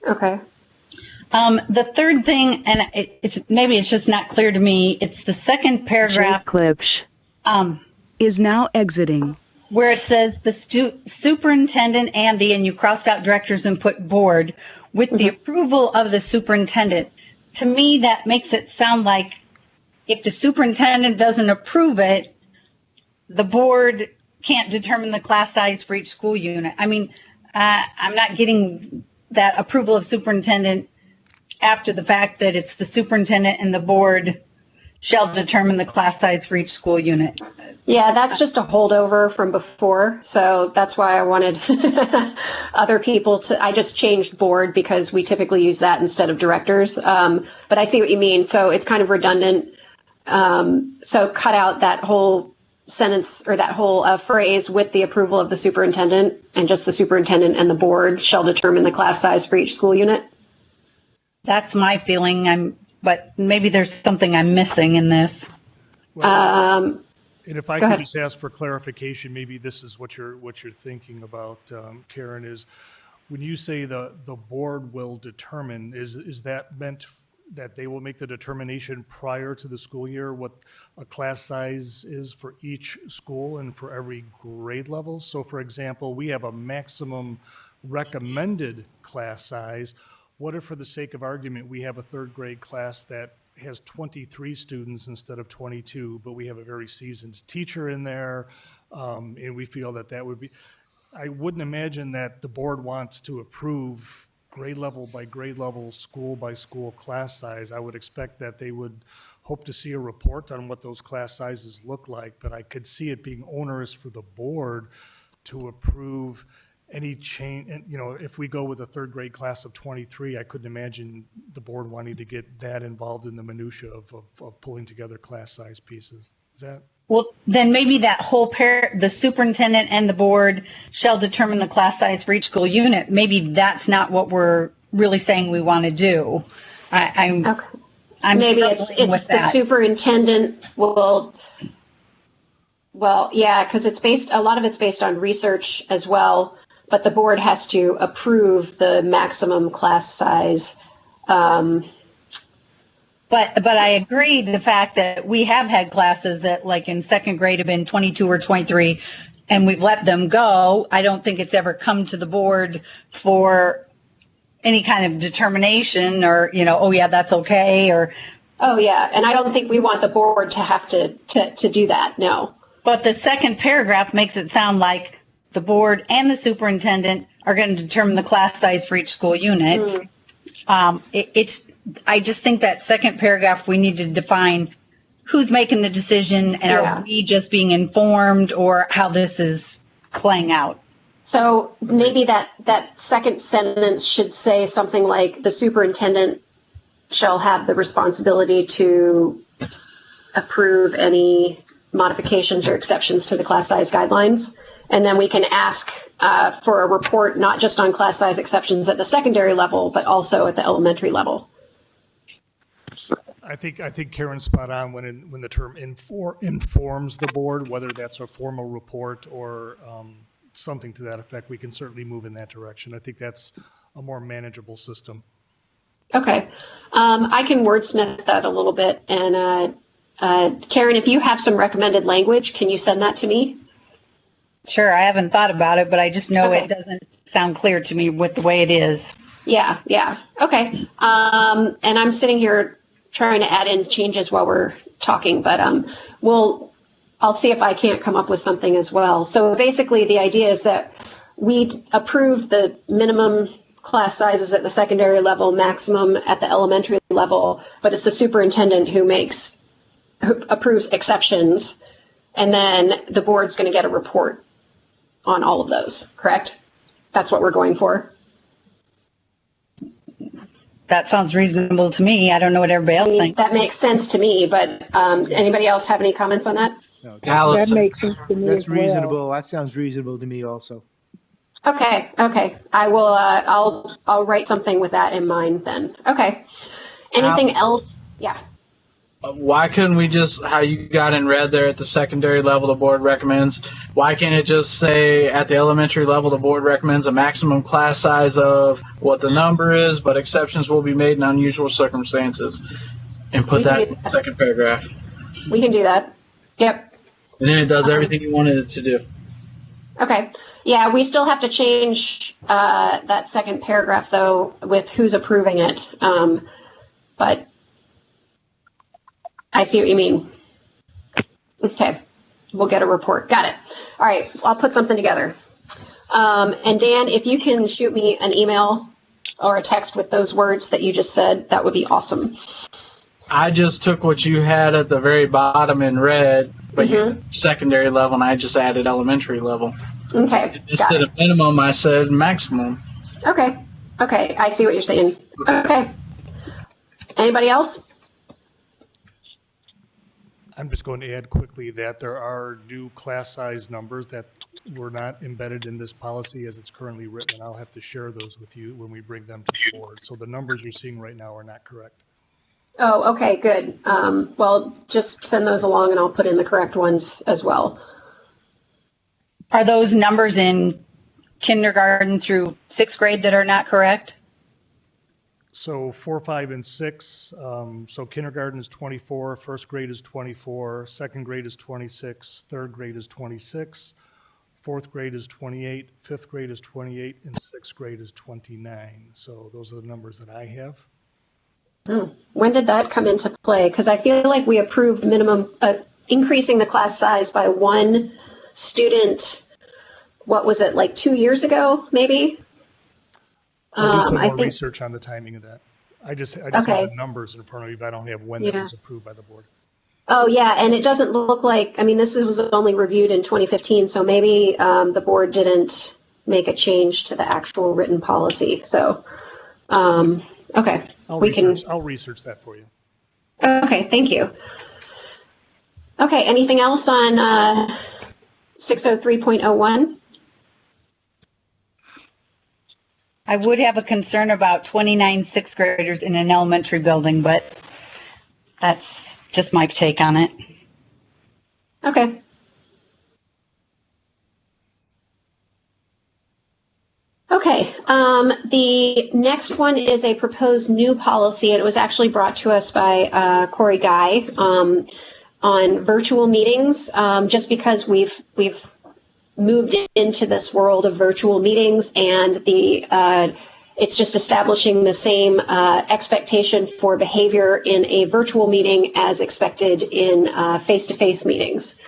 S10: Okay.
S8: The third thing, and maybe it's just not clear to me, it's the second paragraph.
S3: Clips is now exiting.
S8: Where it says the superintendent and you crossed out directors and put board with the approval of the superintendent. To me, that makes it sound like if the superintendent doesn't approve it, the board can't determine the class size for each school unit. I mean, I'm not getting that approval of superintendent after the fact that it's the superintendent and the board shall determine the class size for each school unit.
S10: Yeah, that's just a holdover from before. So that's why I wanted other people to, I just changed board because we typically use that instead of directors. But I see what you mean. So it's kind of redundant. So cut out that whole sentence or that whole phrase with the approval of the superintendent, and just the superintendent and the board shall determine the class size for each school unit.
S8: That's my feeling. But maybe there's something I'm missing in this.
S6: Well, and if I could just ask for clarification, maybe this is what you're thinking about, Karen, is when you say the board will determine, is that meant that they will make the determination prior to the school year what a class size is for each school and for every grade level? So for example, we have a maximum recommended class size. What if, for the sake of argument, we have a third grade class that has 23 students instead of 22, but we have a very seasoned teacher in there, and we feel that would be, I wouldn't imagine that the board wants to approve grade level by grade level, school by school class size. I would expect that they would hope to see a report on what those class sizes look like, but I could see it being onerous for the board to approve any change. And if we go with a third grade class of 23, I couldn't imagine the board wanting to get that involved in the minutia of pulling together class size pieces. Is that?
S8: Well, then maybe that whole the superintendent and the board shall determine the class size for each school unit. Maybe that's not what we're really saying we want to do. I'm
S10: maybe it's the superintendent will. Well, yeah, because a lot of it's based on research as well. But the board has to approve the maximum class size.
S8: But I agree the fact that we have had classes that, like in second grade, have been 22 or 23, and we've let them go. I don't think it's ever come to the board for any kind of determination or, oh yeah, that's okay, or.
S10: Oh yeah, and I don't think we want the board to have to do that, no.
S8: But the second paragraph makes it sound like the board and the superintendent are going to determine the class size for each school unit. I just think that second paragraph, we need to define who's making the decision, and are we just being informed, or how this is playing out.
S10: So maybe that second sentence should say something like the superintendent shall have the responsibility to approve any modifications or exceptions to the class size guidelines. And then we can ask for a report, not just on class size exceptions at the secondary level, but also at the elementary level.
S6: I think Karen's spot on when the term informs the board, whether that's a formal report or something to that effect. We can certainly move in that direction. I think that's a more manageable system.
S10: Okay. I can wordsmith that a little bit. And Karen, if you have some recommended language, can you send that to me?
S8: Sure. I haven't thought about it, but I just know it doesn't sound clear to me with the way it is.
S10: Yeah. Okay. And I'm sitting here trying to add in changes while we're talking, but I'll see if I can't come up with something as well. So basically the idea is that we approve the minimum class sizes at the secondary level, maximum at the elementary level, but it's the superintendent who approves exceptions, and then the board's going to get a report on all of those, correct? That's what we're going for.
S8: That sounds reasonable to me. I don't know what everybody else thinks.
S10: That makes sense to me, but anybody else have any comments on that?
S1: No,
S5: that makes sense to me.
S1: That's
S5: as well.
S1: reasonable. That sounds reasonable to me also.
S10: Okay. I will. I'll write something with that in mind then. Okay. Anything else? Yeah.
S11: why couldn't we just, how you got in red there at the secondary level, the board recommends, why can't it just say at the elementary level, the board recommends a maximum class size of what the number is, but exceptions will be made in unusual circumstances, and put
S10: We can
S11: that
S10: do
S11: in the second paragraph.
S10: We can do that. Yep.
S11: And then it does everything you wanted it to do.
S10: Okay. Yeah, we still have to change that second paragraph though with who's approving it. But I see what you mean. Okay. We'll get a report. Got it. All right. I'll put something together. And Dan, if you can shoot me an email or a text with those words that you just said, that would be awesome.
S11: I just took what you had at the very bottom in red, but you secondary level, and I just added elementary level.
S10: Okay.
S11: Instead of minimum, I said maximum.
S10: Okay. Okay. I see what you're saying. Okay. Anybody else?
S6: I'm just going to add quickly that there are new class size numbers that were not embedded in this policy as it's currently written. I'll have to share those with you when we bring them to the board. So the numbers you're seeing right now are not correct.
S10: Oh, okay, good. Well, just send those along and I'll put in the correct ones as well.
S8: Are those numbers in kindergarten through sixth grade that are not correct?
S6: So 4, 5, and 6. So kindergarten is 24, first grade is 24, second grade is 26, third grade is 26, fourth grade is 28, fifth grade is 28, and sixth grade is 29. So those are the numbers that I have.
S10: When did that come into play? Because I feel like we approved minimum, increasing the class size by one student. What was it, like 2 years ago, maybe?
S6: I'll do some more research on the timing of that. I just
S10: Okay.
S6: have the numbers in front of me, but I don't have when that was approved by the board.
S10: Oh, yeah, and it doesn't look like, I mean, this was only reviewed in 2015, so maybe the board didn't make a change to the actual written policy. So, okay.
S6: I'll research that for you.
S10: Okay, thank you. Okay, anything else on 603.01?
S8: I would have a concern about 29 sixth graders in an elementary building, but that's just my take on it.
S10: Okay. Okay, the next one is a proposed new policy. It was actually brought to us by Corey Guy on virtual meetings, just because we've moved into this world of virtual meetings, and it's just establishing the same expectation for behavior in a virtual meeting as expected in face-to-face meetings.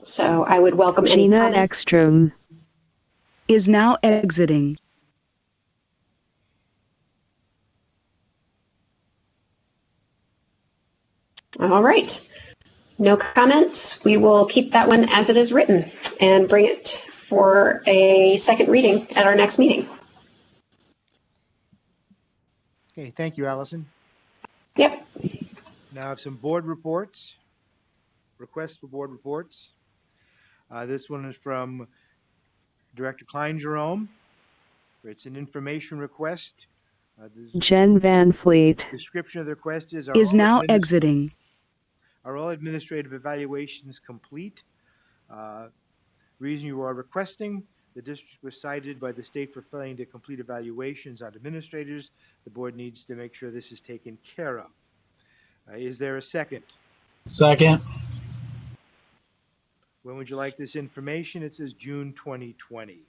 S10: So I would welcome any
S3: Tina
S10: comment.
S3: Ekstrom is now exiting.
S10: All right. No comments. We will keep that one as it is written and bring it for a second reading at our next meeting.
S1: Okay, thank you, Allison.
S10: Yep.
S1: Now I have some board reports, requests for board reports. This one is from Director Klein Jerome. It's an information request.
S3: Jen Van Fleet
S1: Description of the request is
S3: now exiting.
S1: Are all administrative evaluations complete? Reason you are requesting: the district was cited by the state for failing to complete evaluations on administrators. The board needs to make sure this is taken care of. Is there a second?
S11: Second.
S1: When would you like this information? It says June 2020.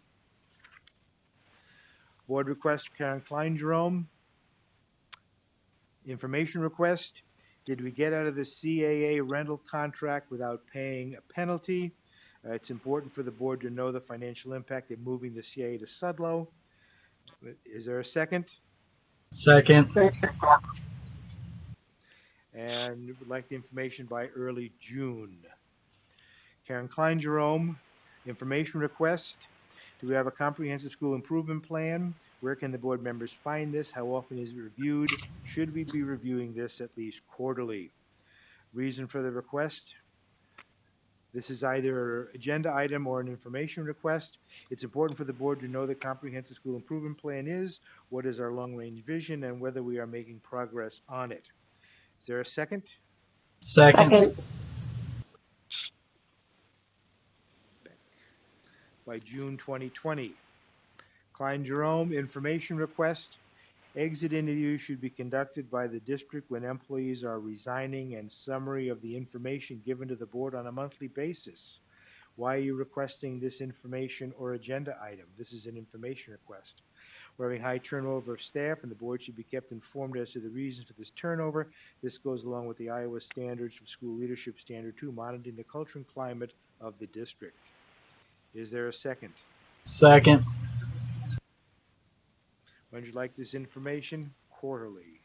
S1: Board request, Karen Klein Jerome. Information request: did we get out of the CAA rental contract without paying a penalty? It's important for the board to know the financial impact of moving the CAA to Sudlow. Is there a second?
S11: Second.
S1: And would like the information by early June. Karen Klein Jerome, information request: do we have a comprehensive school improvement plan? Where can the board members find this? How often is it reviewed? Should we be reviewing this at least quarterly? Reason for the request: This is either an agenda item or an information request. It's important for the board to know the comprehensive school improvement plan is, what is our long-range vision, and whether we are making progress on it. Is there a second?
S11: Second.
S1: By June 2020. Klein Jerome, information request. Exit interviews should be conducted by the district when employees are resigning, and summary of the information given to the board on a monthly basis. Why are you requesting this information or agenda item? This is an information request. We're having high turnover of staff, and the board should be kept informed as to the reasons for this turnover. This goes along with the Iowa Standards for School Leadership Standard 2, monitoring the culture and climate of the district. Is there a second?
S11: Second.
S1: When would you like this information? Quarterly.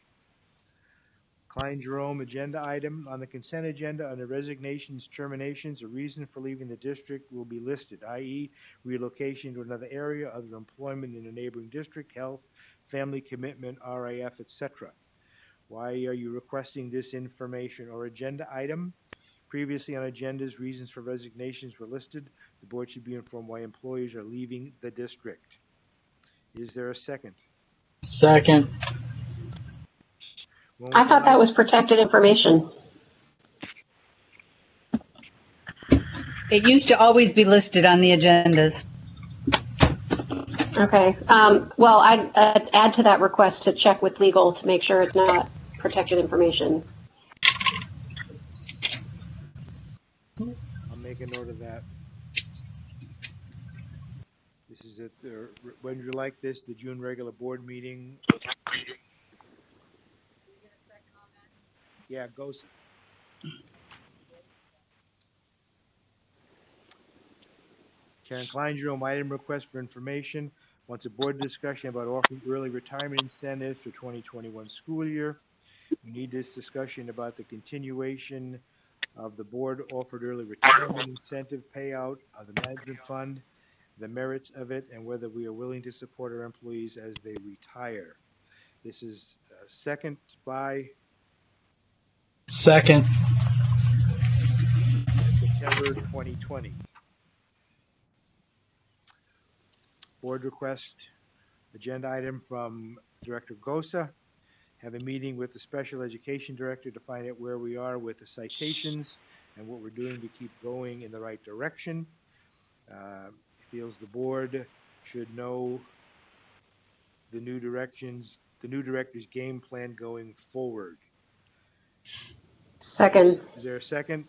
S1: Klein Jerome, agenda item. On the consent agenda, under resignations, terminations, a reason for leaving the district will be listed, i.e. relocation to another area, other employment in a neighboring district, health, family commitment, RIF, etc. Why are you requesting this information or agenda item? Previously on agendas, reasons for resignations were listed. The board should be informed why employees are leaving the district. Is there a second?
S11: Second.
S10: I thought that was protected information.
S8: It used to always be listed on the agendas.
S10: Okay. Well, I'd add to that request to check with legal to make sure it's not protected information.
S1: I'll make a note of that. This is at the, when would you like this, the June regular board meeting? Yeah, goes. Karen Klein Jerome, item request for information. Wants a board discussion about offering early retirement incentives for 2021 school year. We need this discussion about the continuation of the board offered early retirement incentive payout of the management fund, the merits of it, and whether we are willing to support our employees as they retire. This is second by
S11: Second.
S1: September 2020. Board request, agenda item from Director Gosa. Have a meeting with the special education director to find out where we are with the citations and what we're doing to keep going in the right direction. Feels the board should know the new directions, the new director's game plan going forward.
S10: Second.
S1: Is there a second?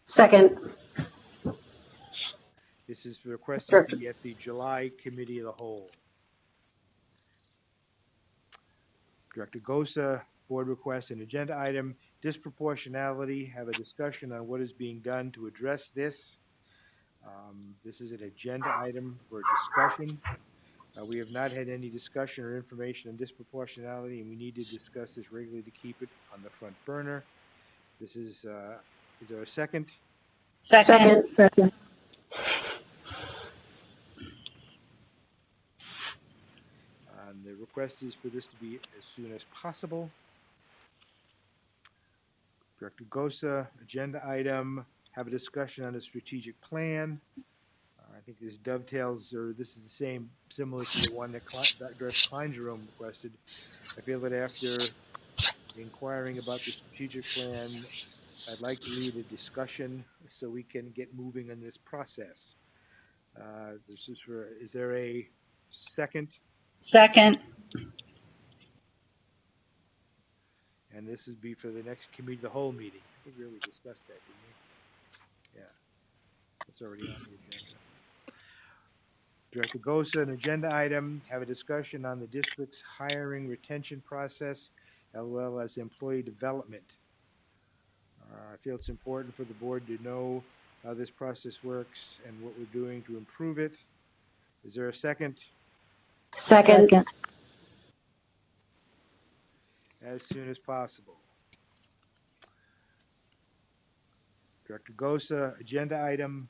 S10: Second.
S1: This is the request is to be at the July Committee of the Whole. Director Gosa, board request and agenda item, disproportionality, have a discussion on what is being done to address this. This is an agenda item for discussion. We have not had any discussion or information on disproportionality, and we need to discuss this regularly to keep it on the front burner. This is there a second?
S10: Second. Second.
S1: The request is for this to be as soon as possible. Director Gosa, agenda item, have a discussion on a strategic plan. I think this dovetails, or this is the same, similar to the one that Director Klein Jerome requested. I feel that after inquiring about the strategic plan, I'd like to lead a discussion so we can get moving on this process. This is for, is there a second?
S8: Second.
S1: And this would be for the next committee, the whole meeting. I think we already discussed that, didn't we? Yeah, that's already on the agenda. Director Gosa, an agenda item, have a discussion on the district's hiring retention process as well as employee development. I feel it's important for the board to know how this process works and what we're doing to improve it. Is there a second?
S10: Second.
S1: As soon as possible. Director Gosa, agenda item.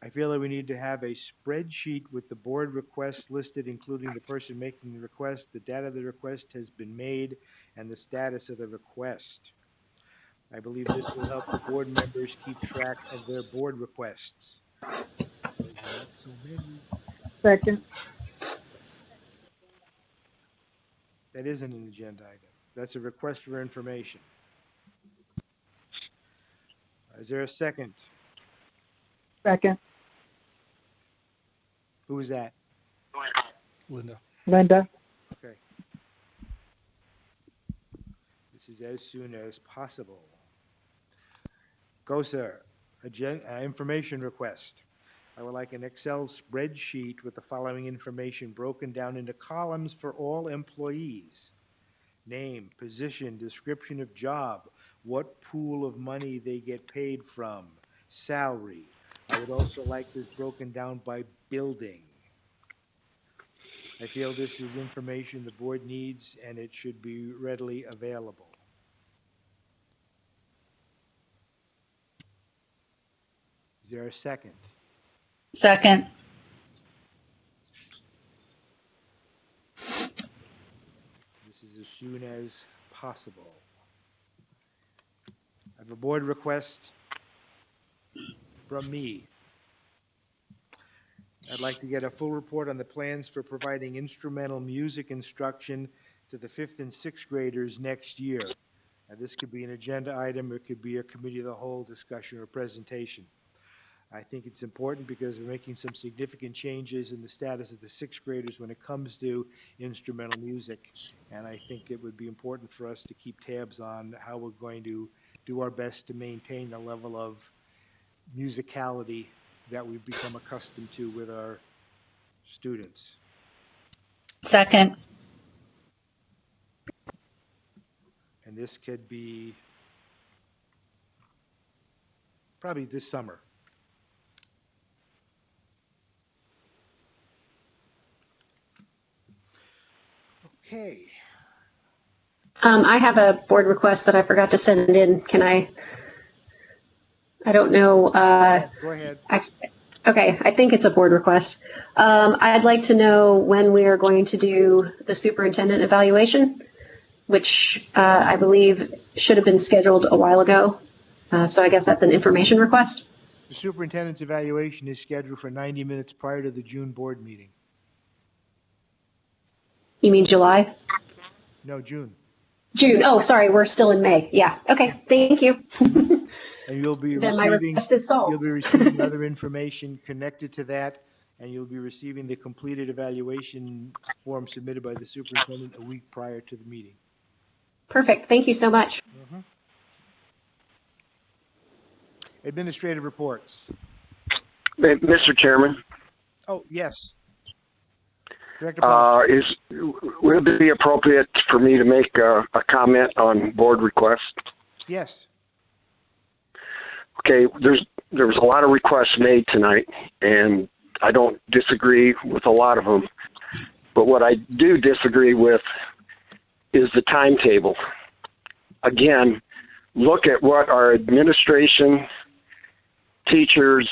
S1: I feel that we need to have a spreadsheet with the board requests listed, including the person making the request, the data the request has been made, and the status of the request. I believe this will help the board members keep track of their board requests. There's not so many.
S5: Second.
S1: That isn't an agenda item. That's a request for information. Is there a second?
S5: Second.
S1: Who is that?
S6: Linda.
S5: Linda.
S1: Okay. This is as soon as possible. Go, sir. Information request. I would like an Excel spreadsheet with the following information broken down into columns for all employees. Name, position, description of job, what pool of money they get paid from, salary. I would also like this broken down by building. I feel this is information the board needs and it should be readily available. Is there a second?
S8: Second.
S1: This is as soon as possible. I have a board request from me. I'd like to get a full report on the plans for providing instrumental music instruction to the 5th and 6th graders next year. This could be an agenda item, or it could be a committee of the whole discussion or presentation. I think it's important because we're making some significant changes in the status of the 6th graders when it comes to instrumental music. And I think it would be important for us to keep tabs on how we're going to do our best to maintain the level of musicality that we've become accustomed to with our students.
S8: Second.
S1: And this could be probably this summer. Okay.
S10: I have a board request that I forgot to send in. Can I don't know.
S1: Go ahead.
S10: Okay, I think it's a board request. I'd like to know when we are going to do the superintendent evaluation, which I believe should have been scheduled a while ago. So I guess that's an information request.
S1: The superintendent's evaluation is scheduled for 90 minutes prior to the June board meeting.
S10: You mean July?
S1: No, June.
S10: June. Oh, sorry, we're still in May. Yeah. Okay. Thank you.
S1: And you'll be
S10: Then my
S1: receiving,
S10: request is solved.
S1: you'll be receiving other information connected to that, and you'll be receiving the completed evaluation form submitted by the superintendent a week prior to the meeting.
S10: Perfect. Thank you so much.
S1: Administrative reports.
S2: Mr. Chairman,
S1: Oh, yes. Director Post.
S2: would it be appropriate for me to make a comment on board requests?
S1: Yes.
S2: Okay, there was a lot of requests made tonight, and I don't disagree with a lot of them. But what I do disagree with is the timetable. Again, look at what our administration, teachers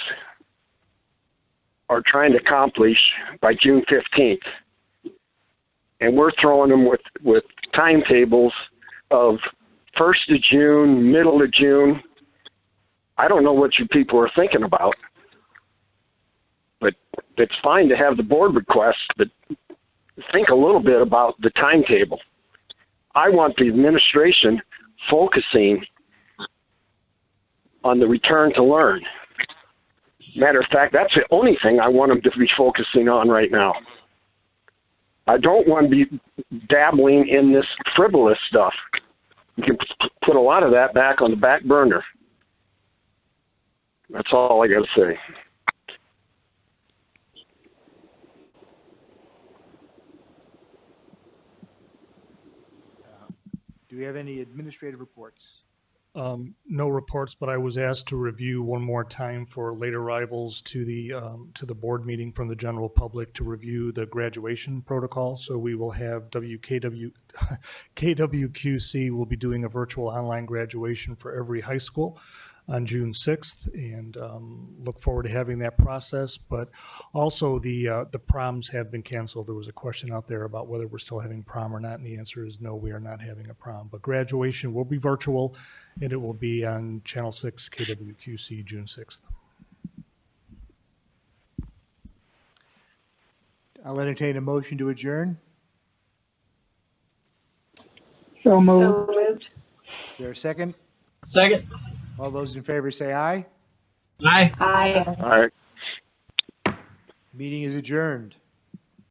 S2: are trying to accomplish by June 15th. And we're throwing them with timetables of 1st of June, middle of June. I don't know what you people are thinking about, but it's fine to have the board request, but think a little bit about the timetable. I want the administration focusing on the return to learn. Matter of fact, that's the only thing I want them to be focusing on right now. I don't want to be dabbling in this frivolous stuff. You can put a lot of that back on the back burner. That's all I got to say.
S1: Do we have any administrative reports?
S6: No reports, but I was asked to review one more time for late arrivals to the board meeting from the general public to review the graduation protocol. So we will have KWQC will be doing a virtual online graduation for every high school on June 6th, and look forward to having that process. But also the proms have been canceled. There was a question out there about whether we're still having prom or not, and the answer is no, we are not having a prom. But graduation will be virtual, and it will be on Channel 6 KWQC June 6th.
S1: I'll entertain a motion to adjourn.
S5: So moved.
S10: So moved.
S1: Is there a second?
S11: Second.
S1: All those in favor say aye.
S11: Aye.
S10: Aye.
S2: All right.
S1: Meeting is adjourned.